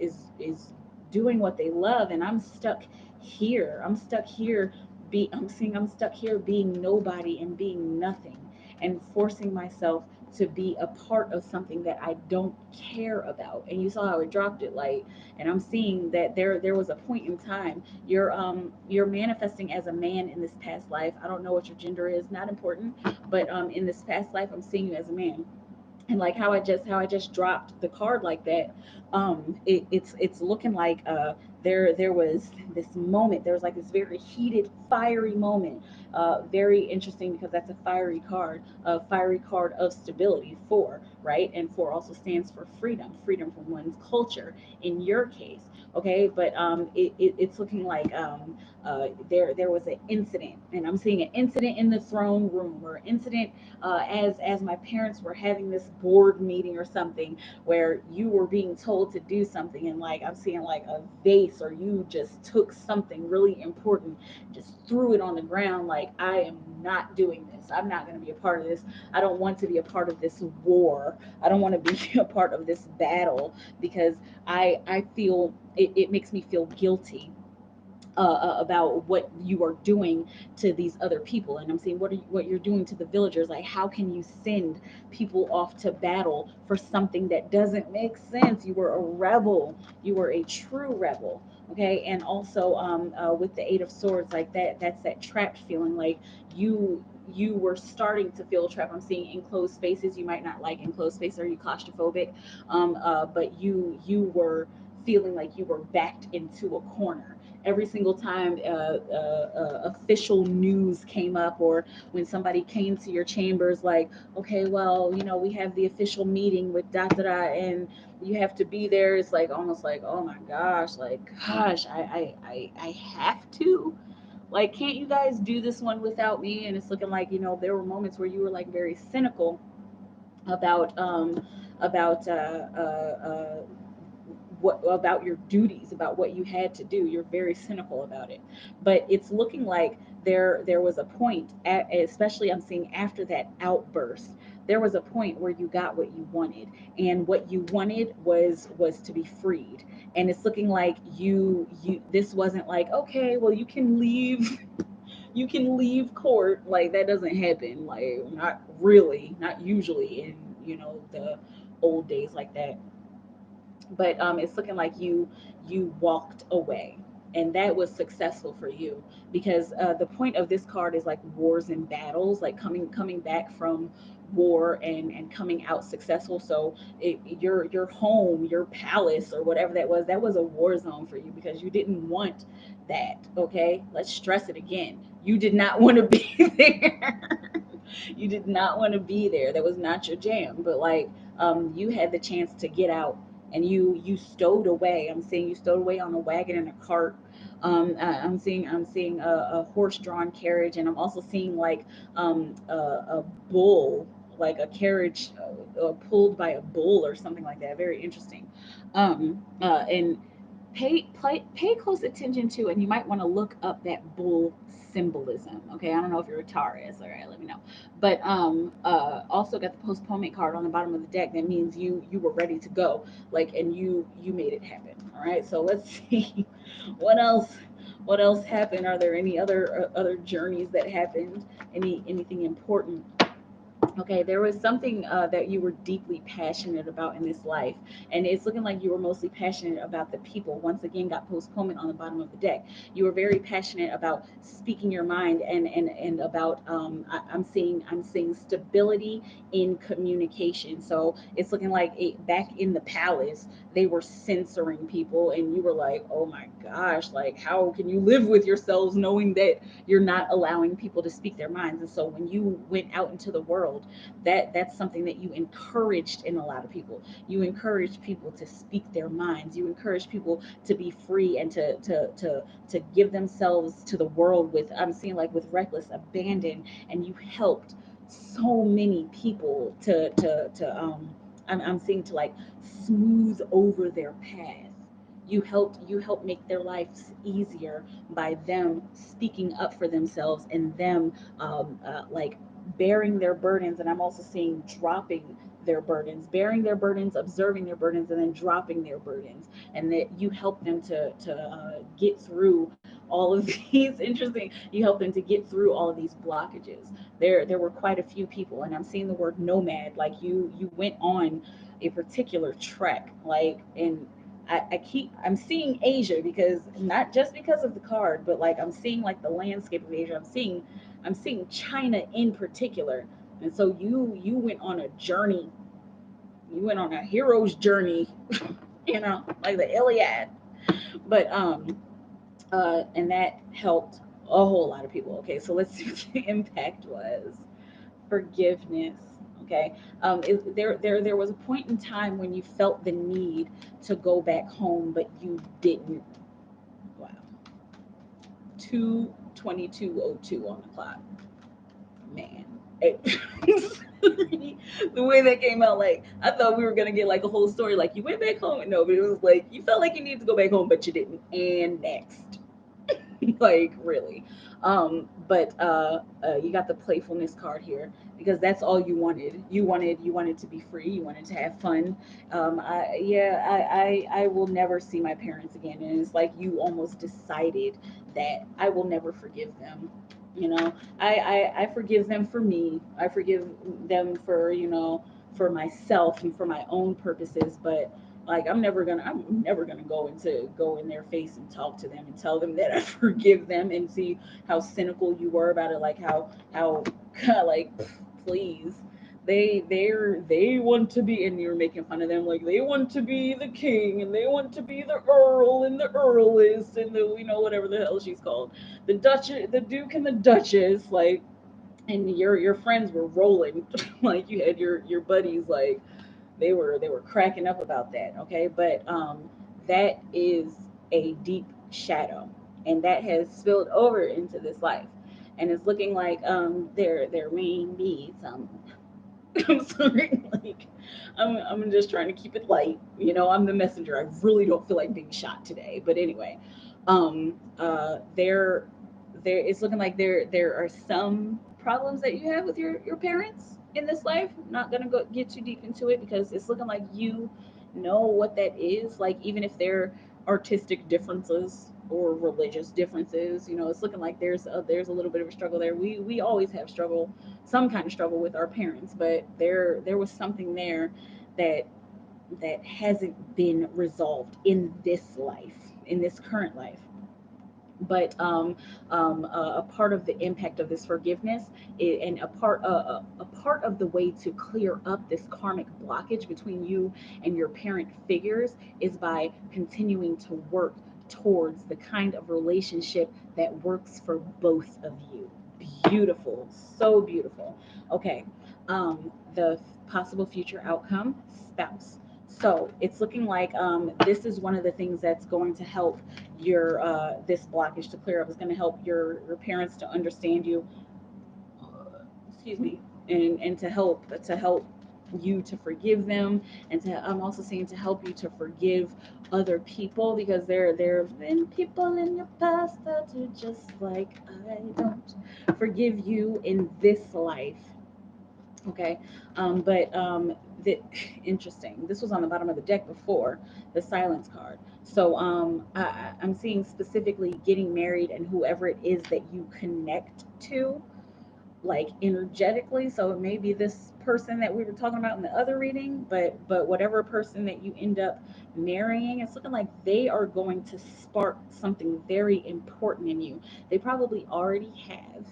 doing what they love, and I'm stuck here. I'm stuck here being nobody and being nothing, and forcing myself to be a part of something that I don't care about. And you saw how it dropped it, like, and I'm seeing that there was a point in time. You're manifesting as a man in this past life. I don't know what your gender is, not important, but in this past life I'm seeing you as a man. And like how I just dropped the card like that. It's looking like there was this moment. There was like this very heated, fiery moment. Very interesting because that's a fiery card of stability. Four, right? And four also stands for freedom from one's culture in your case. Okay, but it's looking like there was an incident, and I'm seeing an incident in the throne room, or incident as my parents were having this board meeting or something, where you were being told to do something, and like I'm seeing like a vase, or you just took something really important, just threw it on the ground, like, I am not doing this. I'm not going to be a part of this. I don't want to be a part of this war. I don't want to be a part of this battle, because I feel it makes me feel guilty about what you are doing to these other people. And I'm saying, what you're doing to the villagers. Like, how can you send people off to battle for something that doesn't make sense? You were a rebel. You were a true rebel. Okay. And also with the Eight of Swords, like that's that trapped feeling. Like, you were starting to feel trapped. I'm seeing enclosed spaces. You might not like enclosed spaces. Are you claustrophobic? But you were feeling like you were backed into a corner every single time official news came up, or when somebody came to your chambers, like, okay, well, we have the official meeting with da da da, and you have to be there. It's like almost like, oh my gosh, like, gosh, I have to. Like, can't you guys do this one without me? And it's looking like, there were moments where you were like very cynical about what about your duties, about what you had to do. You're very cynical about it. But it's looking like there was a point, especially I'm seeing after that outburst, there was a point where you got what you wanted, and what you wanted was to be freed. And it's looking like you this wasn't like, okay, well, you can leave court. Like, that doesn't happen, like, not really, not usually in the old days like that. But it's looking like you walked away, and that was successful for you, because the point of this card is like wars and battles, like coming back from war, and coming out successful. So your home, your palace, or whatever that was a war zone for you, because you didn't want that. Okay, let's stress it again. You did not want to be there. You did not want to be there. That was not your jam. But like, you had the chance to get out, and you stowed away. I'm seeing you stowed away on a wagon and a cart. I'm seeing a horse-drawn carriage, and I'm also seeing like a bull, like a carriage pulled by a bull or something like that. Very interesting. And pay close attention to, and you might want to look up that bull symbolism. Okay, I don't know if you're a Taurus. All right, let me know. But also got the postponement card on the bottom of the deck. That means you were ready to go, like, and you made it happen. All right, so let's see what else what else happened. Are there any other journeys that happened? Anything important? Okay, there was something that you were deeply passionate about in this life, and it's looking like you were mostly passionate about the people. Once again, got postponement on the bottom of the deck. You were very passionate about speaking your mind, and about I'm seeing stability in communication. So it's looking like back in the palace, they were censoring people, and you were like, oh my gosh, like, how can you live with yourselves knowing that you're not allowing people to speak their minds? And so when you went out into the world, That's something that you encouraged in a lot of people. You encourage people to speak their minds. You encourage people to be free and to give themselves to the world with, I'm seeing like with reckless abandon, and you helped so many people I'm seeing to like smooth over their path. You helped make their lives easier by them speaking up for themselves, and them like bearing their burdens. And I'm also seeing dropping their burdens, bearing their burdens, observing their burdens, and then dropping their burdens. And that you help them to get through all of these interesting. You help them to get through all of these blockages. There were quite a few people, and I'm seeing the word nomad. Like you went on a particular trek, like, and I'm seeing Asia, because not just because of the card, but like I'm seeing like the landscape of Asia. I'm seeing China in particular. And so you went on a journey. You went on a hero's journey, like the Iliad. But and that helped a whole lot of people. Okay, so let's see what the impact was. Forgiveness. Okay, there was a point in time when you felt the need to go back home, but you didn't. Wow. 2:22:02 on the clock, man. The way that came out, like I thought we were gonna get like a whole story, like you went back home. No, but it was like you felt like you needed to go back home, but you didn't. And next, like really. But you got the playfulness card here, because that's all you wanted. You wanted to be free. You wanted to have fun. I will never see my parents again, and it's like you almost decided that I will never forgive them. I forgive them for me. I forgive them for, for myself and for my own purposes. But like I'm never gonna go in their face and talk to them and tell them that I forgive them, and see how cynical you were about it. Like how like, please. They want to be, and you're making fun of them, like they want to be the king, and they want to be the earl and the earless, and the, whatever the hell she's called, the duchess, the duke and the duchess, like. And your friends were rolling, like you had your buddies, like they were cracking up about that. Okay, but that is a deep shadow, and that has spilled over into this life, and it's looking like there may be some. I'm sorry, like I'm just trying to keep it light. I'm the messenger. I really don't feel like being shot today. But anyway, there it's looking like there are some problems that you have with your parents in this life. I'm not gonna go get too deep into it, because it's looking like you know what that is. Like, even if they're artistic differences or religious differences, it's looking like there's a little bit of a struggle there. We always have struggle, some kind of struggle with our parents, but there was something there that hasn't been resolved in this life, in this current life. But a part of the impact of this forgiveness, and a part of the way to clear up this karmic blockage between you and your parent figures, is by continuing to work towards the kind of relationship that works for both of you. Beautiful, so beautiful. Okay, the possible future outcome: spouse. So it's looking like this is one of the things that's going to help your this blockage to clear up. Is going to help your parents to understand you. Excuse me. And to help you to forgive them, and I'm also saying to help you to forgive other people, because there have been people in your past that are just like, I don't forgive you in this life. Okay, but the interesting. This was on the bottom of the deck before, the silence card. So I'm seeing specifically getting married, and whoever it is that you connect to, like energetically. So it may be this person that we were talking about in the other reading, but whatever person that you end up marrying, it's looking like they are going to spark something very important in you. They probably already have,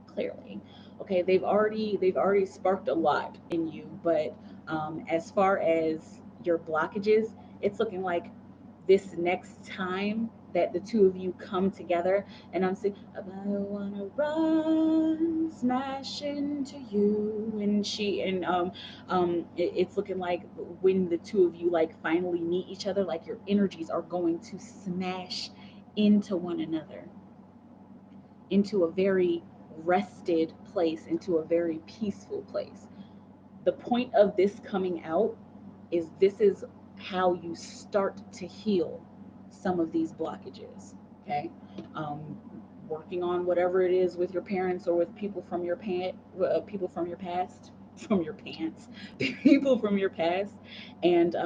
clearly. Okay, they've already sparked a lot in you. But as far as your blockages, it's looking like this next time. that the two of you come together, and I'm saying, I wanna run, smash into you, and it's looking like when the two of you like finally meet each other, like your energies are going to smash into one another, into a very rested place, into a very peaceful place. The point of this coming out is this is how you start to heal some of these blockages. Okay, um, working on whatever it is with your parents or with people from your people from your past, from your pants, people from your past, and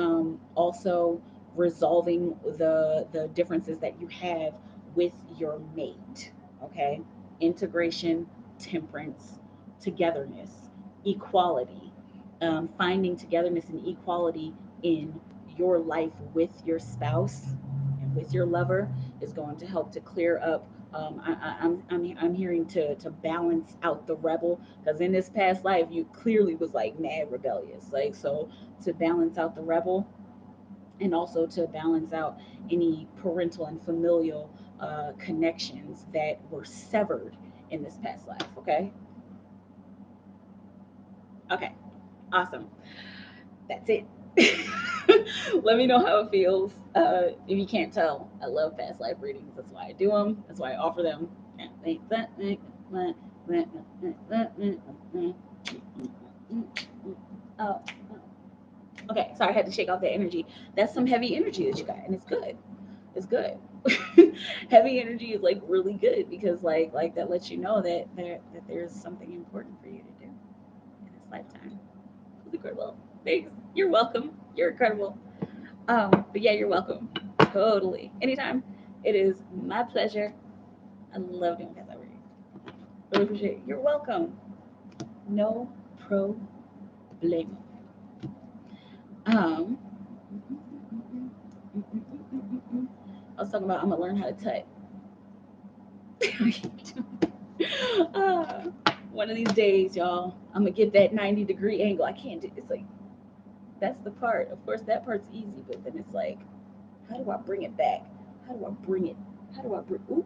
also resolving the differences that you have with your mate. Okay, integration, temperance, togetherness, equality, finding togetherness and equality in your life with your spouse and with your lover is going to help to clear up. I'm hearing to balance out the rebel, because in this past life you clearly was like mad rebellious, like, so to balance out the rebel, and also to balance out any parental and familial connections that were severed in this past life. Okay. Okay. Awesome. That's it. Let me know how it feels. If you can't tell, I love past life readings. That's why I do them. That's why I offer them. Oh, okay. Sorry, I had to shake off that energy. That's some heavy energy that you got, and it's good. It's good. Heavy energy is like really good, because like that lets you know that there's something important for you to do in this lifetime. It's incredible. Thanks. You're welcome. You're incredible. But yeah, you're welcome. Totally. Anytime. It is my pleasure. I love doing that. I really appreciate it. You're welcome. No problemo. Um, I was talking about I'm gonna learn how to type. uh, One of these days, y'all, I'm gonna get that 90-degree angle. I can't do. It's like that's the part. Of course, that part's easy, but then it's like, how do I bring it back? How do I bring it? How do I bring? Ooh,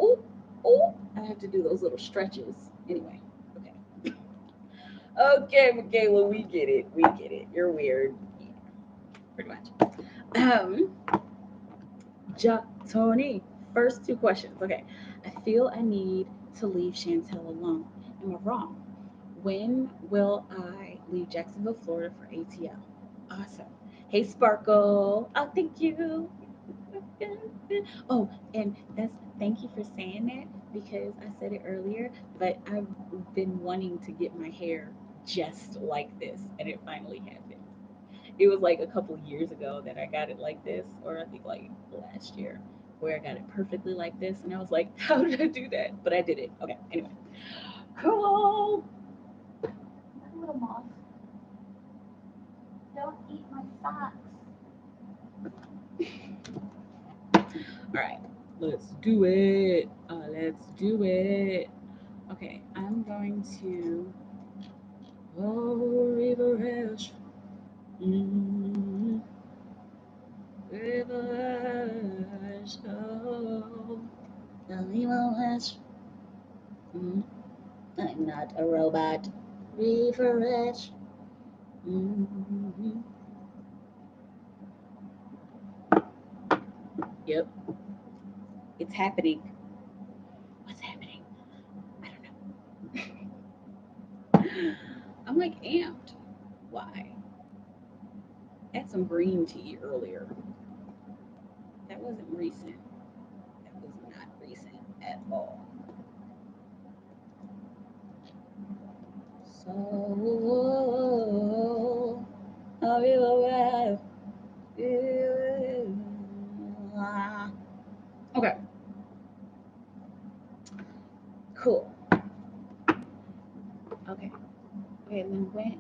ooh, ooh. I have to do those little stretches. Anyway, okay. Okay, Michaela, we get it. We get it. You're weird. Yeah, pretty much. Um, Tony, first two questions. Okay. I feel I need to leave Chantel alone. Am I wrong? When will I leave Jacksonville, Florida for ATL? Awesome. Hey, Sparkle. Oh, thank you. Oh, and that's thank you for saying that, because I said it earlier, but I've been wanting to get my hair just like this, and it finally happened. It was like a couple years ago that I got it like this, or I think like last year, where I got it perfectly like this, and I was like, how did I do that? But I did it. Okay, anyway. Cool. Little moth, don't eat my socks. All right, let's do it. Let's do it. Okay, I'm going to. Oh, River Rush. Mm, River Rush. Oh, the River Rush. Mm, I'm not a robot. River Rush. Mm-hmm. Yep, it's happening. What's happening? I don't know. I'm like amped. Why? I had some green tea earlier. That wasn't recent. That was not recent at all. So, I'll be aware. Okay, cool. Okay, okay. And then when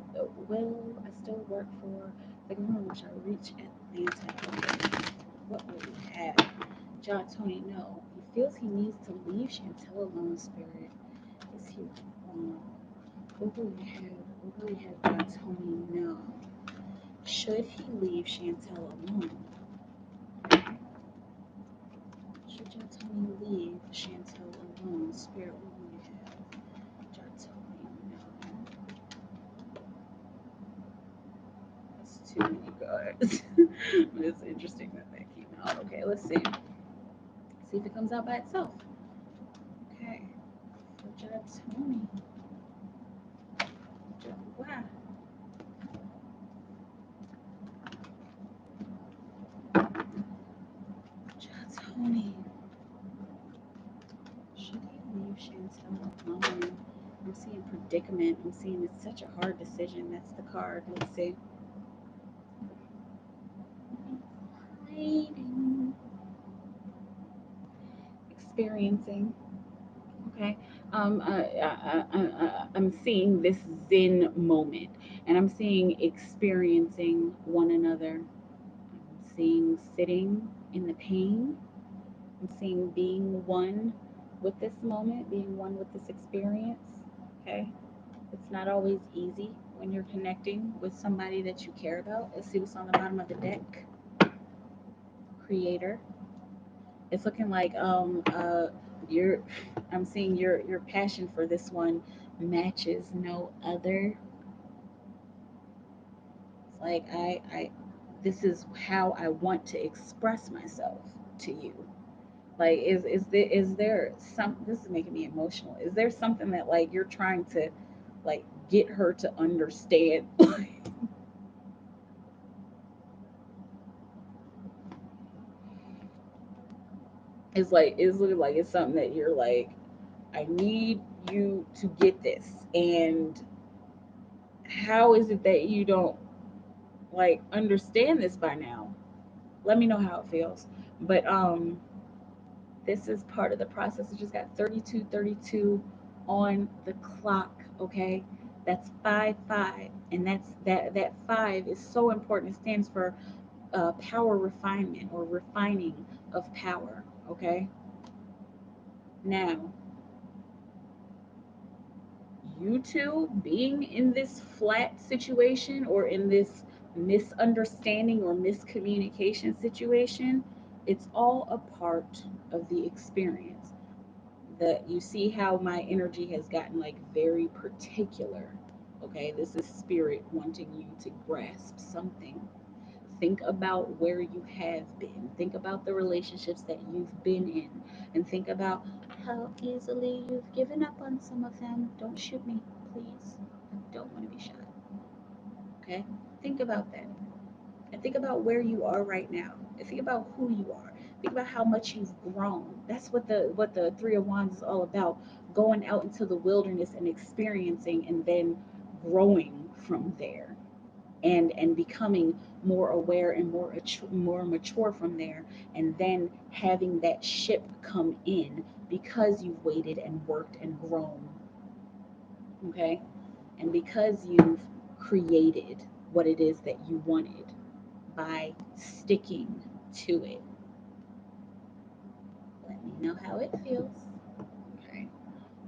will I still work for the room? Shall I reach Atlanta? Okay. What will we have? John Tony, no. He feels he needs to leave Chantel alone, spirit. Is he wrong? What will we have? What will we have? John Tony, no. Should he leave Chantel alone? too many cards. But it's interesting that that came out. Okay, let's see. See if it comes out by itself. Okay. Tony. Wow. Tony. Should he leave Chantel alone? I'm seeing predicament. I'm seeing it's such a hard decision. That's the card. Let's see. Hiding. Experiencing. Okay. I'm seeing this Zen moment, and I'm seeing experiencing one another. I'm seeing sitting in the pain. I'm seeing being one with this moment, being one with this experience. Okay. It's not always easy when you're connecting with somebody that you care about. Let's see what's on the bottom of the deck. Creator. It's looking like your I'm seeing your passion for this one matches no other. It's like I this is how I want to express myself to you. Like is there some, this is making me emotional. Is there something that like you're trying to like get her to understand? It's looking like it's something that you're like, I need you to get this. And how is it that you don't like understand this by now? Let me know how it feels. But this is part of the process. It just got 3232 on the clock, okay? That's 5 5, and that 5 is so important. It stands for power refinement or refining of power, okay? Now, you two being in this flat situation or in this misunderstanding or miscommunication situation, it's all a part of the experience. That you see how my energy has gotten like very particular. Okay, this is spirit wanting you to grasp something. Think about where you have been. Think about the relationships that you've been in. And think about how easily you've given up on some of them. Don't shoot me, please. I don't want to be shot. Okay? Think about that. And think about where you are right now. And think about who you are. Think about how much you've grown. That's what the Three of Wands is all about. Going out into the wilderness and experiencing and then growing from there and becoming more aware and more mature from there, and then having that ship come in because you've waited and worked and grown. Okay, and because you've created what it is that you wanted by sticking to it. Let me know how it feels. Okay,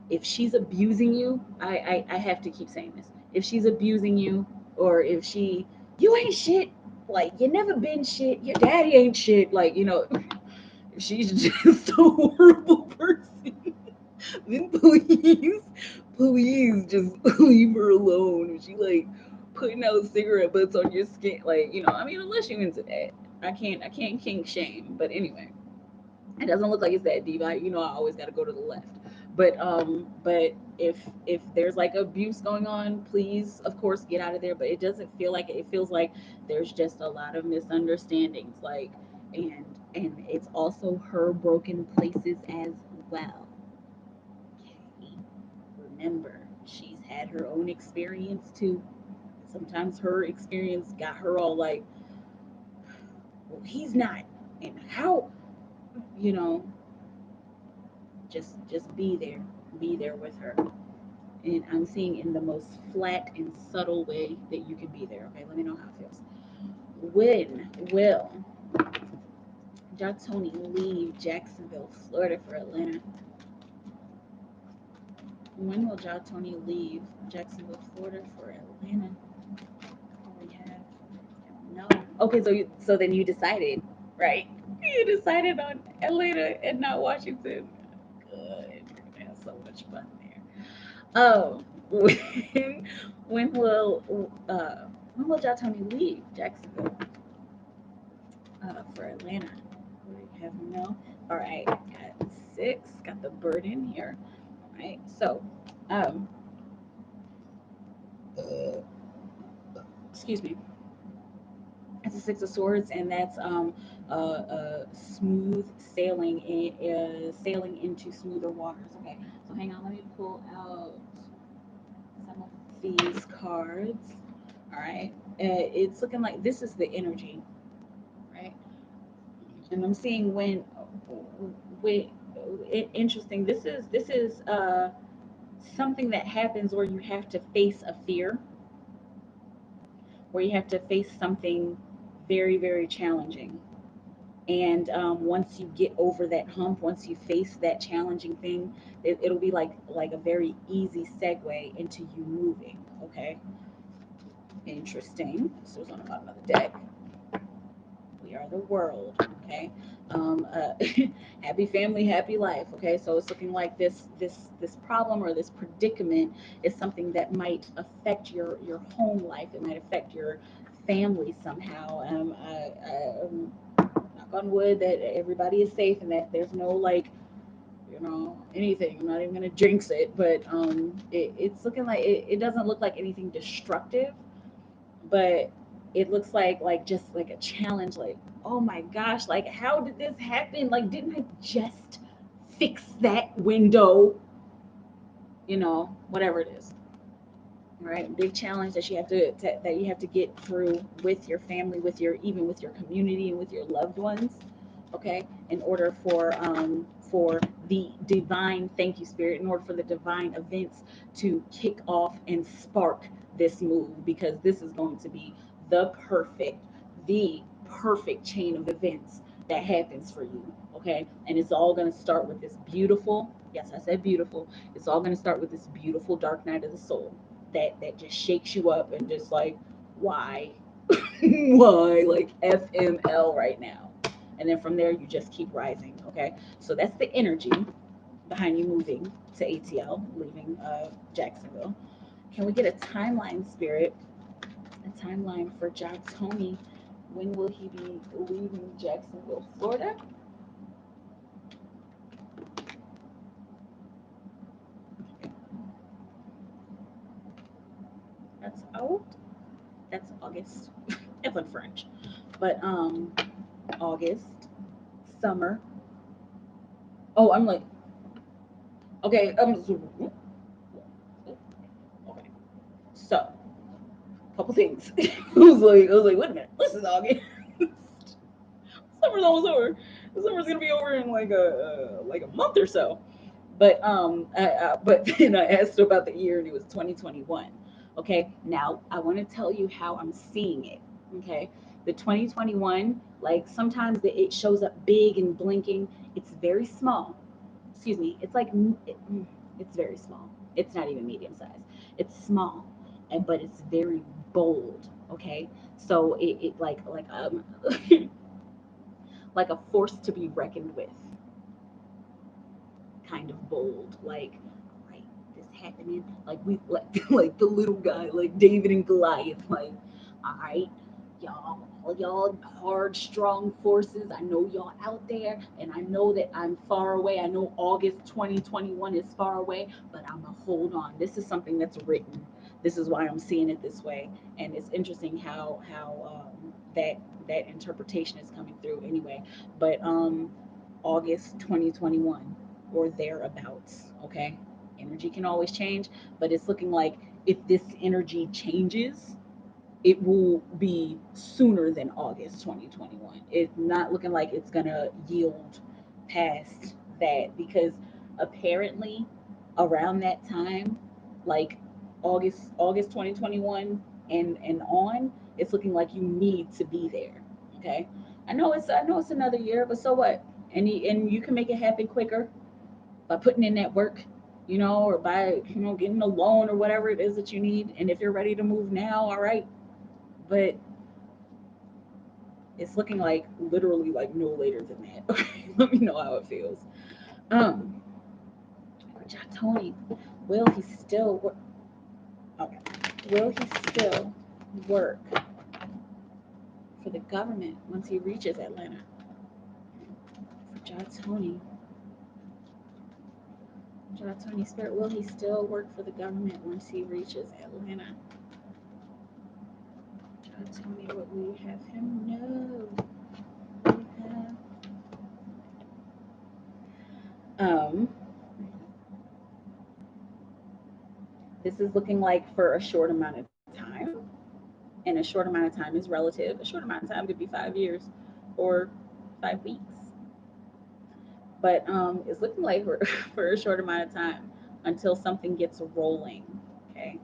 if she's abusing you, I have to keep saying this. If she's abusing you, or if she, you ain't shit, like you never been shit, your daddy ain't shit, like if she's just a horrible person, then please just leave her alone. If she like putting out cigarette butts on your skin, like I mean, unless you into that, I can't kink shame. But anyway, it doesn't look like it's that deep. I always got to go to the left. But if there's like abuse going on, please, of course, get out of there. But it doesn't feel like it. It feels like there's just a lot of misunderstandings. Like, and it's also her broken places as well. Okay. Remember, she's had her own experience too. Sometimes her experience got her all like, well, he's not, and how, you know, just be there with her. And I'm seeing in the most flat and subtle way that you can be there. Okay, let me know how it feels. When will Tony leave Jacksonville, Florida for Atlanta? When will Tony leave Jacksonville, Florida for Atlanta? We have no. Okay, so then you decided, right? You decided on Atlanta and not Washington. Good. We're gonna have so much fun there. Oh, when will When will Jack Tony leave Jacksonville for Atlanta? We have no. All right, got 6. Got the bird in here. All right, so um, excuse me. That's a 6 of Swords, and that's smooth sailing sailing into smoother waters. Okay, so hang on, let me pull out some of these cards. All right, it's looking like this is the energy, right? And I'm seeing when interesting. This is something that happens where you have to face a fear, where you have to face something very, very challenging. And once you get over that hump, once you face that challenging thing, it'll be like a very easy segue into you moving. Okay, interesting. This was on the bottom of the deck. We are the world. Okay, happy family, happy life. Okay, so it's looking like this problem or this predicament is something that might affect your home life. It might affect your family somehow. Knock on wood that everybody is safe and that there's no anything. I'm not even gonna jinx it, but it's looking like it doesn't look like anything destructive, but it looks like just like a challenge. Like, oh my gosh, like how did this happen? Like, didn't I just fix that window? Whatever it is. Right, big challenge that you have that you have to get through with your family, even with your community and with your loved ones. Okay, in order for the divine, thank you spirit, in order for the divine events to kick off and spark this move, because this is going to be the perfect chain of events that happens for you. Okay, and it's all going to start with this beautiful, yes, I said beautiful, it's all going to start with this beautiful dark night of the soul that just shakes you up and just like, why? Why? Like FML right now. And then from there, you just keep rising. Okay. So that's the energy behind you moving to ATL, leaving Jacksonville. Can we get a timeline, spirit? A timeline for Jack Tony. When will he be leaving Jacksonville, Florida? That's out. That's August. It's in French. But August, summer. Oh, I'm like, okay, okay. So, a couple things. I was like, wait a minute, this is August. Summer's almost over. The summer's gonna be over in like a month or so. But then I asked her about the year, and it was 2021. Okay, now I want to tell you how I'm seeing it. Okay, the 2021, like sometimes it shows up big and blinking. It's very small. Excuse me. It's very small. It's not even medium size. It's small, and but it's very bold. Okay, so it like a force to be reckoned with, kind of bold. Like, right, this happening. Like we like the little guy, like David and Goliath. Like, all right, y'all, all y'all hard, strong forces. I know y'all out there, and I know that I'm far away. I know August 2021 is far away, but I'm gonna hold on. This is something that's written. This is why I'm seeing it this way, and it's interesting how that interpretation is coming through. Anyway, but August 2021 or thereabouts. Okay, energy can always change, but it's looking like if this energy changes, it will be sooner than August 2021. It's not looking like it's gonna yield past that, because apparently around that time, like August 2021 and on, it's looking like you need to be there. Okay, I know it's another year, but so what? And you can make it happen quicker by putting in that work, or by getting a loan or whatever it is that you need. And if you're ready to move now, all right, but it's looking like literally like no later than that. Okay, let me know how it feels. Um, Tony, will he still? Okay, will he still work for the government once he reaches Atlanta? For Tony Spirit, will he still work for the government once he reaches Atlanta? Tony, what we have him know. We have, this is looking like for a short amount of time, and a short amount of time is relative. A short amount of time could be 5 years or 5 weeks, but it's looking like for, for a short amount of time until something gets rolling. Okay,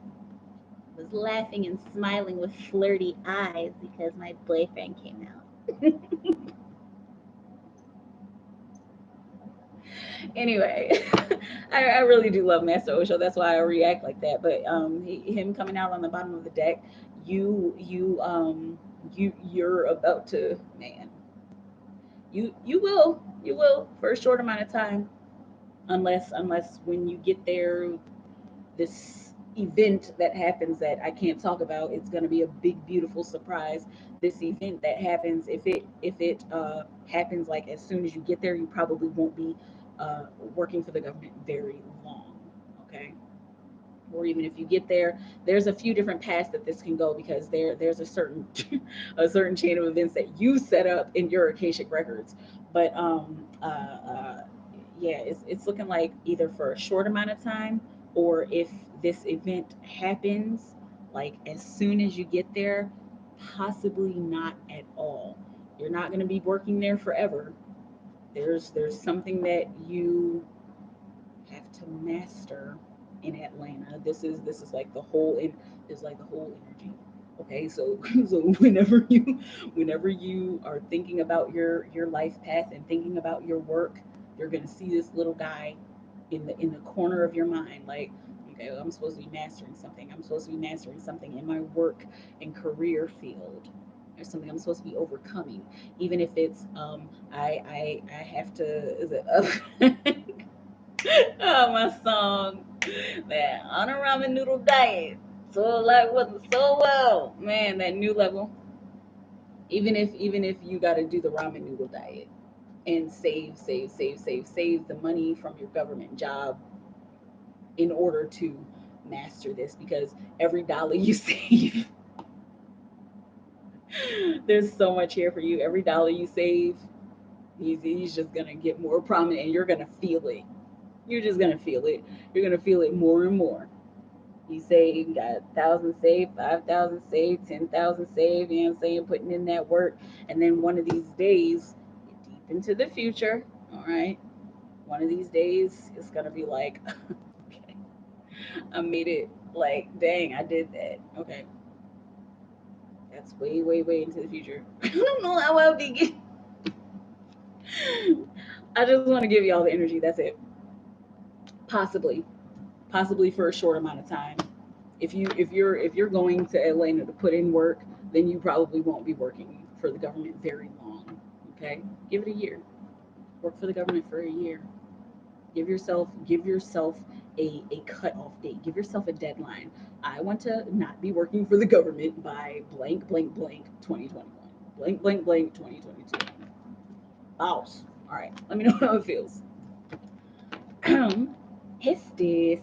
I was laughing and smiling with flirty eyes because my boyfriend came out. Anyway, I really do love Master Osho. That's why I react like that. But him coming out on the bottom of the deck, you're about to, man. You will for a short amount of time, unless when you get there, this event that happens that I can't talk about. It's going to be a big, beautiful surprise. This event that happens, if it happens like as soon as you get there, you probably won't be working for the government very long. Okay, or even if you get there, there's a few different paths that this can go because there's a certain a certain chain of events that you set up in your Akashic records. But yeah, it's looking like either for a short amount of time, or if this event happens like as soon as you get there, possibly not at all. You're not going to be working there forever. There's something that you have to master in Atlanta. This is like the whole is like the whole energy. Okay, so so whenever you are thinking about your life path and thinking about your work, you're gonna see this little guy in the corner of your mind. Like, okay, well, I'm supposed to be mastering something. I'm supposed to be mastering something in my work and career field. There's something I'm supposed to be overcoming, even if it's I have to is it oh, my song, that on a ramen noodle diet. So like wasn't so well, man. That new level. Even if you got to do the ramen noodle diet and save the money from your government job in order to master this, because every dollar you save, there's so much here for you. Every dollar you save, he's just gonna get more prominent, and you're gonna feel it. You're just gonna feel it. You're gonna feel it more and more. You say you got 1,000 saved, 5,000 saved, 10,000 saved, you know what I'm saying, putting in that work. And then one of these days, deep into the future, all right, one of these days, it's going to be like, okay, I made it. Like, dang, I did that. Okay, that's way, way, way into the future. I don't know how I'll be. I just want to give you all the energy. That's it. Possibly, possibly for a short amount of time. If you're going to Atlanta to put in work, then you probably won't be working for the government very long. Okay, give it a year. Work for the government for a year. Give yourself a cutoff date. Give yourself a deadline. I want to not be working for the government by blank blank blank 2021. Blank blank blank 2022. Boss. All right. Let me know how it feels. Hesty.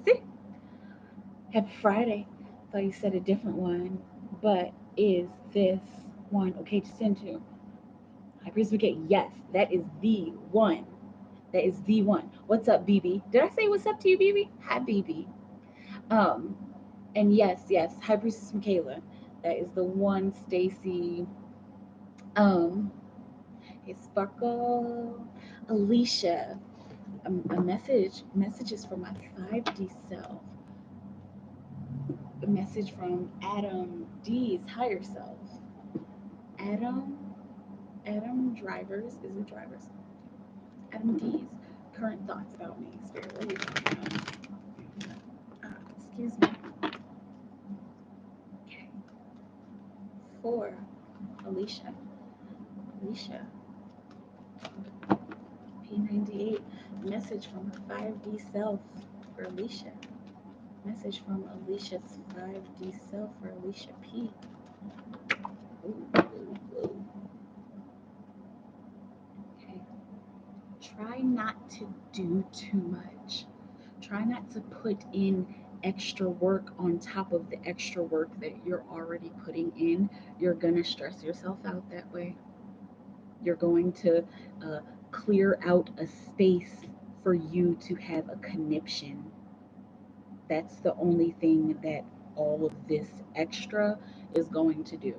Happy Friday. Thought you said a different one, but is this one okay to send to? High Priest Mikela. Yes, that is the one. That is the one. What's up, BB? Did I say what's up to you, BB? Hi, BB. Um, and yes, High Priestess Mikela. That is the one, Stacy. Um, hey, Sparkle, Alicia. A messages from my 5D self. A message from Adam D's higher self. Adam Adam Drivers, is it Drivers? Adam D's current thoughts about me. Spirit, what are you talking about? Excuse me. Okay. For Alicia. Alicia. P98. Message from her 5D self for Alicia. Message from Alicia's 5D self for Alicia P. Ooh, ooh, ooh. Okay. Try not to do too much. Try not to put in extra work on top of the extra work that you're already putting in. You're going to stress yourself out that way. You're going to uh, clear out a space for you to have a connection. That's the only thing that all of this extra is going to do.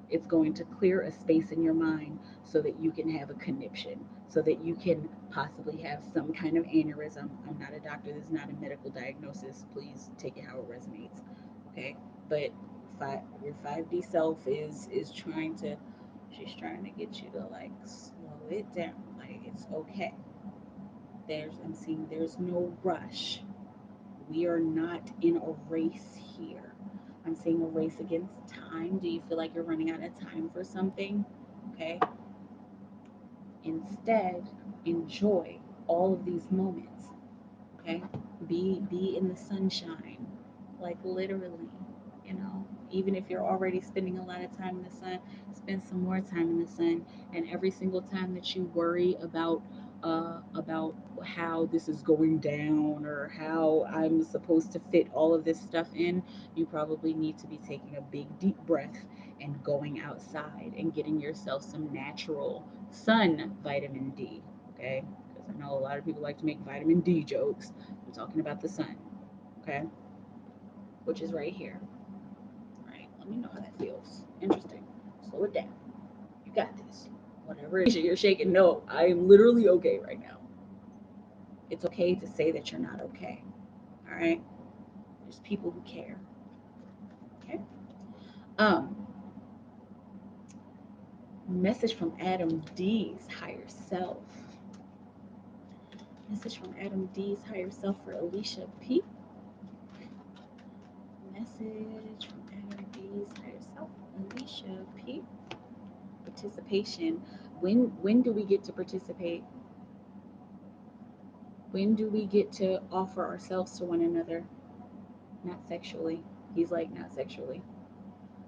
It's going to clear a space in your mind so that you can have a conniption, so that you can possibly have some kind of aneurysm. I'm not a doctor, this is not a medical diagnosis. Please take it how it resonates. Okay? But your 5D self is trying to, she's trying to get you to like slow it down. Like it's okay. I'm seeing there's no rush. We are not in a race here. I'm seeing a race against time. Do you feel like you're running out of time for something? Okay. Instead, enjoy all of these moments. Okay. Be in the sunshine. Like literally, you know. Even if you're already spending a lot of time in the sun, spend some more time in the sun. And every single time that you worry about how this is going down or how I'm supposed to fit all of this stuff in, you probably need to be taking a big deep breath and going outside and getting yourself some natural sun vitamin D. Okay, because I know a lot of people like to make vitamin D jokes. I'm talking about the sun. Okay, which is right here. All right, let me know how that feels. Interesting. Slow it down. You got this. Whatever it is you're shaking, no, I am literally okay right now. It's okay to say that you're not okay. All right? There's people who care. Okay? Um, Message from Adam D's higher self. Message from Adam D's higher self for Alicia P. Message from Adam D's higher self, Alicia P. Participation. When do we get to participate? When do we get to offer ourselves to one another? Not sexually. He's like, not sexually.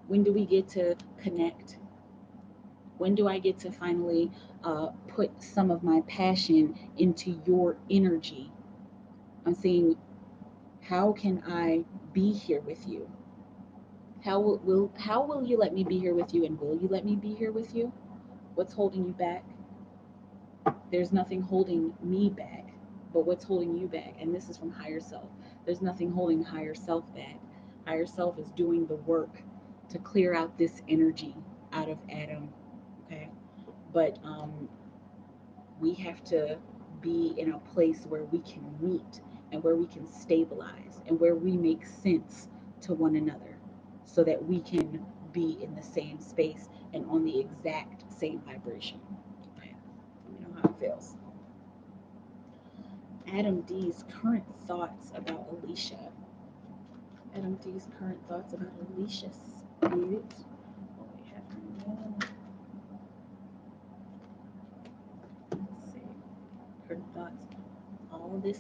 When do we get to connect? When do I get to finally put some of my passion into your energy? I'm saying, how can I be here with you? How will you let me be here with you, and will you let me be here with you? What's holding you back? There's nothing holding me back, but what's holding you back? And this is from higher self. There's nothing holding higher self back. Higher self is doing the work to clear out this energy out of Adam. Okay, but we have to be in a place where we can meet and where we can stabilize and where we make sense to one another so that we can be in the same space and on the exact same vibration. Okay. Let me know how it feels. Adam D's current thoughts about Alicia. Adam D's current thoughts about Alicia Spirit. What we have here. Let's see. Current thoughts. All this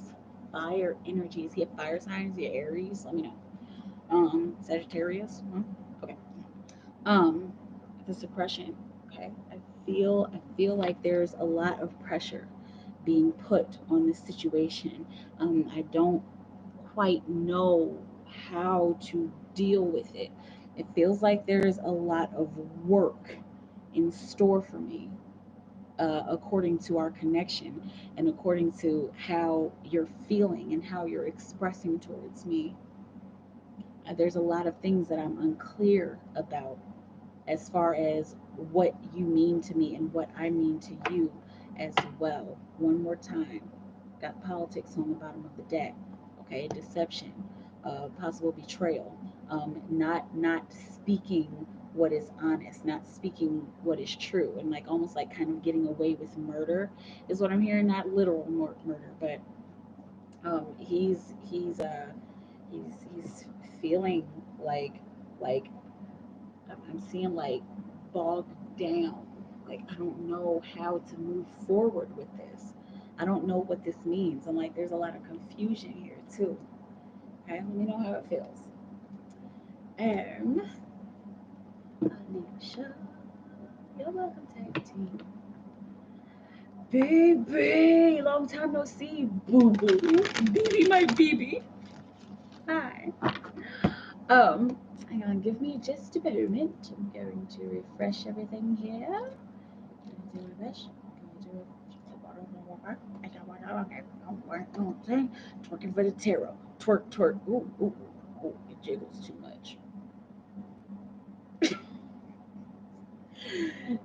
fire energy. Is he a fire sign? Is he Aries? Let me know. Sagittarius. Huh? Okay. Um, the suppression. Okay. I feel like there's a lot of pressure being put on this situation. I don't quite know how to deal with it. It feels like there's a lot of work in store for me, according to our connection and according to how you're feeling and how you're expressing towards me. There's a lot of things that I'm unclear about as far as what you mean to me and what I mean to you as well. One more time. Got politics on the bottom of the deck. Okay, deception, possible betrayal, not speaking what is honest, not speaking what is true, and like almost like kind of getting away with murder is what I'm hearing. Not literal murder, but he's feeling like I'm seeing like bogged down. Like I don't know how to move forward with this. I don't know what this means. I'm like, there's a lot of confusion here too. Okay, let me know how it feels. Um, Alicia, you're welcome, tag team. Baby, long time no see, boo boo. BB, my BB. Hi. Um, Hang on, give me just a moment. I'm going to refresh everything here. Gonna do refresh. Gonna do twerking for the tarot. Twerk, twerk. Ooh, ooh, ooh. It jiggles too much.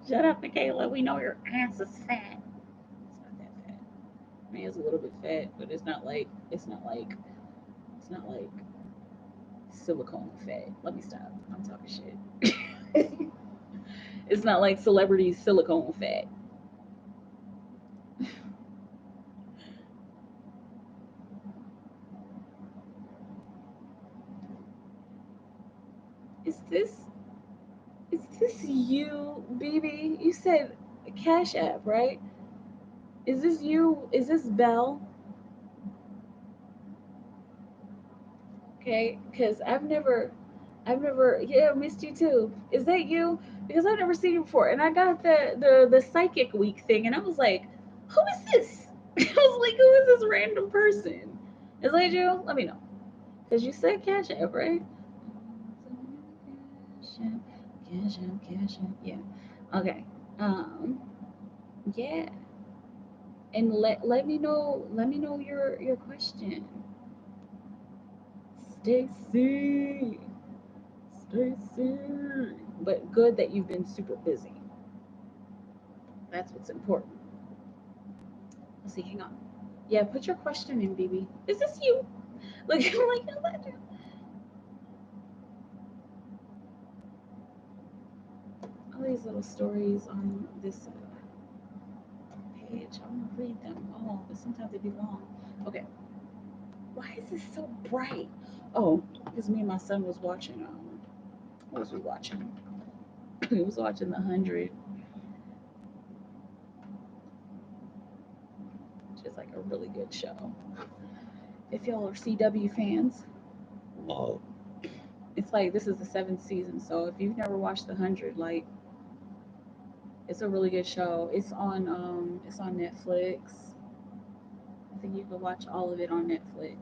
Shut up, Mikaela. We know your ass is fat. It's not that fat. I mean, it's a little bit fat, but it's not like silicone fat. Let me stop. I'm talking shit. It's not like celebrity silicone fat. Is this you, BB? You said Cash App, right? Is this you? Is this Belle? Okay, because I've never, yeah, missed you too. Is that you? Because I've never seen you before, and I got the psychic week thing, and I was like, who is this? I was like, who is this random person? Is that you? Let me know, because you said Cash App, right? Cash App, Cash App, Cash App, yeah. Okay. Um, yeah, and let me know your question. Stacy. Stacy. But good that you've been super busy. That's what's important. Let's see, hang on. Yeah, put your question in, BB. Is this you? Like, I'm like, is that you? All these little stories on this page. I'm gonna read them all, but sometimes they be long. Okay. Why is this so bright? Oh, because me and my son was watching. What was we watching? We was watching The 100, which is like a really good show. If y'all are CW fans, oh, it's like this is the seventh season. So if you've never watched The 100, like it's a really good show. It's on Netflix. I think you can watch all of it on Netflix.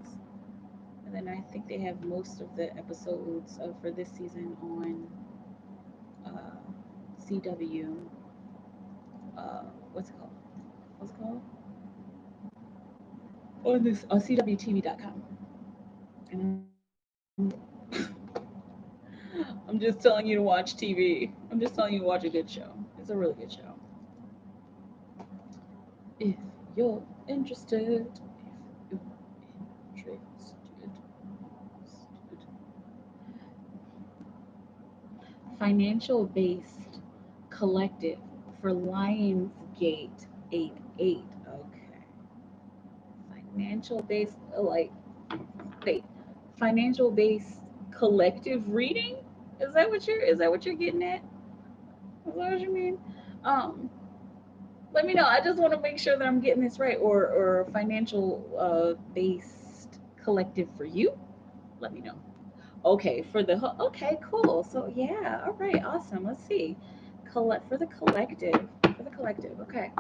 And then I think they have most of the episodes for this season on uh, CW. What's it called? What's it called? On this on CWTV.com. And I'm just telling you to watch TV. I'm just telling you to watch a good show. It's a really good show. If you're interested, if you're interested. Financial based collective for Lionsgate 88. Okay. Financial based, like, wait, financial based collective reading? Is that what you're getting at? Is that what you mean? Um, Let me know. I just want to make sure that I'm getting this right, or financial based collective for you. Let me know. Okay, okay, cool. So yeah, all right, awesome. Let's see. Collect for the collective. For the collective. Okay.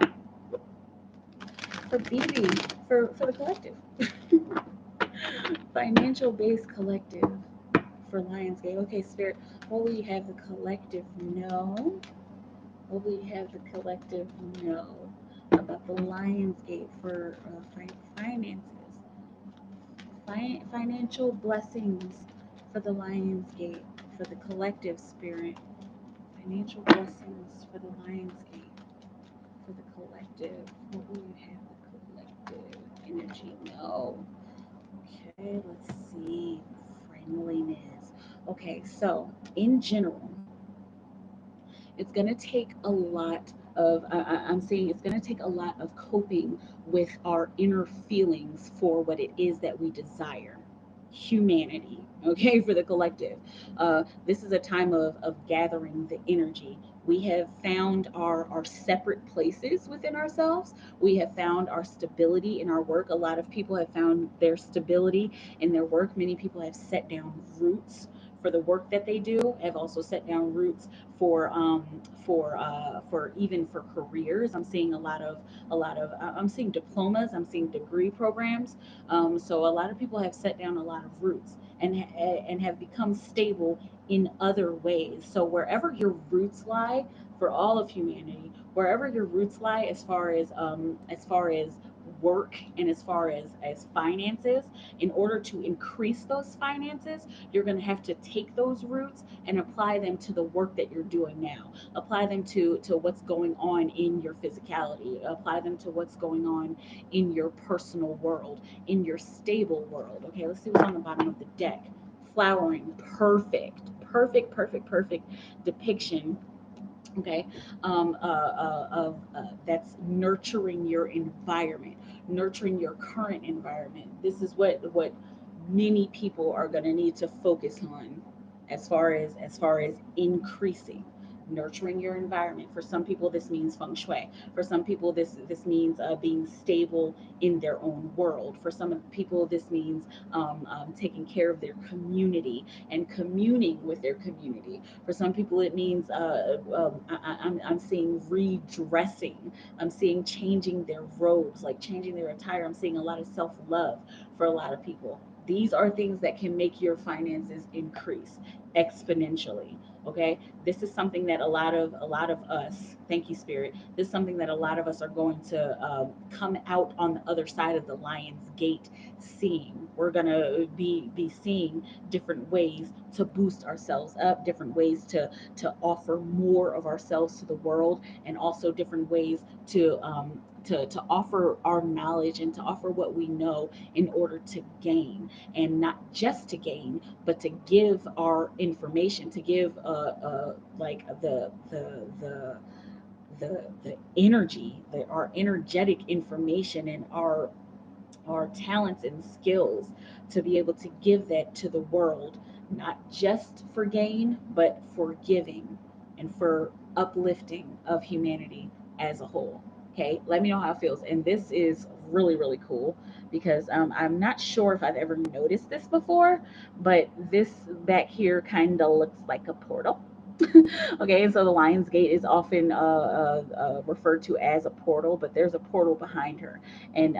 For BB. For the collective. Financial based collective for Lionsgate. Okay, Spirit. What will you have the collective know? What will you have the collective know about the Lionsgate for finances? Financial blessings for the Lionsgate, for the collective spirit. Financial blessings for the Lionsgate, for the collective. What will you have the collective energy know? Okay, let's see. Friendliness. Okay, so in general, it's going to take a lot of I'm saying it's going to take a lot of coping with our inner feelings for what it is that we desire, humanity. Okay, for the collective, this is a time of gathering the energy. We have found our separate places within ourselves. We have found our stability in our work. A lot of people have found their stability in their work. Many people have set down roots for the work that they do, have also set down roots for even for careers. I'm seeing diplomas, I'm seeing degree programs. So a lot of people have set down a lot of roots and have become stable in other ways. So wherever your roots lie, for all of humanity, wherever your roots lie, as far as work and as finances, in order to increase those finances, you're going to have to take those roots and apply them to the work that you're doing now. Apply them to what's going on in your physicality. Apply them to what's going on in your personal world, in your stable world. Okay, let's see what's on the bottom of the deck. Flowering, perfect, perfect, perfect, perfect depiction. Okay, of that's nurturing your environment, nurturing your current environment. This is what many people are going to need to focus on, as far as increasing, nurturing your environment. For some people this means feng shui. For some people this means being stable in their own world. For some people this means taking care of their community and communing with their community. For some people it means I'm seeing redressing. I'm seeing changing their robes, like changing their attire. I'm seeing a lot of self-love for a lot of people. These are things that can make your finances increase exponentially. Okay, this is something that a lot of us, thank you spirit, this is something that a lot of us are going to come out on the other side of the lion's gate seeing. We're going to be seeing different ways to boost ourselves up, different ways to offer more of ourselves to the world, and also different ways to offer our knowledge and to offer what we know in order to gain, and not just to gain, but to give our information, to give like the energy, our energetic information, and our talents and skills, to be able to give that to the world, not just for gain, but for giving and for uplifting of humanity as a whole. Okay, let me know how it feels. And this is really, really cool because I'm not sure if I've ever noticed this before, but this back here kind of looks like a portal. Okay, so the Lion's Gate is often referred to as a portal, but there's a portal behind her, and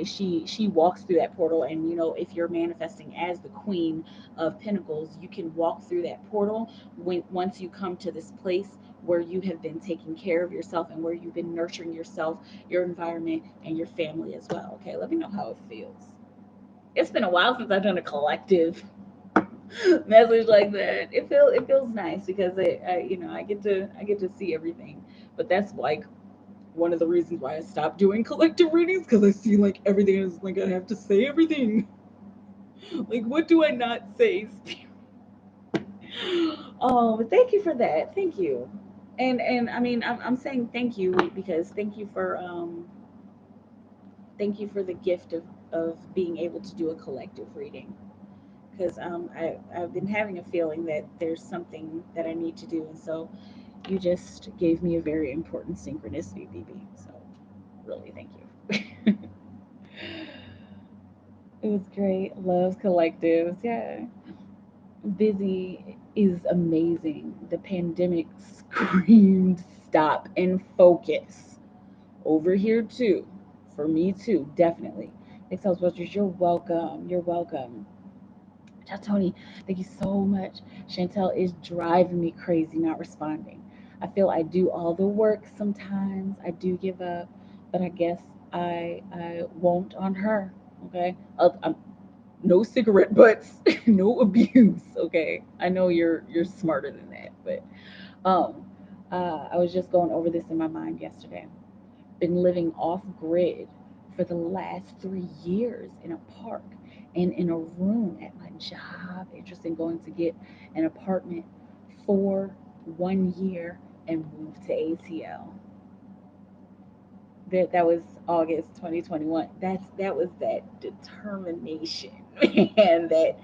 she walks through that portal. And if you're manifesting as the Queen of Pentacles, you can walk through that portal when once you come to this place where you have been taking care of yourself and where you've been nurturing yourself, your environment, and your family as well. Okay, let me know how it feels. It's been a while since I've done a collective message like that. It feels nice because I get to see everything. But that's like one of the reasons why I stopped doing collective readings, because I see like everything is like I have to say everything. Like what do I not say? Oh, but thank you for that. Thank you. And I mean I'm saying thank you because thank you for the gift of being able to do a collective reading, because I've been having a feeling that there's something that I need to do, and so you just gave me a very important synchronicity, BB. So really, thank you. It was great. Loves collectives. Yeah. Busy is amazing. The pandemic screamed stop and focus. Over here too. For me too, definitely. Excel Vultures, you're welcome. You're welcome. Ciao, Tony, thank you so much. Chantel is driving me crazy not responding. I feel I do all the work sometimes. I do give up, but I guess I won't on her. Okay, no cigarette butts, no abuse. Okay, I know you're smarter than that, but um, I was just going over this in my mind yesterday. Been living off grid for the last 3 years in a park and in a room at my job. Interested in going to get an apartment for 1 year and move to ATL. That was August 2021. That was that determination, man. That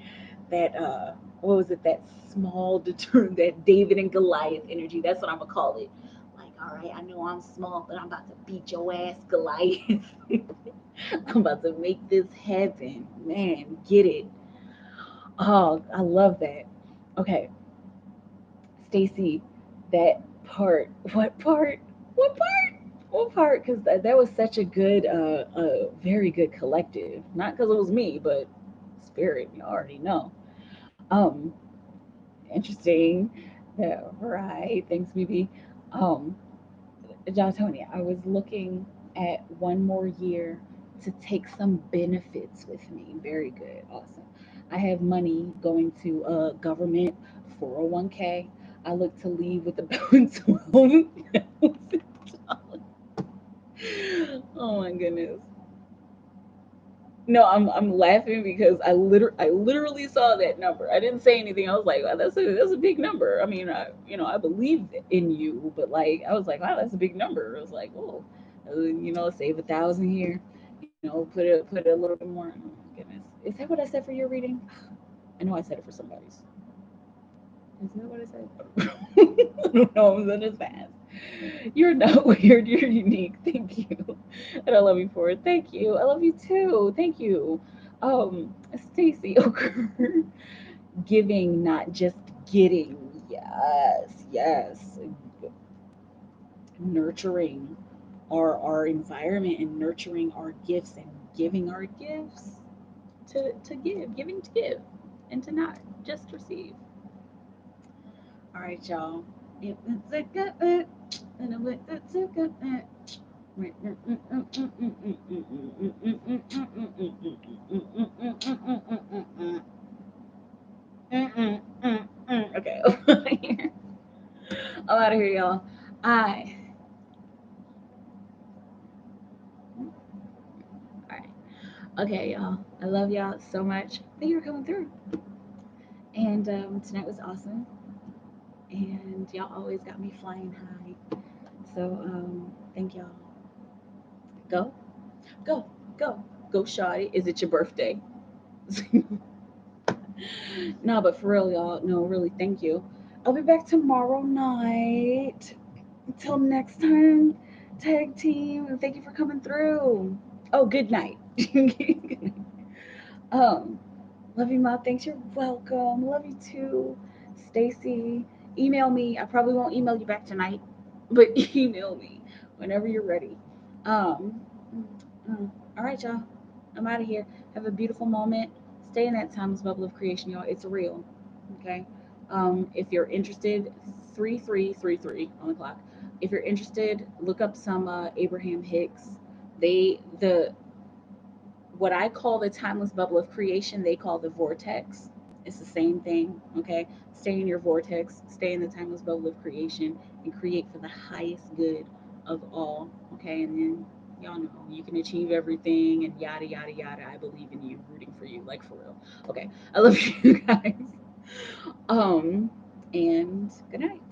what was it? That small that David and Goliath energy. That's what I'm gonna call it. Like, all right, I know I'm small, but I'm about to beat your ass, Goliath. I'm about to make this happen, man. Get it? Oh, I love that. Okay, Stacy, that part, what part? What part? What part? Because that was such a very good collective. Not because it was me, but spirit. You already know. Um, Interesting. Yeah, right. Thanks, BB. Um, John Tony, I was looking at one more year to take some benefits with me. Very good. Awesome. I have money going to a government 401k. I look to leave with about $12,000. Oh my goodness. No, I'm laughing because I literally saw that number. I didn't say anything. I was like, wow, that's a big number. I mean, I believe in you, but like I was like, wow, that's a big number. I was like, oh, save 1,000 here. Put a little bit more. Oh my goodness, is that what I said for your reading? I know I said it for somebody's. Is that what I said? I don't know. I'm such a fast. You're not weird. You're unique. Thank you, and I love you for it. Thank you. I love you too. Thank you. Stacy Oker, giving, not just getting. Yes, yes. Nurturing our environment and nurturing our gifts and giving our gifts to give, giving to give, and to not just receive. All right, y'all. Okay, I'm out of here, y'all. I. All right. Okay, y'all. I love y'all so much. Thank you for coming through. And tonight was awesome. And y'all always got me flying high. So thank y'all. Go, go, go, Shawty. Is it your birthday? No, but for real, y'all. No, really, thank you. I'll be back tomorrow night. Until next time, tag team. And thank you for coming through. Oh, good night. Good night. Um, Love you, Ma. Thanks. You're welcome. Love you too, Stacy. Email me. I probably won't email you back tonight, but email me whenever you're ready. Um, all right, y'all. I'm out of here. Have a beautiful moment. Stay in that timeless bubble of creation, y'all. It's real. Okay. If you're interested, 3333 on the clock. If you're interested, look up some Abraham Hicks. The what I call the timeless bubble of creation, they call the vortex. It's the same thing, okay? Stay in your vortex, stay in the timeless bubble of creation, and create for the highest good of all, okay? And then y'all know you can achieve everything and yada, yada, yada. I believe in you, rooting for you, like for real. Okay, I love you guys. Um, and good night.